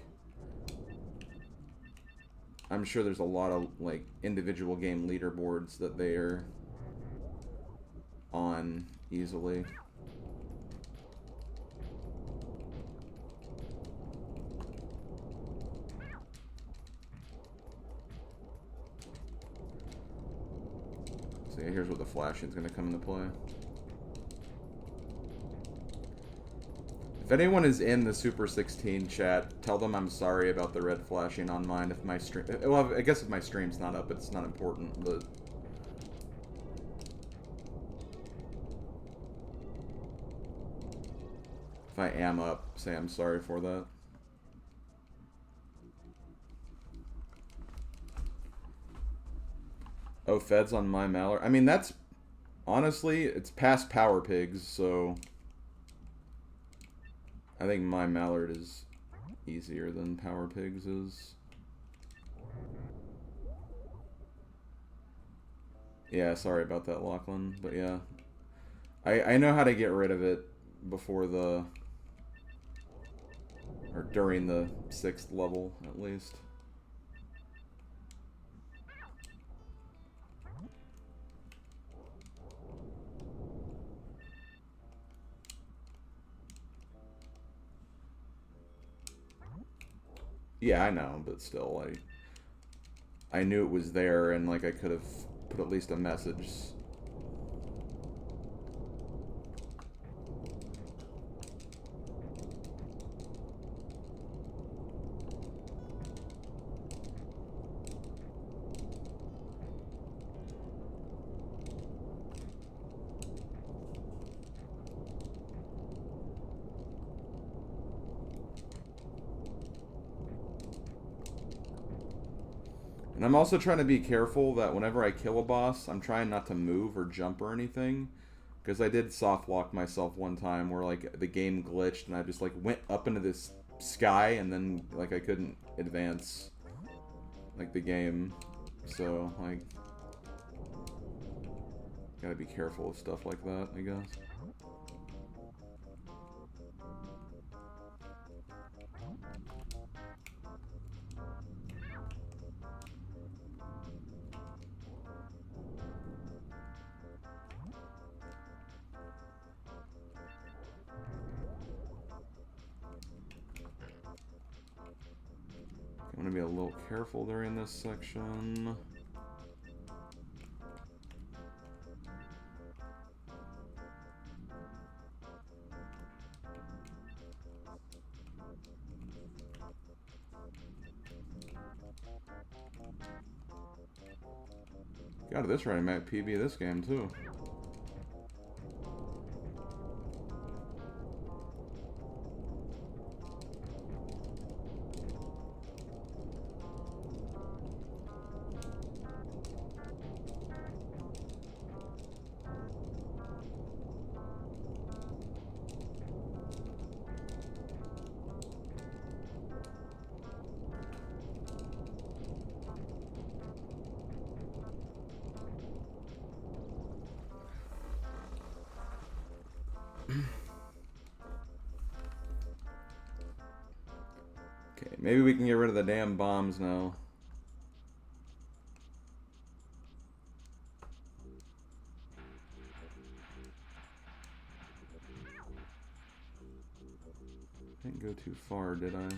I'm sure there's a lot of, like, individual game leaderboards that they're on easily. here's where the flashing is going to come into play. If anyone is in the Super 16 chat, tell them I'm sorry about the red flashing on mine. If my stream, well, I guess if my stream's not up, it's not important. But if I am up, say I'm sorry for that. Oh, feds on my Mallard. I mean, that's honestly, it's past Power Pigs, so I think my Mallard is easier than Power Pigs is. Yeah, sorry about that, Lachlan, but yeah. I know how to get rid of it before the... or during the 6th level, at least. Yeah, I know, but still, I knew it was there, and like I could have put at least a message. And I'm also trying to be careful that whenever I kill a boss, I'm trying not to move or jump or anything. Because I did soft lock myself one time where like the game glitched and I just like went up into this sky and then like I couldn't advance like the game. So like gotta be careful of stuff like that, I guess. I'm gonna be a little careful during this section. God, this right, I might PB this game too. Okay, maybe we can get rid of the damn bombs now. Didn't go too far, did I?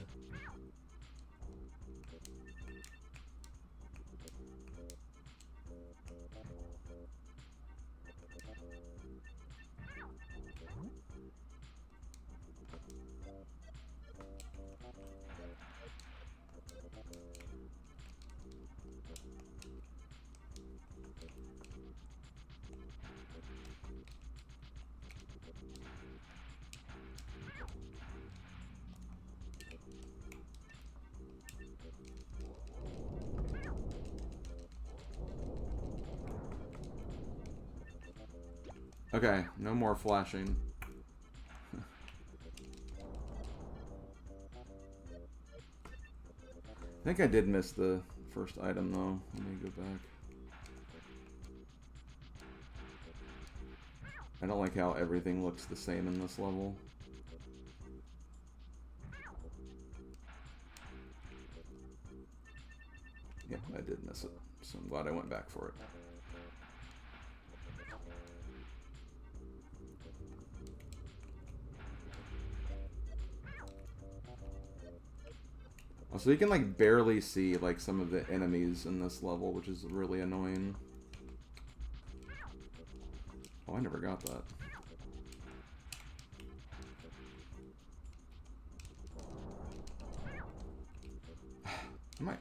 Okay, no more flashing. I think I did miss the first item though. Let me go back. I don't like how everything looks the same in this level. Yeah, I did miss it, so I'm glad I went back for it. So you can like barely see like some of the enemies in this level, which is really annoying. Oh, I never got that.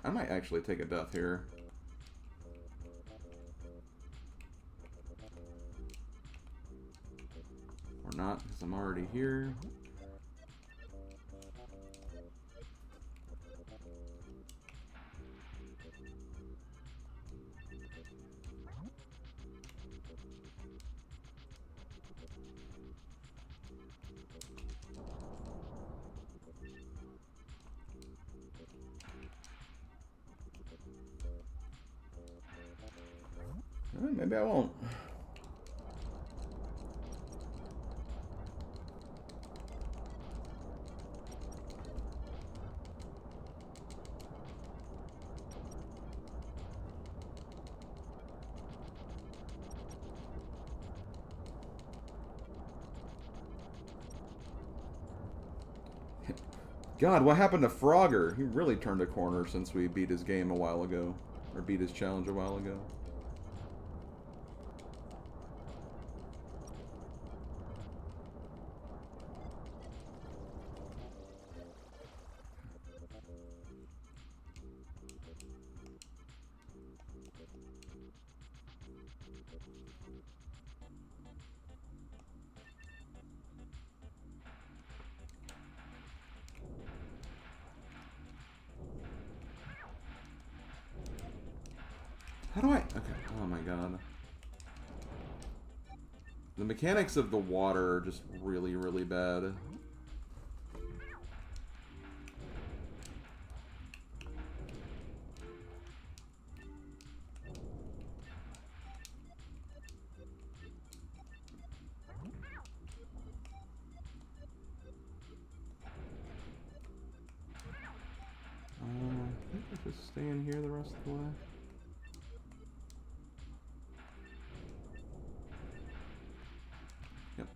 I might actually take a death here. Or not, because I'm already here. Maybe I won't. God, what happened to Frogger? He really turned a corner since we beat his game a while ago. Or beat his challenge a while ago. How do I... Okay, oh my god. The mechanics of the water are just really, really bad. I think I just stay in here the rest of the way. Yep.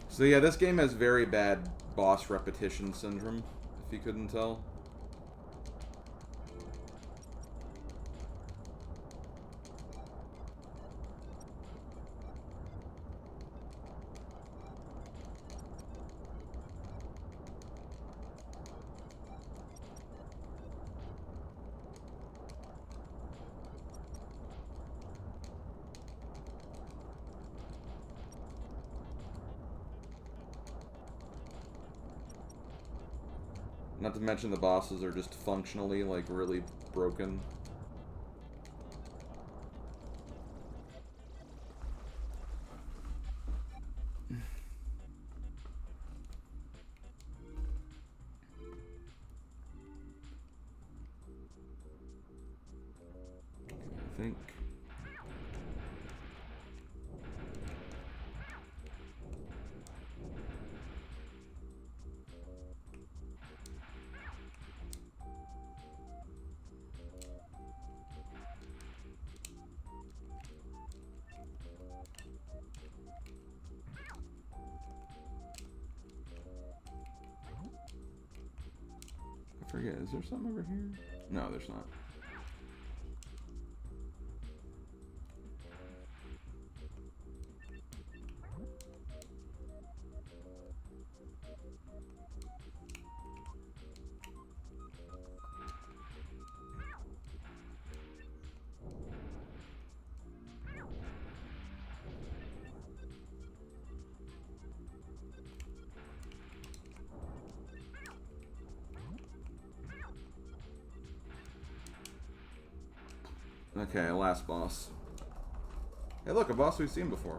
So yeah, this game has very bad boss repetition syndrome, if you couldn't tell. Not to mention the bosses are just functionally, like, really broken. I think. I forget, is there something over here? No, there's not. Okay, last boss. Hey look, a boss we've seen before.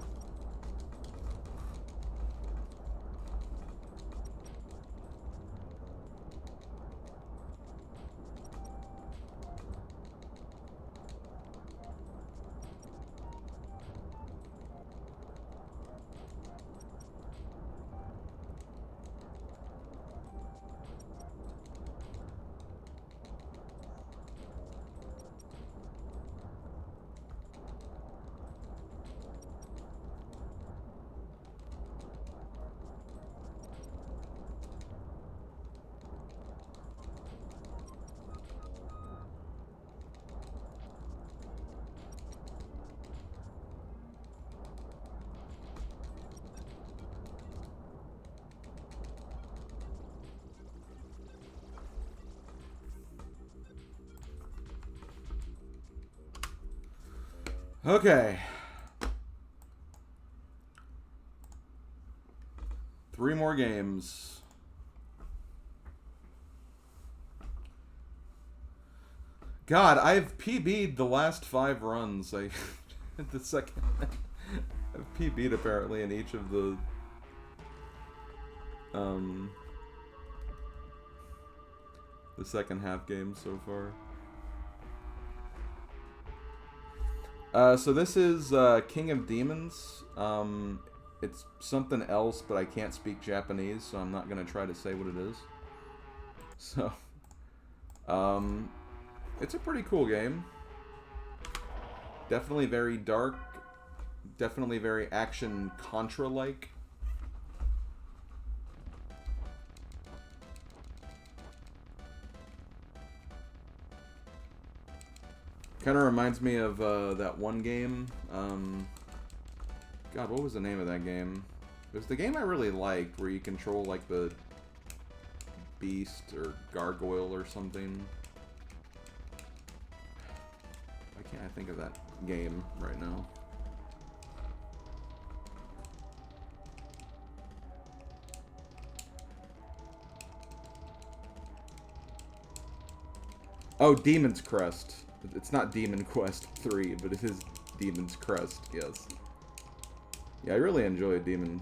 Okay. 3 more games. God, I've PB'd the last 5 runs. The second, I've PB'd apparently in each of the second half games so far. So this is King of Demons. It's something else, but I can't speak Japanese, so I'm not gonna try to say what it is. So, it's a pretty cool game. Definitely very dark. Definitely very action Contra-like. Kind of reminds me of that one game. God, what was the name of that game? It was the game I really liked, where you control like the beast or gargoyle or something. Why can't I think of that game right now? Oh, Demon's Crest. It's not Demon Quest 3, but it is Demon's Crest, yes. Yeah, I really enjoyed Demon.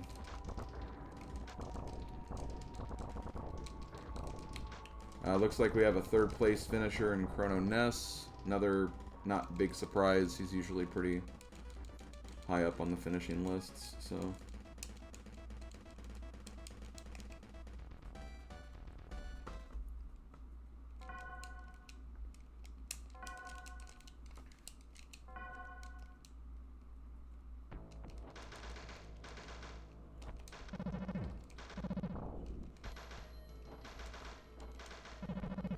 Looks like we have a 3rd place finisher in Chrono Ness. Another not big surprise. He's usually pretty high up on the finishing lists, so...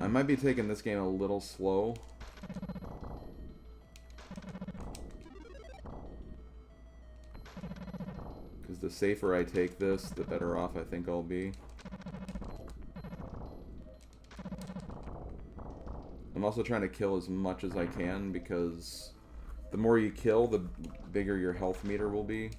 I might be taking this game a little slow. Because the safer I take this, the better off I think I'll be. I'm also trying to kill as much as I can, because the more you kill, the bigger your health meter will be.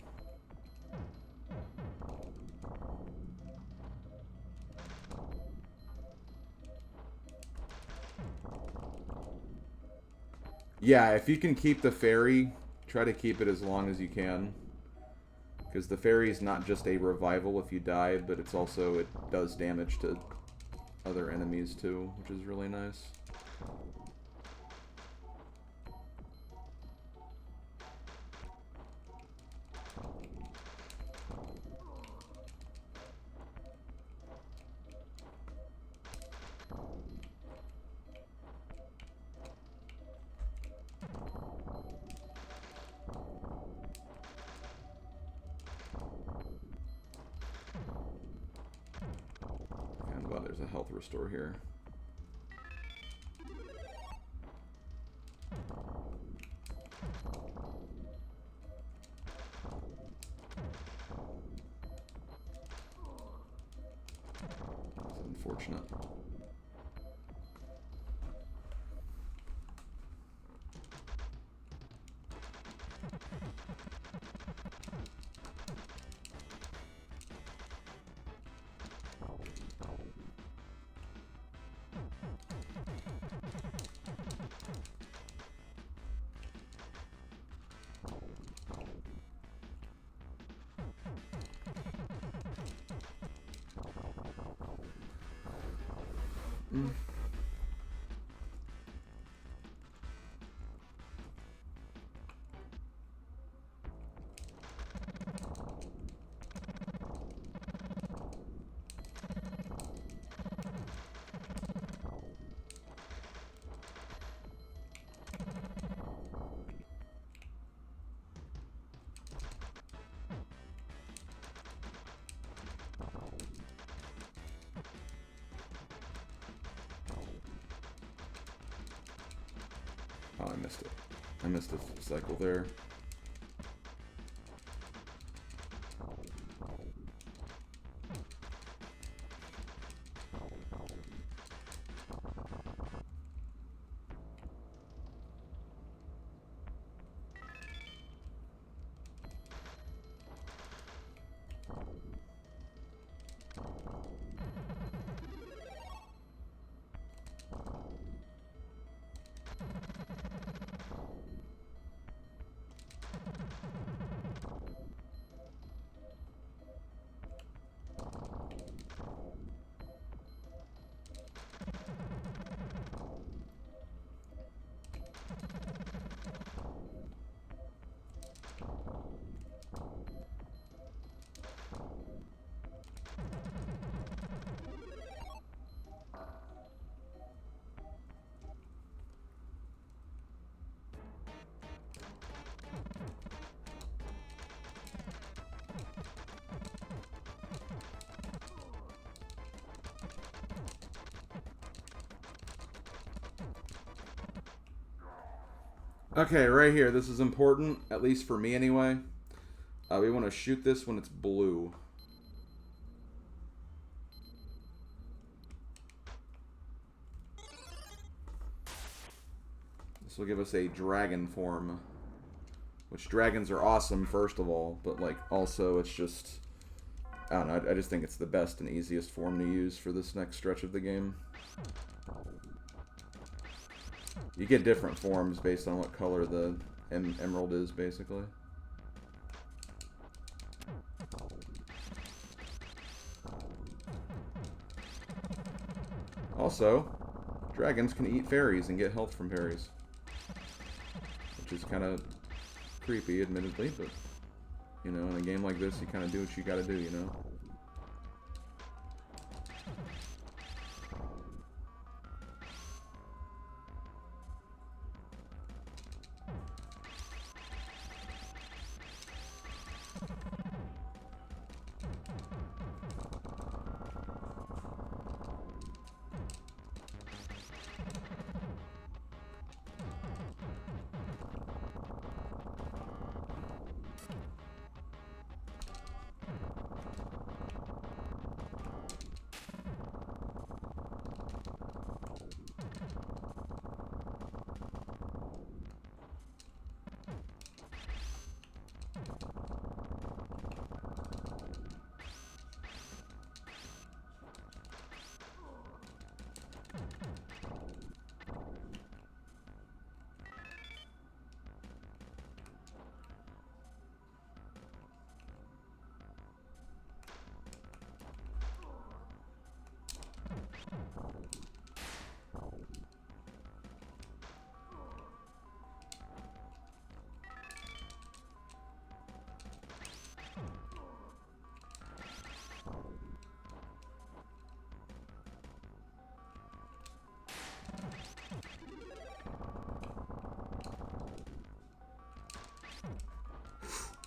Yeah, if you can keep the fairy, try to keep it as long as you can. Because the fairy is not just a revival if you die, but it's also, it does damage to other enemies too, which is really nice. And wow, there's a health restore here. That's unfortunate. Oh, I missed it. I missed a cycle there. Okay, right here. This is important, at least for me anyway. We want to shoot this when it's blue. This will give us a dragon form. Which dragons are awesome, first of all, but like also it's just, I don't know, I just think it's the best and easiest form to use for this next stretch of the game. You get different forms based on what color the emerald is, basically. Also, dragons can eat fairies and get health from fairies. Which is kind of creepy, admittedly, but, you know, in a game like this, you kind of do what you gotta do, you know?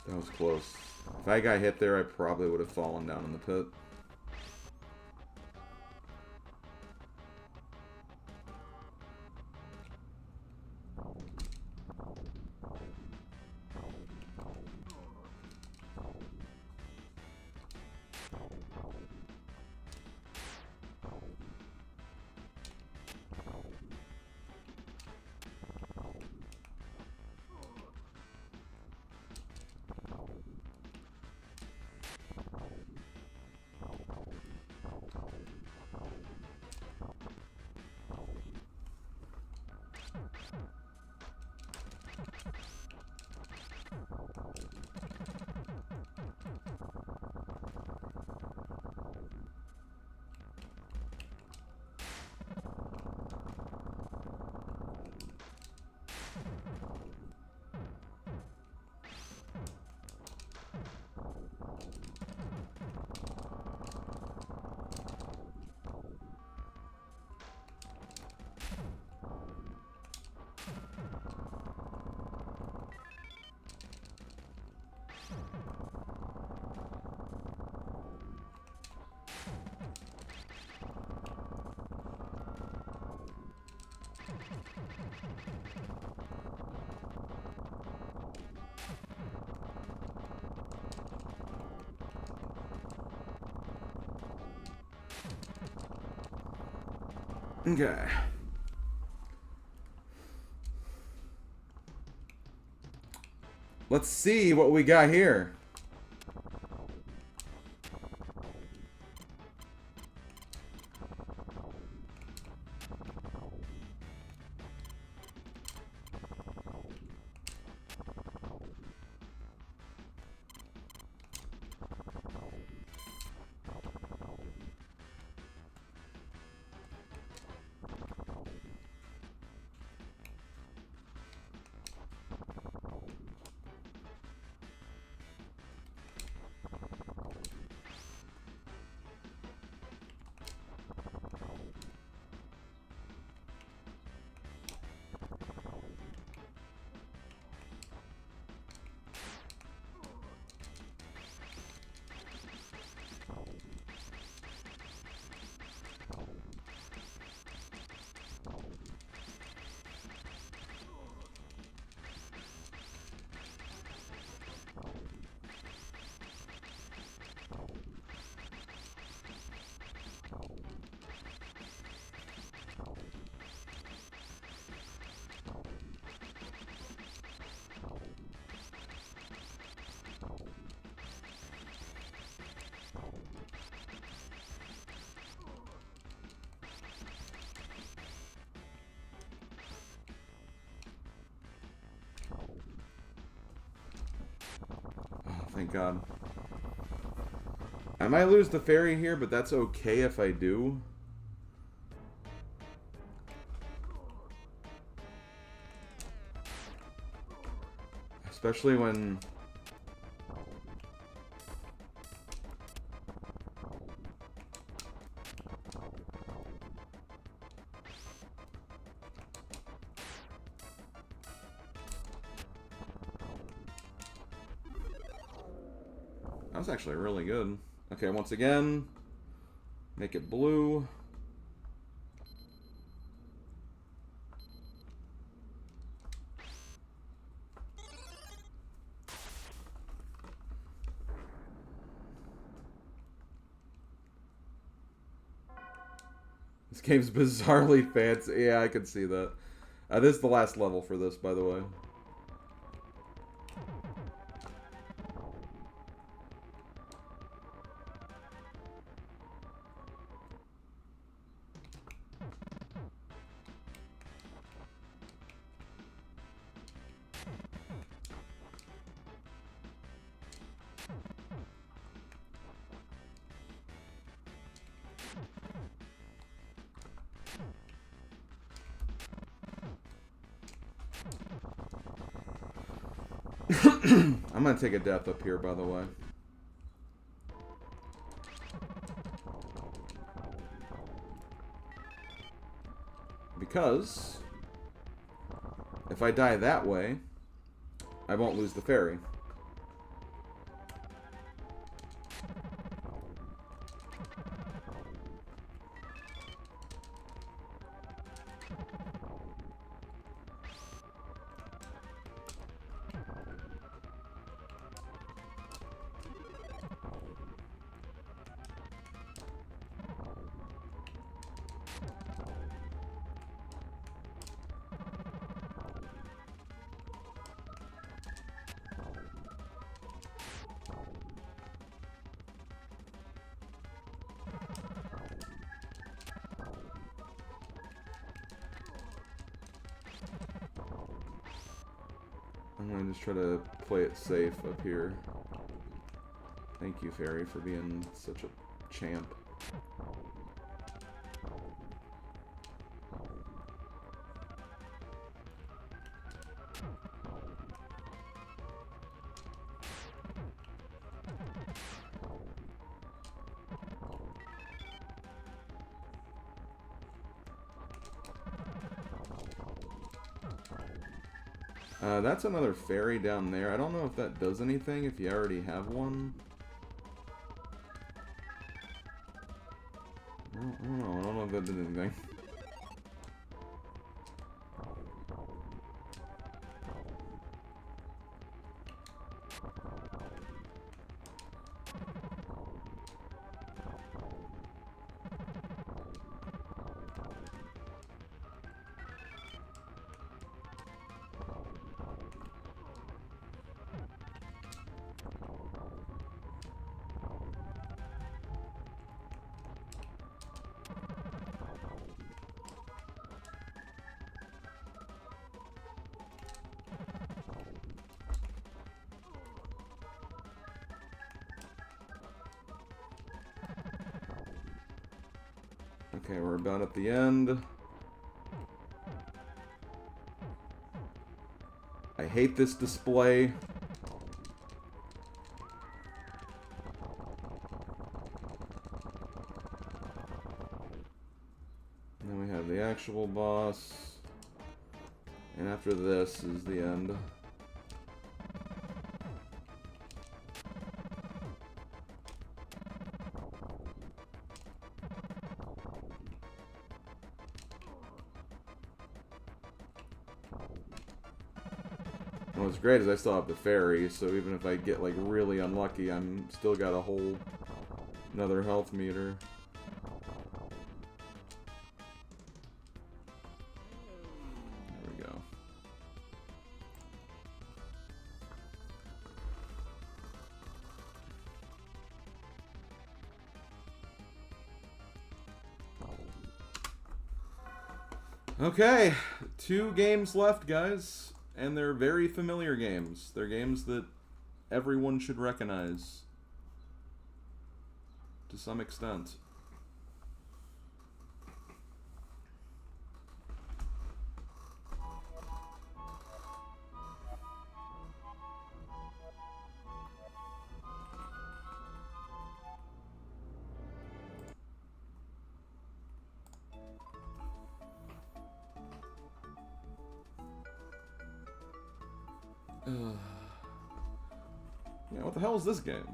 That was close. If I got hit there, I probably would have fallen down in the pit. Okay. Let's see what we got here. thank God. I might lose the ferry here, but that's okay if I do. Especially when... That was actually really good. Okay, once again, make it blue. This game's bizarrely fancy. Yeah, I can see that. This is the last level for this, by the way. I'm gonna take a death up here, by the way. Because if I die that way, I won't lose the ferry. I'm gonna just try to play it safe up here. Thank you, Fairy, for being such a champ. That's another ferry down there. I don't know if that does anything if you already have one. I don't know. I don't know if that did anything. Okay, we're about at the end. I hate this display. And then we have the actual boss. And after this is the end. And what's great is I still have the ferry, so even if I get like really unlucky, I'm still got a whole another health meter. There we go. Okay, 2 games left, guys. And they're very familiar games. They're games that everyone should recognize to some extent. Yeah, what the hell is this game?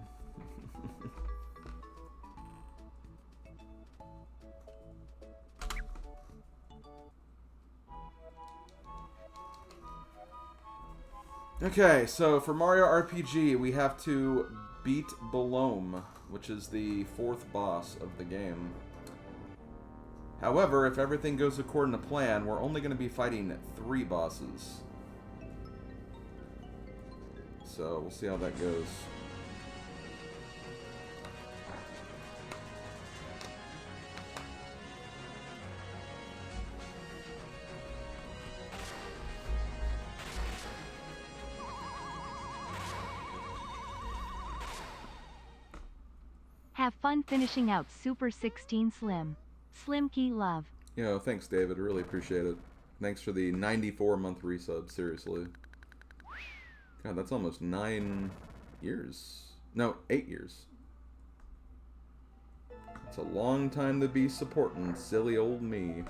Okay, so for Mario RPG, we have to beat Belome, which is the 4th boss of the game. However, if everything goes according to plan, we're only going to be fighting 3 bosses. So, we'll see how that goes. Have fun finishing out Super 16 Slim. SlimKirby love. Yo, thanks, David. Really appreciate it. Thanks for the 94-month resub, seriously. God, that's almost 9 years. No, 8 years. It's a long time to be supporting silly old me.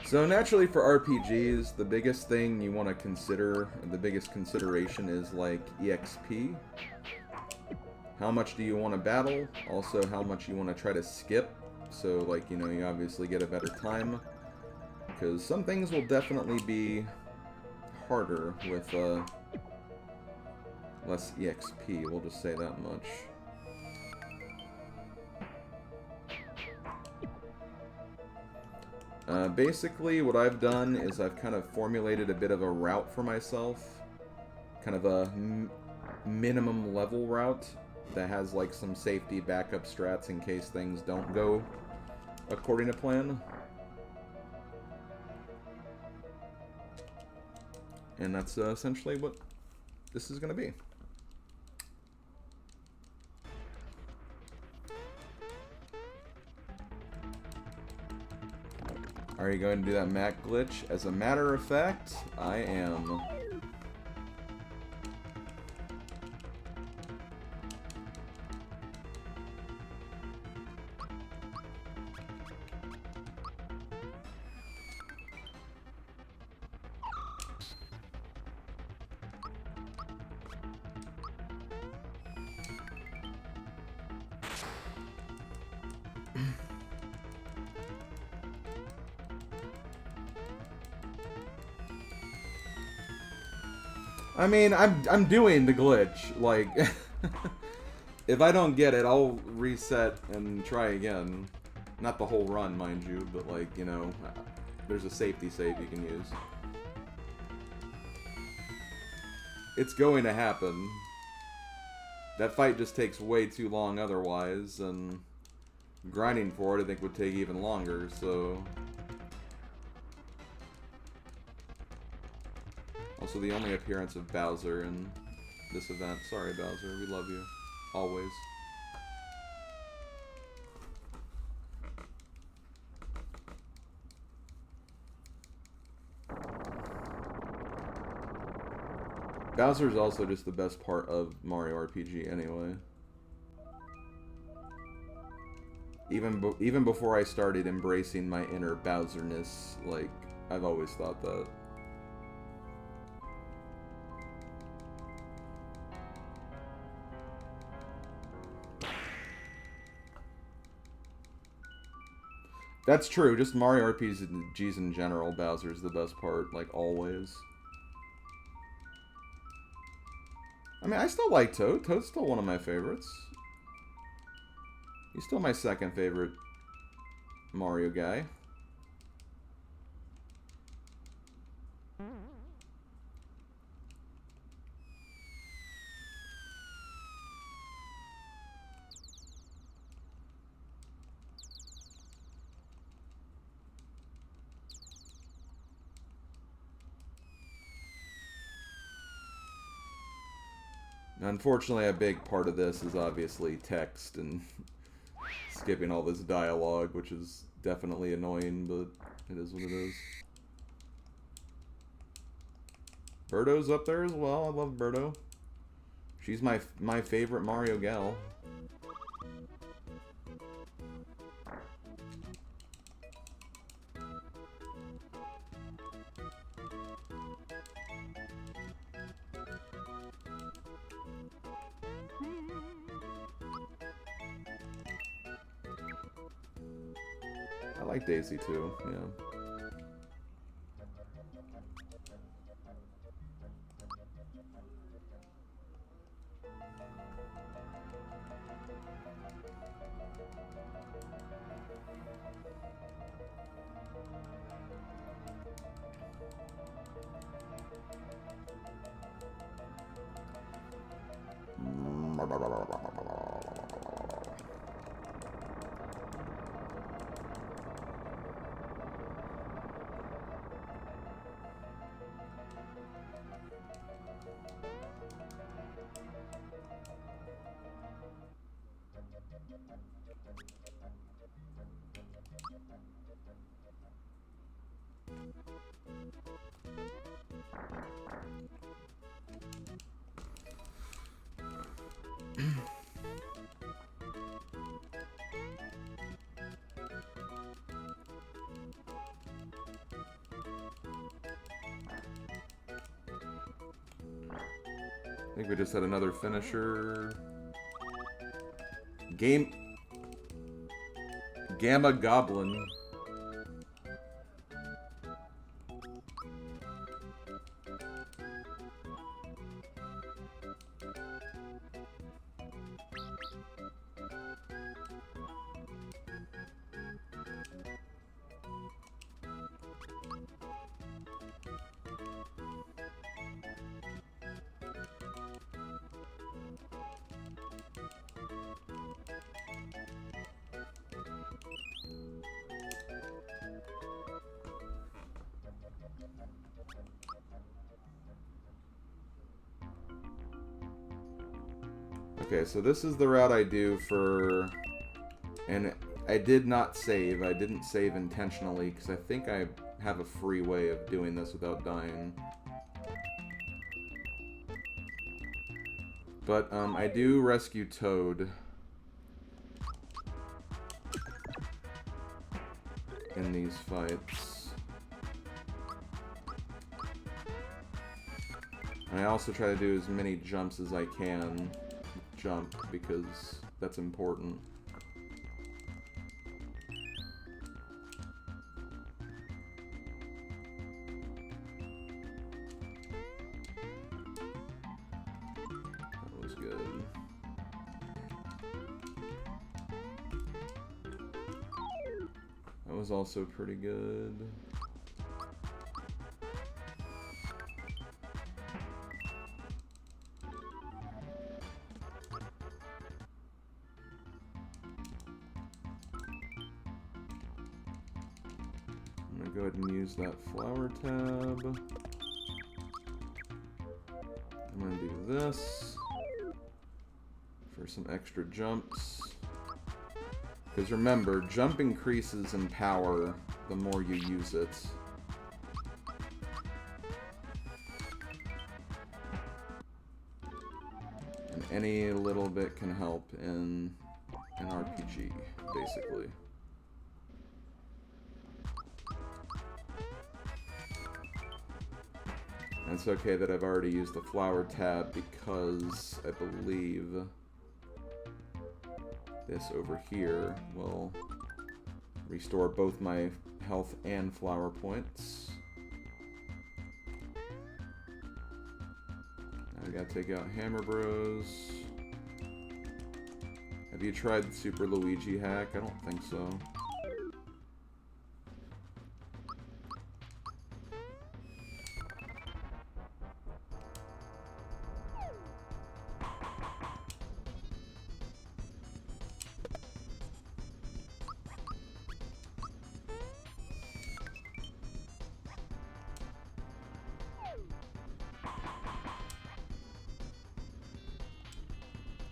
So naturally for RPGs, the biggest thing you want to consider, the biggest consideration is like EXP. How much do you want to battle? Also, how much you want to try to skip. So, like, you know, you obviously get a better time. Because some things will definitely be harder with less EXP, we'll just say that much. Basically, what I've done is I've kind of formulated a bit of a route for myself. Kind of a minimum level route that has like some safety backup strats in case things don't go according to plan. And that's essentially what this is going to be. Are you going to do that Mac glitch? As a matter of fact, I am. I mean, I'm doing the glitch. Like, if I don't get it, I'll reset and try again. Not the whole run, mind you, but like, you know, there's a safety save you can use. It's going to happen. That fight just takes way too long otherwise, and grinding for it I think would take even longer, so... Also, the only appearance of Bowser in this event. Sorry, Bowser. We love you. Always. Bowser's also just the best part of Mario RPG anyway. Even before I started embracing my inner Bowser-ness, like, I've always thought that. That's true, just Mario RPGs in general, Bowser's the best part, like, always. I mean, I still like Toad. Toad's still one of my favorites. He's still my second favorite Mario guy. Unfortunately, a big part of this is obviously text and skipping all this dialogue, which is definitely annoying, but it is what it is. Birdo's up there as well. I love Birdo. She's my favorite Mario gal. I like Daisy too, yeah. I think we just had another finisher. Gamma Goblin. Okay, so this is the route I do for... And I did not save. I didn't save intentionally, because I think I have a free way of doing this without dying. But, I do rescue Toad in these fights. And I also try to do as many jumps as I can. Jump, because that's important. That was good. That was also pretty good. Go ahead and use that flower tab. I'm going to do this for some extra jumps. Because remember, jump increases in power the more you use it. And any little bit can help in an RPG, basically. And it's okay that I've already used the flower tab because I believe this over here will restore both my health and flower points. Now we gotta take out Hammer Bros. Have you tried the Super Luigi hack? I don't think so.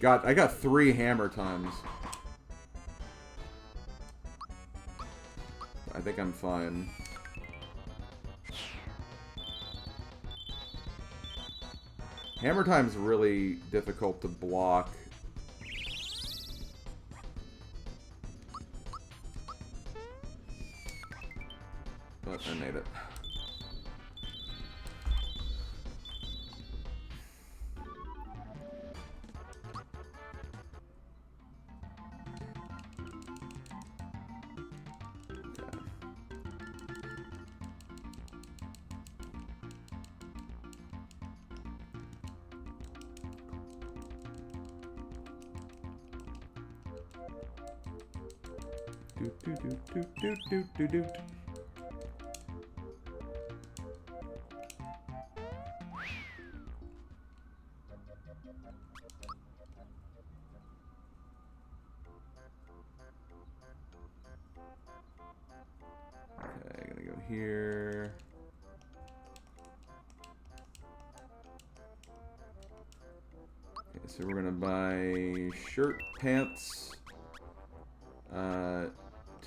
I got 3 hammer times. I think I'm fine. Hammer time's really difficult to block. But I made it. Do. Okay, gonna go here. Okay, so we're gonna buy shirt, pants,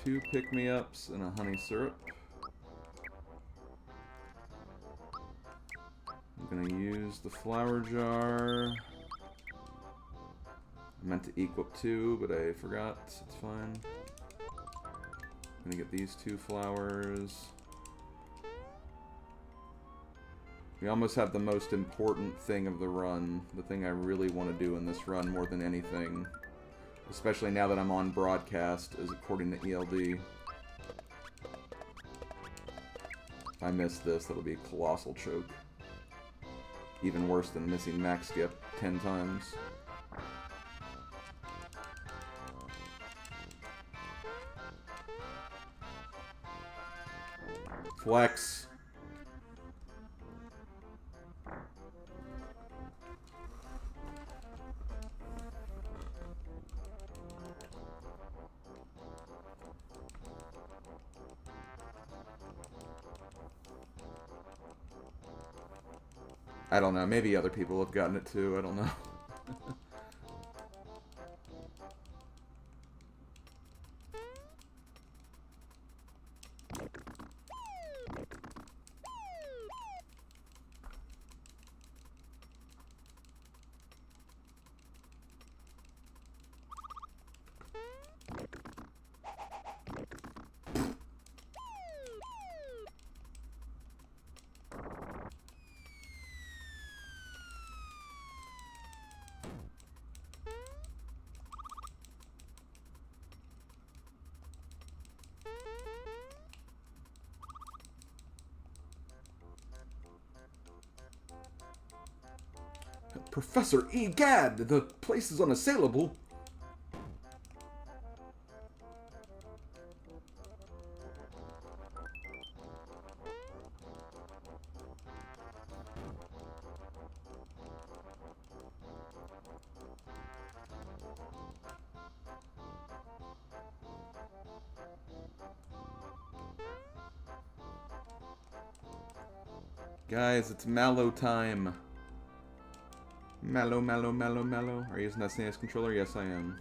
2 pick-me-ups, and a honey syrup. I'm gonna use the flour jar. I meant to equip 2, but I forgot. It's fine. I'm gonna get these 2 flowers. We almost have the most important thing of the run. The thing I really want to do in this run more than anything. Especially now that I'm on broadcast, is according to ELD. If I miss this, that'll be a colossal choke. Even worse than missing max skip 10 times. Flex. I don't know. Maybe other people have gotten it too. I don't know. Professor Egad, the place is unassailable. Guys, it's Mallow time. Mallow. Are you using that SNES controller? Yes, I am.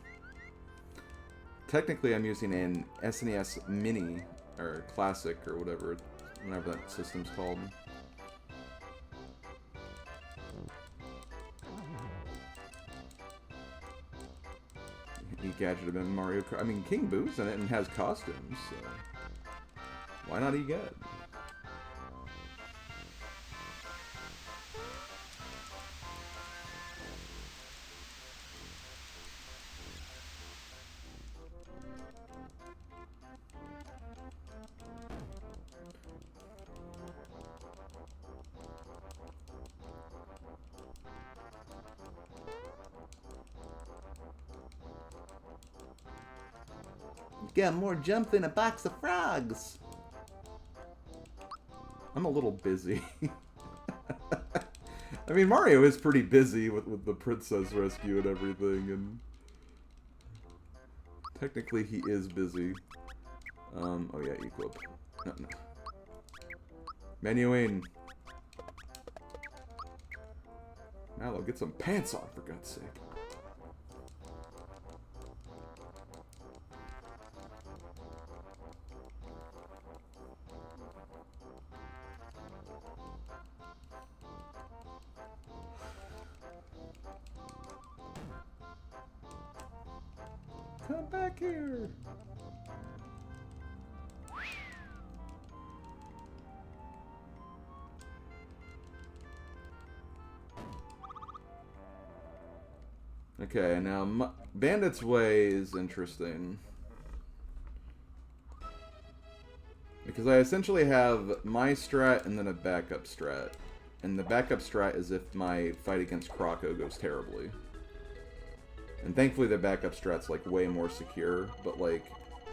Technically, I'm using an SNES Mini, or Classic, or whatever that system's called. E-Gadget have been Mario Kart. I mean, King Boo's in it and has costumes, so why not E-Gad? Got more jump than a box of frogs. I'm a little busy. I mean, Mario is pretty busy with the princess rescue and everything, and technically he is busy. Oh yeah, equip. No. Menuing. Mallow, get some pants on, for God's sake. back here. Okay, now Bandit's Way is interesting. Because I essentially have my strat and then a backup strat. And the backup strat is if my fight against Croco goes terribly. And thankfully the backup strat's like way more secure, but like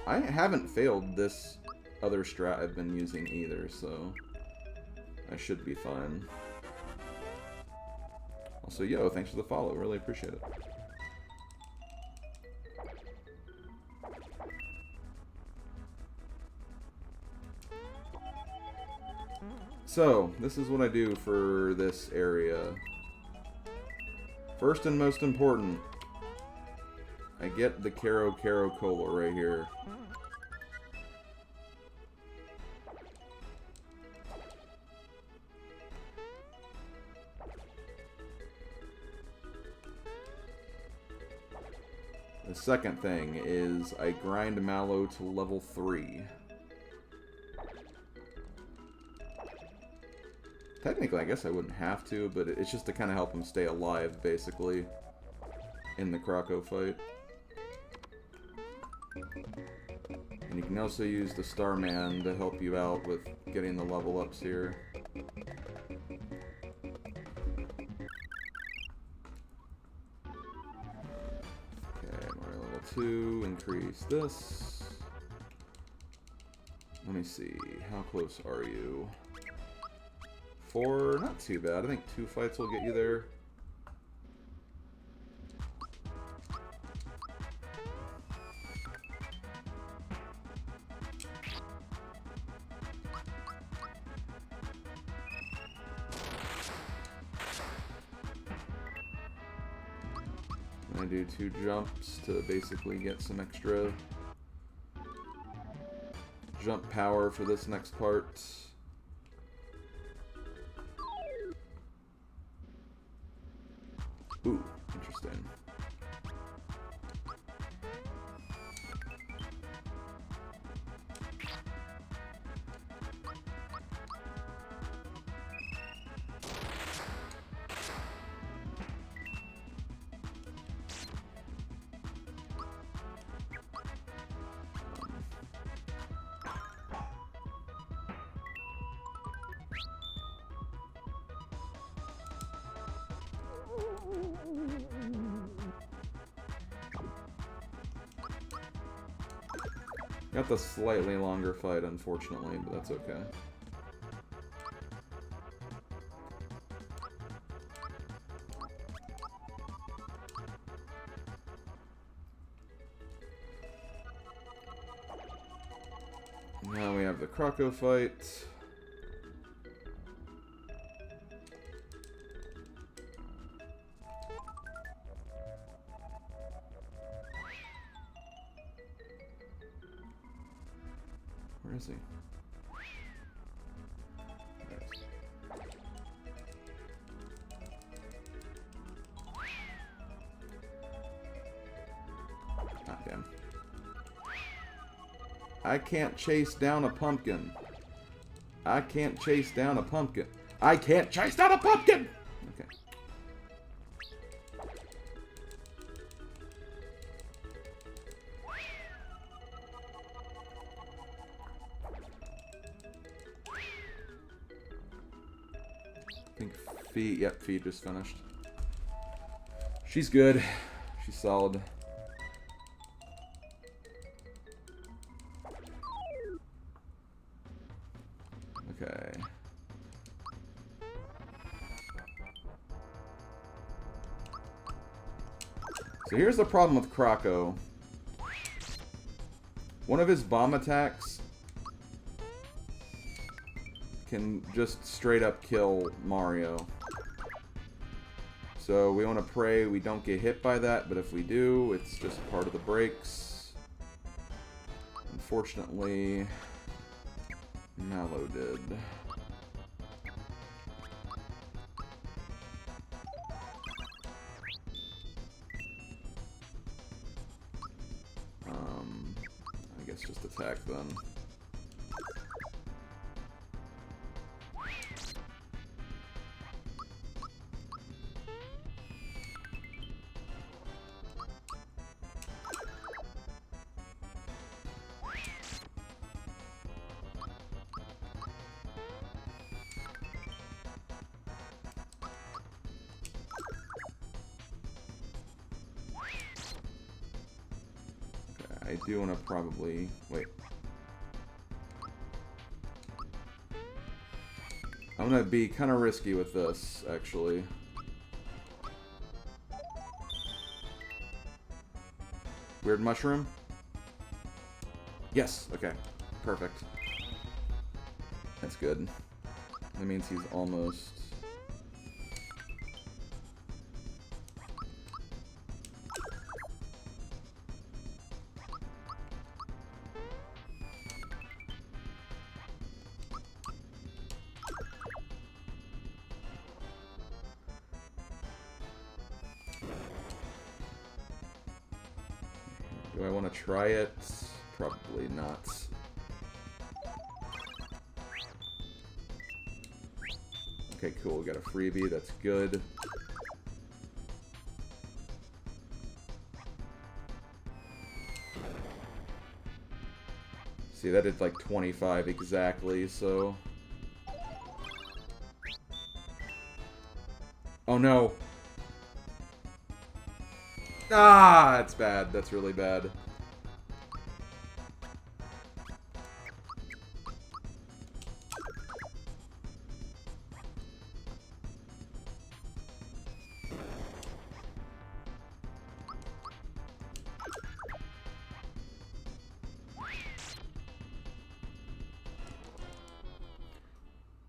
I haven't failed this other strat I've been using either, so I should be fine. Also, yo, thanks for the follow, really appreciate it. So, this is what I do for this area. First and most important, I get the Caro Cola right here. The second thing is I grind Mallow to level 3. Technically, I guess I wouldn't have to, but it's just to kind of help him stay alive, basically, in the Croco fight. And you can also use the Starman to help you out with getting the level ups here. Okay, we're at level 2, increase this. Let me see, how close are you? 4, not too bad. I think 2 fights will get you there. I do 2 jumps to basically get some extra jump power for this next part. Ooh, interesting. Got the slightly longer fight, unfortunately, but that's okay. Now we have the Croco fight. Where is he? Ah, damn. I can't chase down a pumpkin. I can't chase down a pumpkin. I can't chase down a pumpkin! Okay. I think Fee, yep, Fee just finished. She's good. She's solid. Okay. So here's the problem with Croco. One of his bomb attacks can just straight up kill Mario. So we want to pray we don't get hit by that, but if we do, it's just part of the breaks. Unfortunately, Mallow did. guess just attack then. I do want to probably... Wait. I'm going to be kind of risky with this, actually. Weird mushroom? Yes, okay. Perfect. That's good. That means he's almost... Do I want to try it? Probably not. Okay, cool. We got a freebie. That's good. See, that did like 25 exactly, so... Oh no! Ah, that's bad. That's really bad.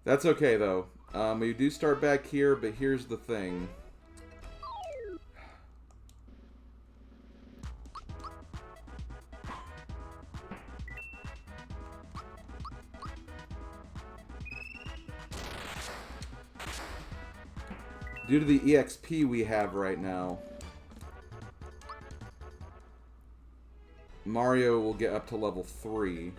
That's okay, though. We do start back here, but here's the thing. Due to the EXP we have right now, Mario will get up to level 3.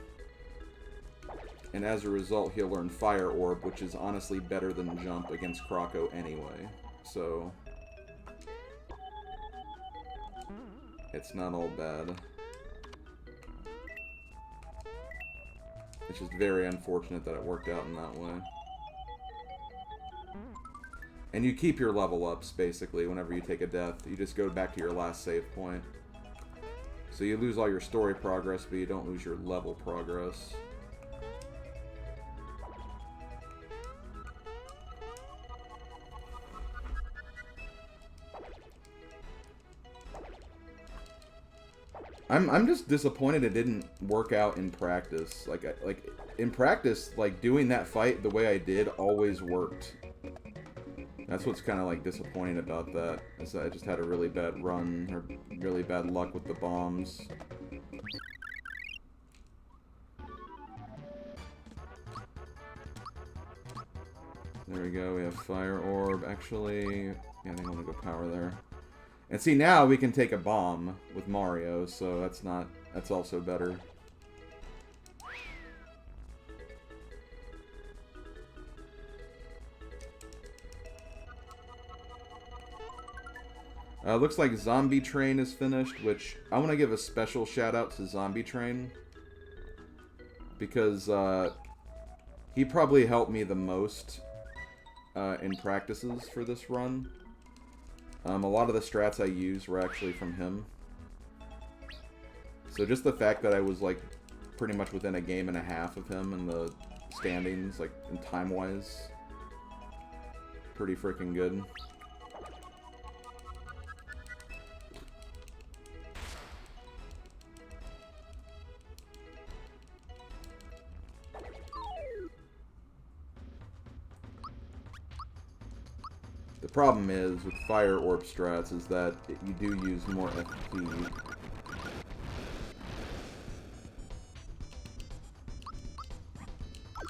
And as a result, he'll learn Fire Orb, which is honestly better than Jump against Croco anyway. So... it's not all bad. It's just very unfortunate that it worked out in that way. And you keep your level ups, basically, whenever you take a death. You just go back to your last save point. So you lose all your story progress, but you don't lose your level progress. I'm just disappointed it didn't work out in practice. Like in practice, like doing that fight the way I did always worked. That's what's kind of like disappointing about that, is that I just had a really bad run, or really bad luck with the bombs. There we go, we have Fire Orb. Actually, yeah, I think I'm gonna go power there. And see, now we can take a bomb with Mario, so that's also better. Looks like Zombie Train is finished, which I want to give a special shout out to Zombie Train. Because he probably helped me the most in practices for this run. A lot of the strats I used were actually from him. So just the fact that I was like pretty much within a game and a half of him in the standings, like in time-wise, pretty freaking good. The problem is with Fire Orb strats is that you do use more FP.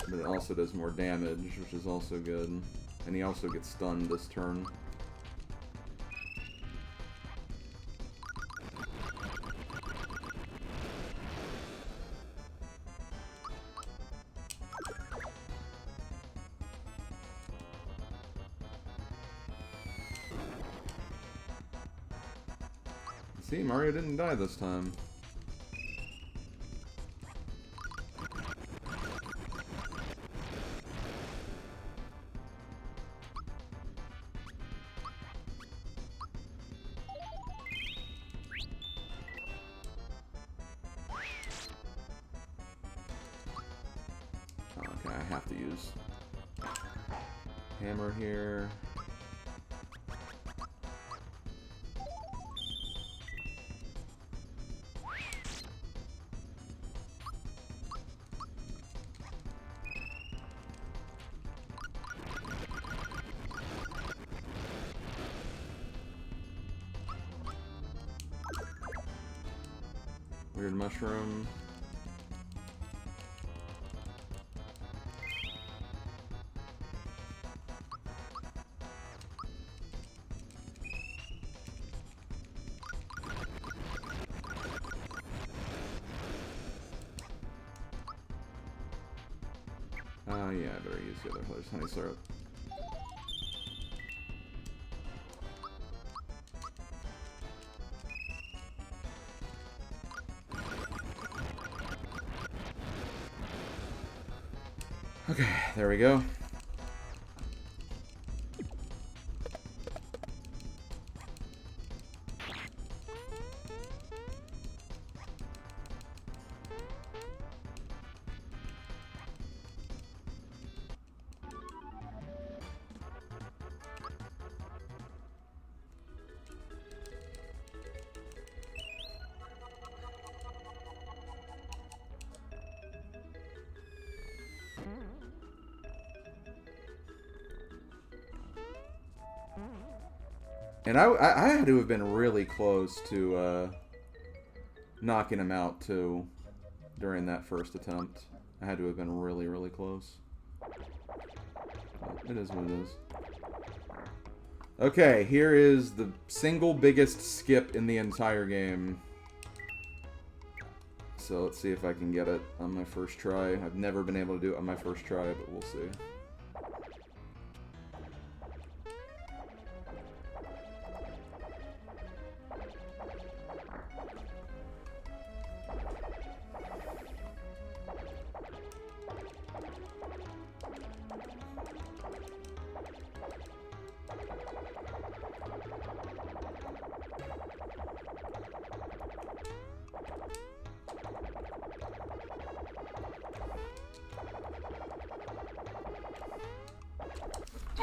But it also does more damage, which is also good. And he also gets stunned this turn. See, Mario didn't die this time. Okay, I have to use hammer here. Weird mushroom. Yeah, I better use the other honey syrup. Okay, there we go. And I had to have been really close to knocking him out too during that first attempt. I had to have been really, really close. But it is what it is. Okay, here is the single biggest skip in the entire game. So let's see if I can get it on my first try. I've never been able to do it on my first try, but we'll see.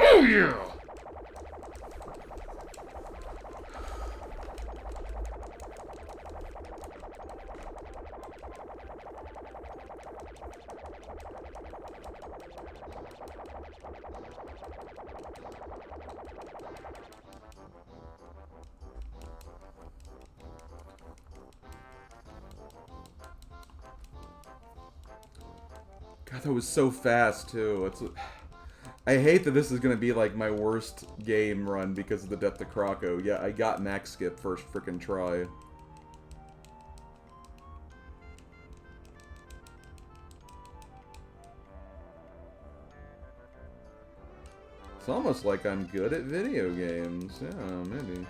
Oh yeah! God, that was so fast too. I hate that this is gonna be like my worst game run because of the death to Croco. Yeah, I got max skip first frickin' try. It's almost like I'm good at video games. Yeah, maybe.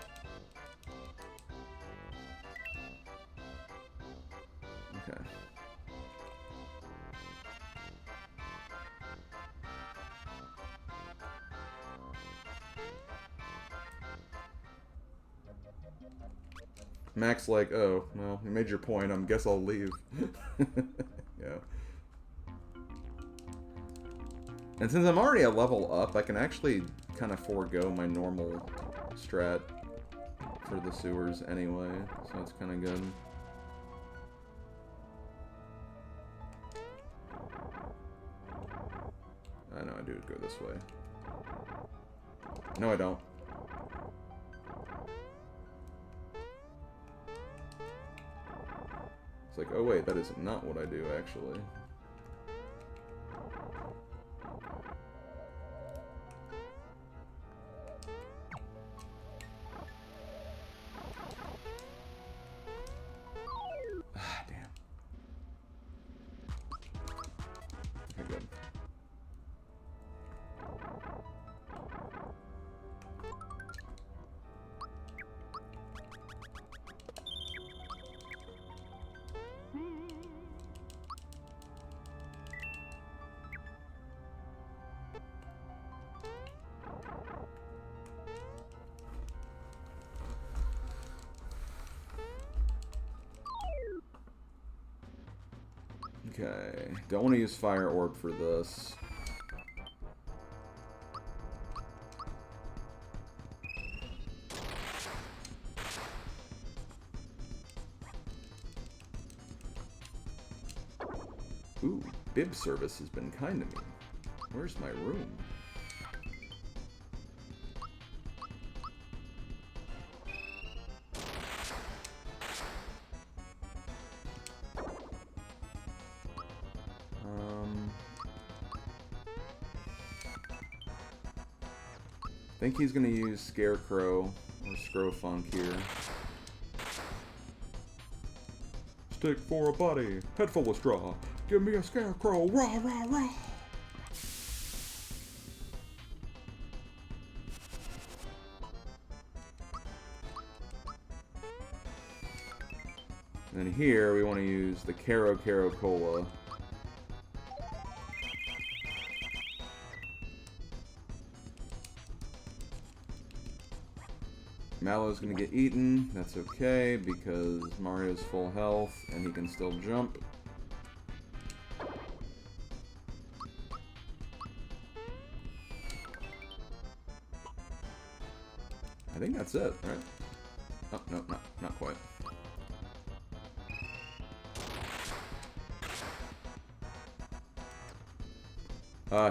Okay. Max like, oh, well, you made your point. I guess I'll leave. Yeah. And since I'm already a level up, I can actually kind of forego my normal strat for the sewers anyway, so that's kind of good. I know I do go this way. No, I don't. It's like, oh wait, that is not what I do, actually. Ah, damn. Okay, good. Okay, don't want to use Fire Orb for this. Ooh, bib service has been kind to me. Where's my room? I think he's gonna use Scarecrow or Scrowfunk here. Stick for a buddy, head full of straw. Give me a Scarecrow, rah rah rah. And then here we want to use the Caro Cola. Mallow's gonna get eaten. That's okay because Mario's full health and he can still jump. I think that's it, right? Oh, no, not quite.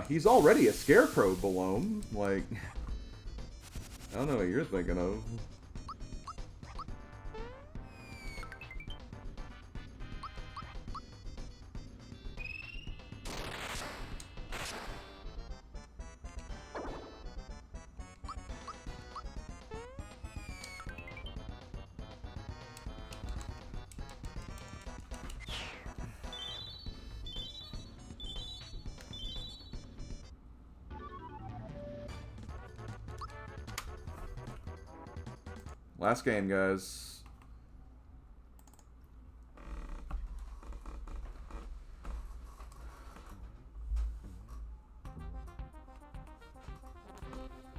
He's already a Scarecrow below him. Like, I don't know what you're thinking of. Last game, guys.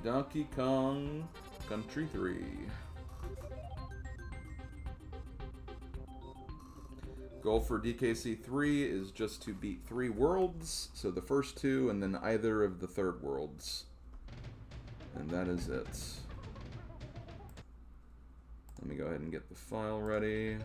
Donkey Kong Country 3. Goal for DKC 3 is just to beat 3 worlds, so the first 2 and then either of the third worlds. And that is it. Let me go ahead and get the file ready.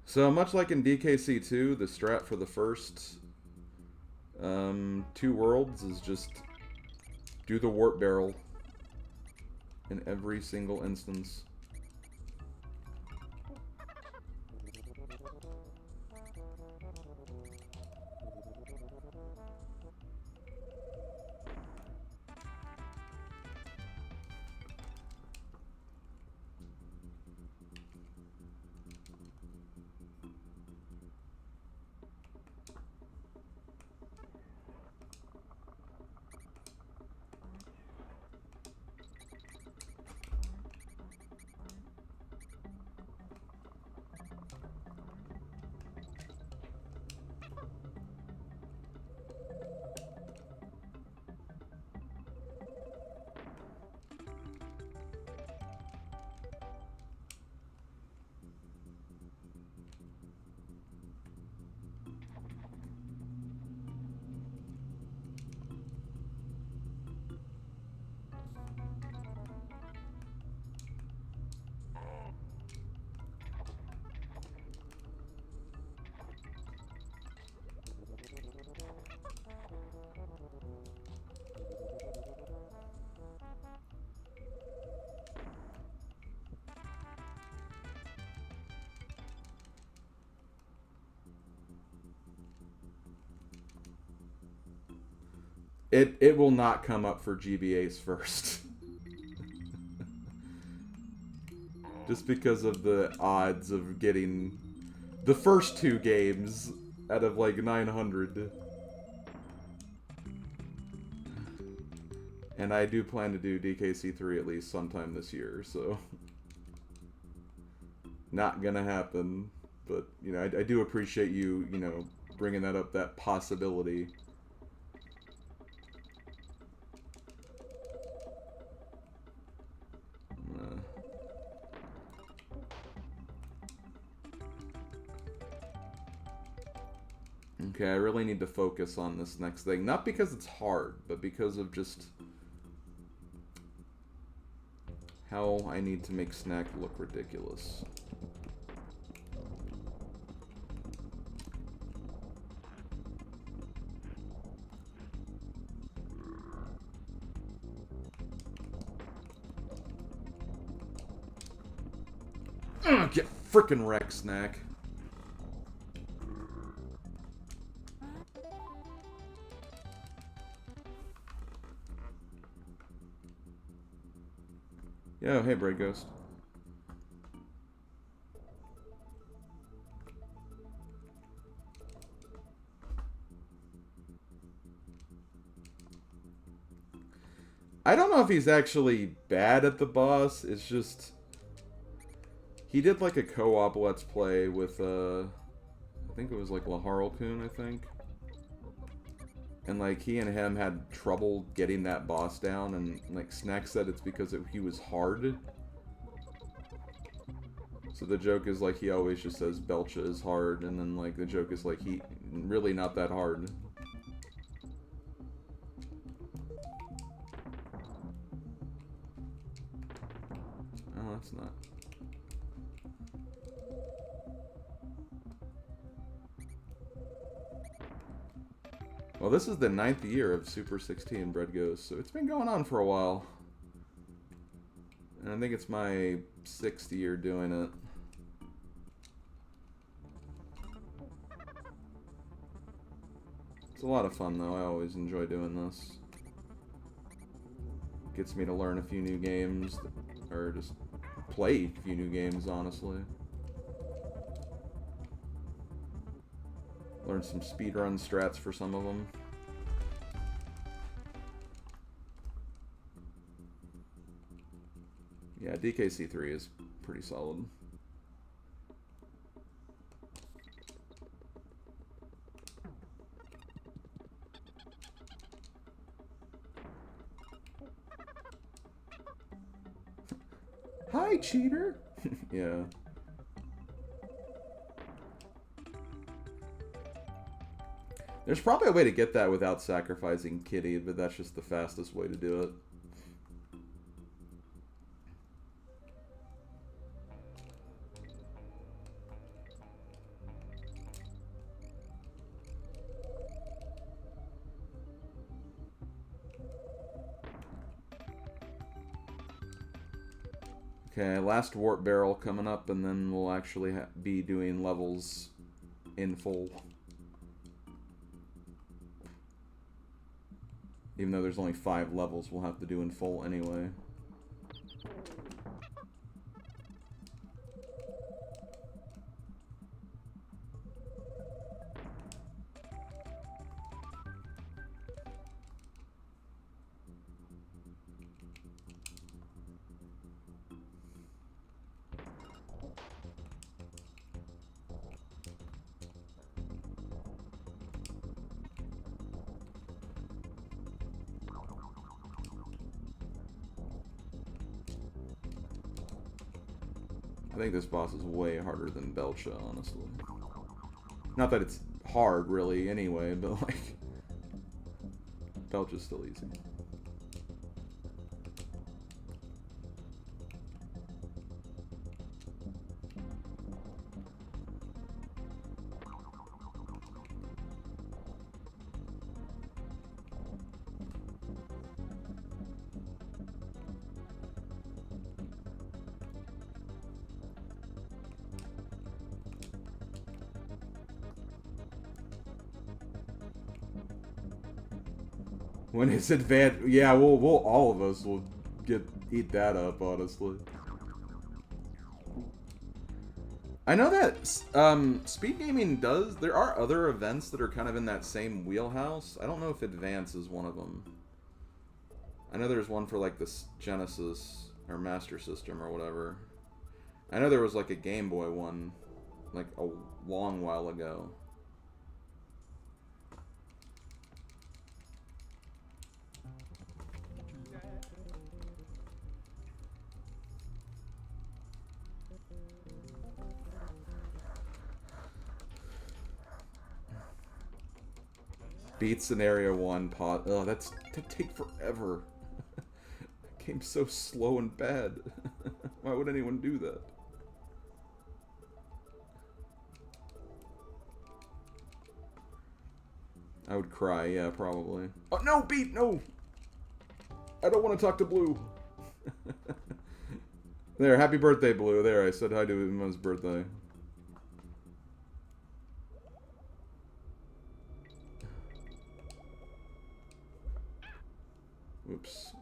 So much like in DKC2, the strat for the first 2 worlds is just do the warp barrel in every single instance. It will not come up for GBA's first. Just because of the odds of getting the first 2 games out of like 900. And I do plan to do DKC3 at least sometime this year, so not gonna happen. But, you know, I do appreciate you, you know, bringing that up, that possibility. Okay, I really need to focus on this next thing. Not because it's hard, but because of just how I need to make Snack look ridiculous. Ugh, get frickin' wrecked, Snack. Yo, hey, Braid Ghost. I don't know if he's actually bad at the boss. It's just he did like a co-op Let's Play with I think it was like Laharl-kun, I think. And like he and him had trouble getting that boss down, and like Snack said it's because he was hard. So the joke is like he always just says Belcha is hard, and then like the joke is like he really not that hard. Oh, that's not. Well, this is the 9th year of Super 16 Bread Ghost, so it's been going on for a while. And I think it's my 6th year doing it. It's a lot of fun, though. I always enjoy doing this. Gets me to learn a few new games, or just play a few new games, honestly. Learn some speedrun strats for some of them. Yeah, DKC3 is pretty solid. Hi, cheater! Yeah. There's probably a way to get that without sacrificing Kitty, but that's just the fastest way to do it. Okay, last warp barrel coming up, and then we'll actually be doing levels in full. Even though there's only 5 levels, we'll have to do in full anyway. I think this boss is way harder than Belcha, honestly. Not that it's hard, really, anyway, but, like, Belcha's still easy. When it's advanced, yeah, we'll all of us will eat that up, honestly. I know that speed gaming does. There are other events that are kind of in that same wheelhouse. I don't know if Advance is one of them. I know there's one for like the Genesis or Master System or whatever. I know there was like a Game Boy one, like a long while ago. Beat Scenario 1 pause. Oh, that'd take forever. Game's so slow and bad. Why would anyone do that? I would cry, yeah, probably. Oh, no, Beat, no! I don't want to talk to Blue. There, happy birthday, Blue. There, I said hi to him on his birthday. Oops.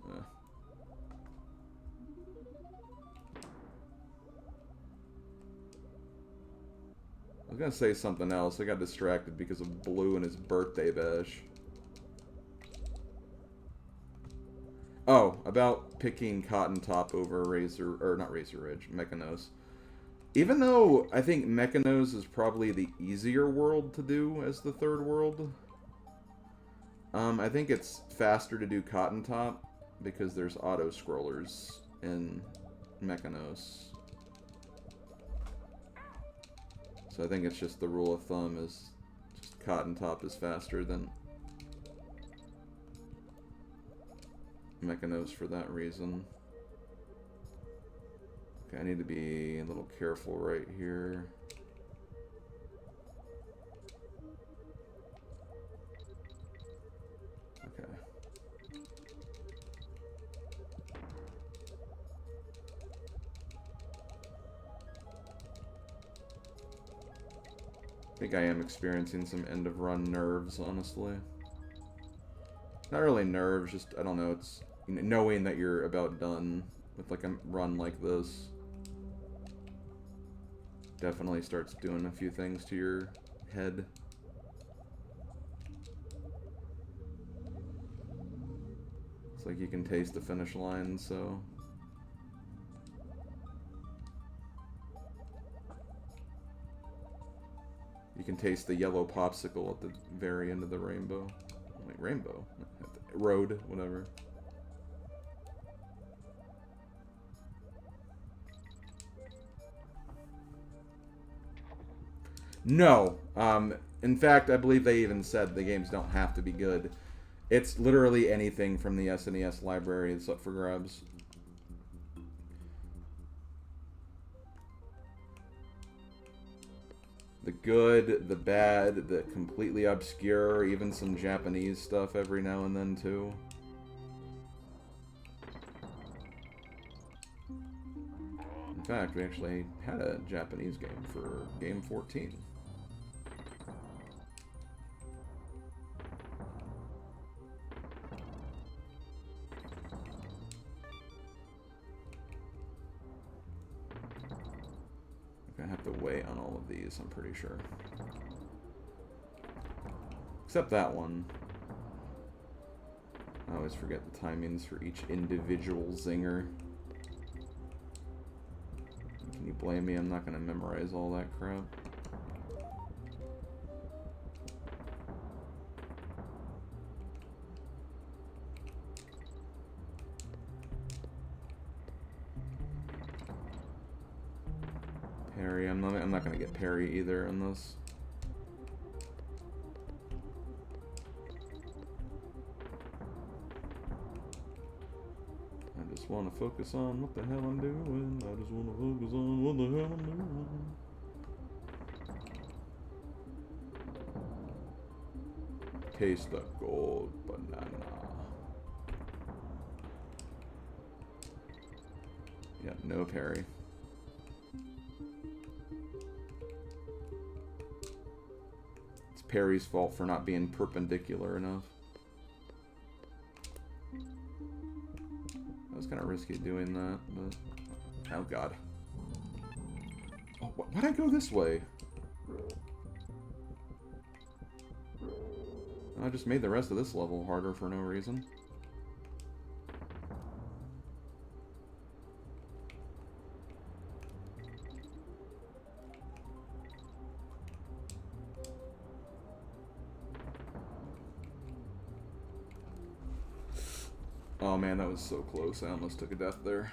I was gonna say something else. I got distracted because of Blue and his birthday bash. Oh, about picking Cotton Top over Razor, or not Razor Ridge, Mechanos. Even though I think Mechanos is probably the easier world to do as the third world, I think it's faster to do Cotton Top because there's auto-scrollers in Mechanos. So I think it's just the rule of thumb is just Cotton Top is faster than Mechanos for that reason. Okay, I need to be a little careful right here. Okay. I think I am experiencing some end-of-run nerves, honestly. Not really nerves, just, I don't know, it's knowing that you're about done with like a run like this. Definitely starts doing a few things to your head. It's like you can taste the finish line, so... You can taste the yellow popsicle at the very end of the rainbow. Wait, rainbow? Road, whatever. No. In fact, I believe they even said the games don't have to be good. It's literally anything from the SNES library that's up for grabs. The good, the bad, the completely obscure, even some Japanese stuff every now and then, too. In fact, we actually had a Japanese game for Game 14. I have to wait on all of these, I'm pretty sure. Except that one. I always forget the timings for each individual zinger. Can you blame me? I'm not going to memorize all that crap. Parry. I'm not going to get parry either in this. I just want to focus on what the hell I'm doing. I just want to focus on what the hell I'm doing. Taste the gold banana. Yeah, no parry. It's parry's fault for not being perpendicular enough. It's kind of risky doing that, but... Oh, God. Oh, why'd I go this way? I just made the rest of this level harder for no reason. Oh man, that was so close. I almost took a death there.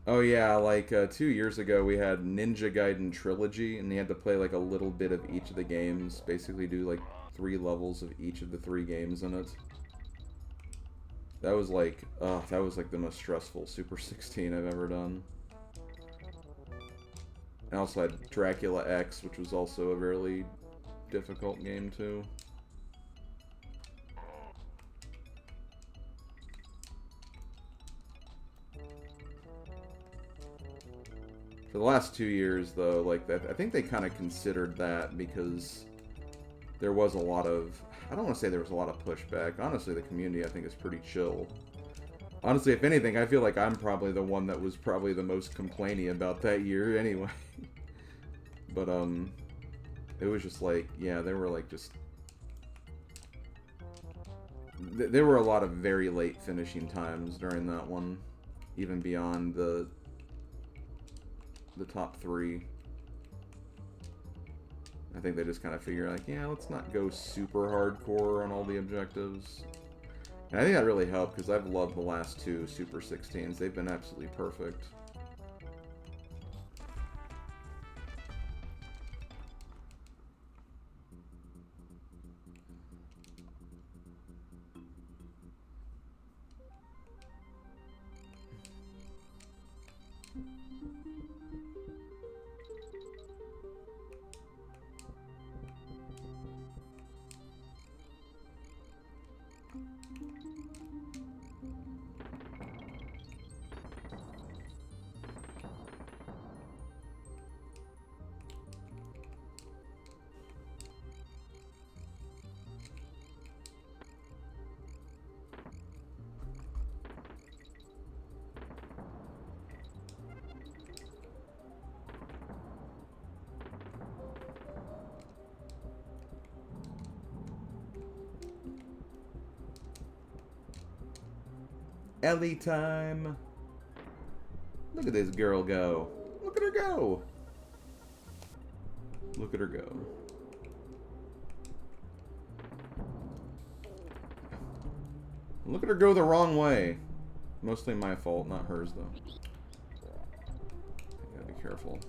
Oh yeah, like 2 years ago we had Ninja Gaiden Trilogy, and you had to play like a little bit of each of the games. Basically do like 3 levels of each of the 3 games in it. That was like the most stressful Super 16 I've ever done. I also had Dracula X, which was also a really difficult game too. For the last 2 years, though, like that, I think they kind of considered that because there was a lot of, I don't want to say there was a lot of pushback. Honestly, the community, I think, is pretty chill. Honestly, if anything, I feel like I'm probably the one that was probably the most complainy about that year anyway. But, it was just like, yeah, there were like just... There were a lot of very late finishing times during that one. Even beyond the top 3. I think they just kind of figure like, yeah, let's not go super hardcore on all the objectives. And I think that really helped because I've loved the last 2 Super 16s. They've been absolutely perfect. Ellie time! Look at this girl go. Look at her go! Look at her go. Look at her go the wrong way. Mostly my fault, not hers, though. I gotta be careful.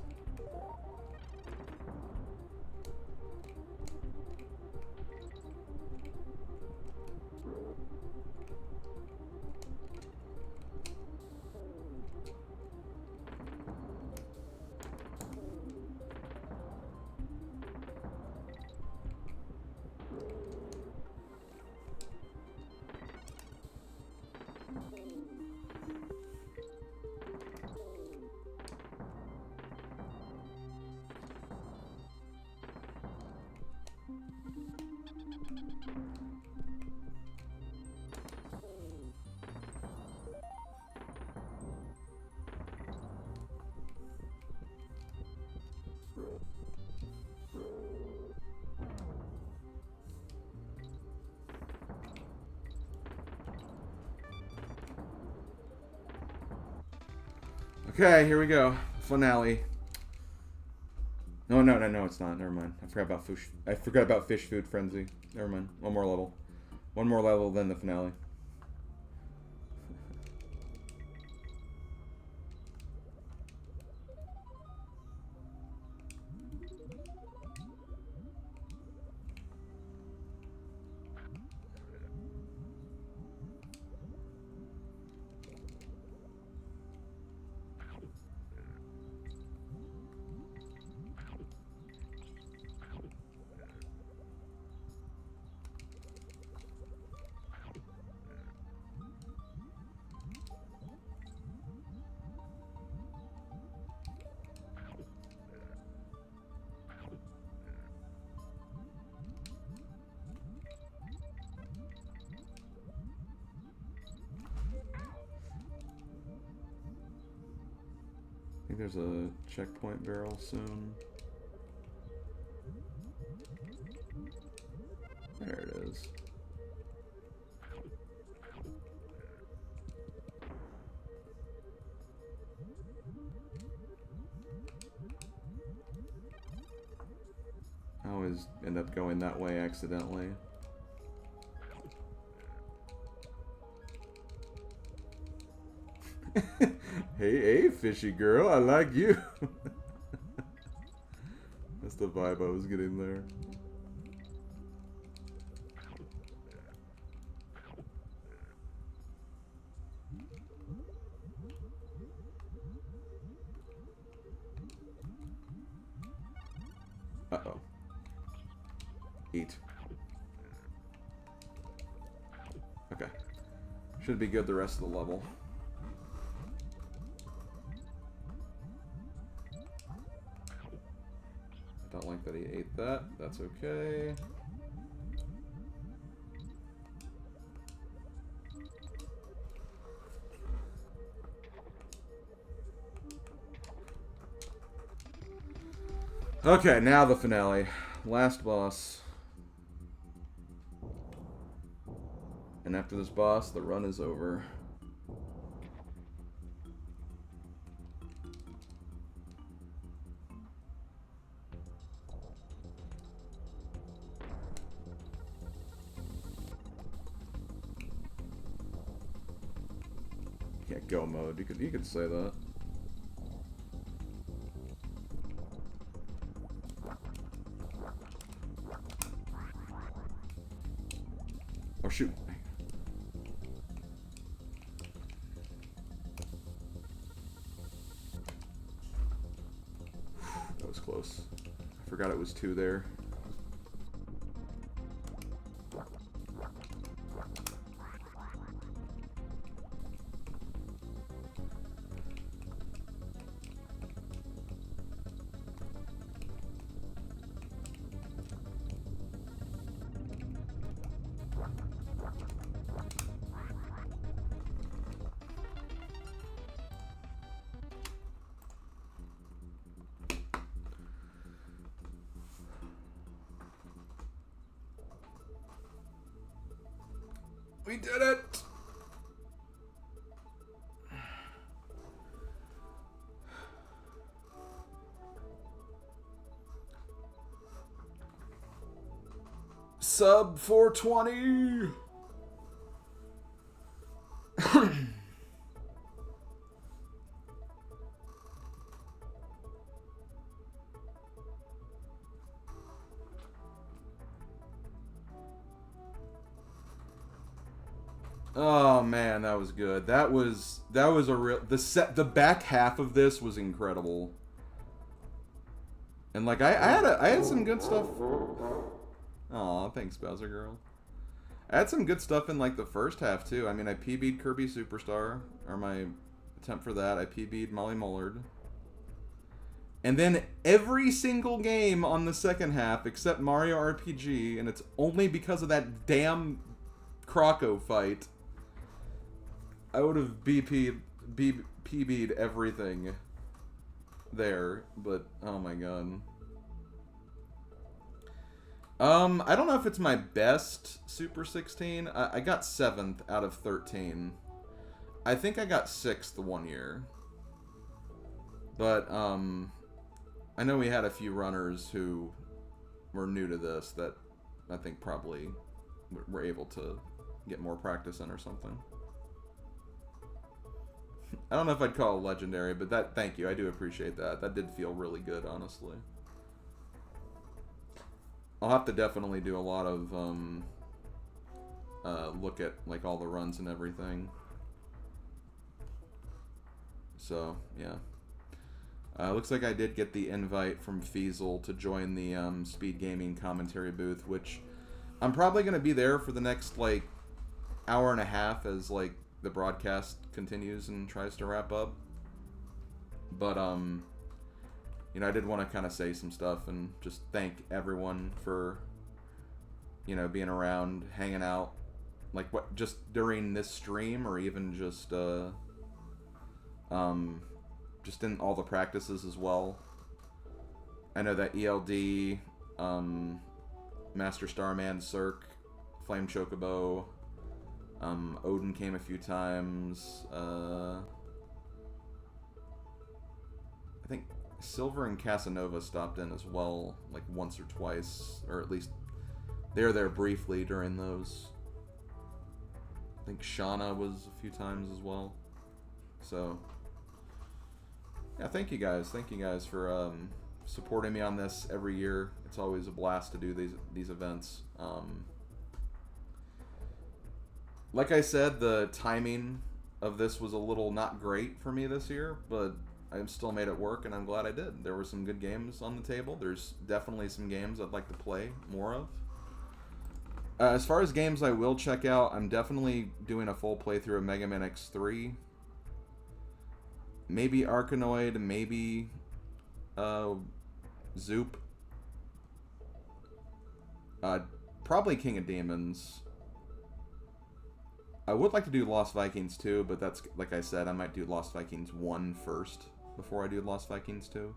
Okay, here we go. Finale. No, it's not. Never mind. I forgot about Fish Food Frenzy. Never mind. One more level. One more level, then the finale. think there's a checkpoint barrel soon. There it is. I always end up going that way accidentally. Hey, fishy girl, I like you. That's the vibe I was getting there. Uh-oh. Eat. Okay. Should be good the rest of the level. I don't like that he ate that. That's okay. Okay, now the finale. Last boss. And after this boss, the run is over. Yeah, go mode. You could say that. Oh shoot. That was close. I forgot it was 2 there. We did it! Sub 420! Oh man, that was good. That was a real the back half of this was incredible. And like I had some good stuff. Aw, thanks Bowser girl. I had some good stuff in like the first half too. I mean, I PB'd Kirby Superstar, or my attempt for that. I PB'd Molly Mullard. And then every single game on the second half except Mario RPG, and it's only because of that damn Croco fight, I would have PB'd everything there, but oh my god. I don't know if it's my best Super 16. I got 7th out of 13. I think I got 6th one year. But, I know we had a few runners who were new to this that I think probably were able to get more practice in or something. I don't know if I'd call it legendary, but thank you. I do appreciate that. That did feel really good, honestly. I'll have to definitely do a lot of look at like all the runs and everything. So yeah, looks like I did get the invite from Feasel to join the Speed Gaming commentary booth, which I'm probably gonna be there for the next like hour and a half as like the broadcast continues and tries to wrap up. But you know, I did want to kind of say some stuff and just thank everyone for, you know, being around, hanging out, like what just during this stream or even just just in all the practices as well. I know that ELD, Master Starman, Cirque, Flame Chocobo, Odin came a few times. I think Silver and Casanova stopped in as well, like once or twice, or at least they were there briefly during those. I think Shauna was a few times as well. So, yeah, thank you guys. Thank you guys for supporting me on this every year. It's always a blast to do these events. Like I said, the timing of this was a little not great for me this year, but I still made it work, and I'm glad I did. There were some good games on the table. There's definitely some games I'd like to play more of. As far as games I will check out, I'm definitely doing a full playthrough of Mega Man X3. Maybe Arkanoid, maybe Zoop. Probably King of Demons. I would like to do Lost Vikings 2, but that's, like I said, I might do Lost Vikings 1 first before I do Lost Vikings 2.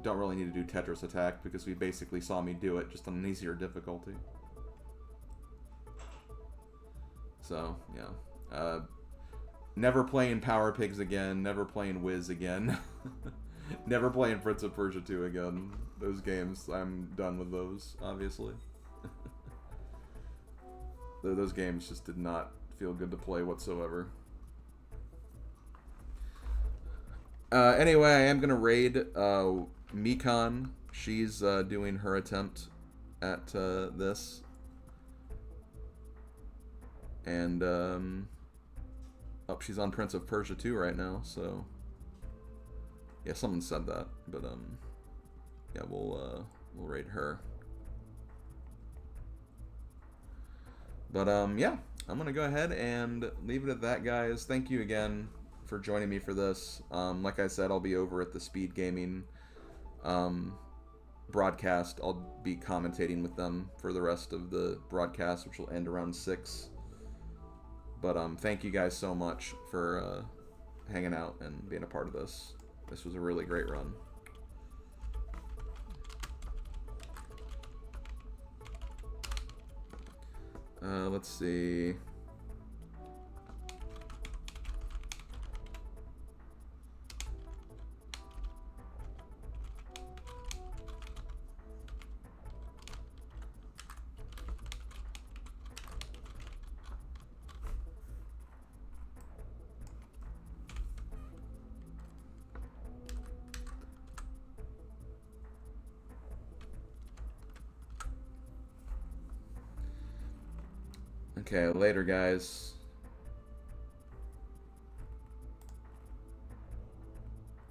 Don't really need to do Tetris Attack because we basically saw me do it just on an easier difficulty. So, yeah. Never playing Power Pigs again, never playing Wiz again. Never playing Prince of Persia 2 again. Those games, I'm done with those, obviously. Those games just did not feel good to play whatsoever. Anyway, I am going to raid Mikan. She's doing her attempt at this. And, oh, she's on Prince of Persia 2 right now, so... Yeah, someone said that, but, yeah, we'll raid her. But, yeah, I'm gonna go ahead and leave it at that, guys. Thank you again for joining me for this. Like I said, I'll be over at the Speed Gaming, broadcast. I'll be commentating with them for the rest of the broadcast, which will end around 6. But, thank you guys so much for, hanging out and being a part of this. This was a really great run. Let's see. Okay, later, guys.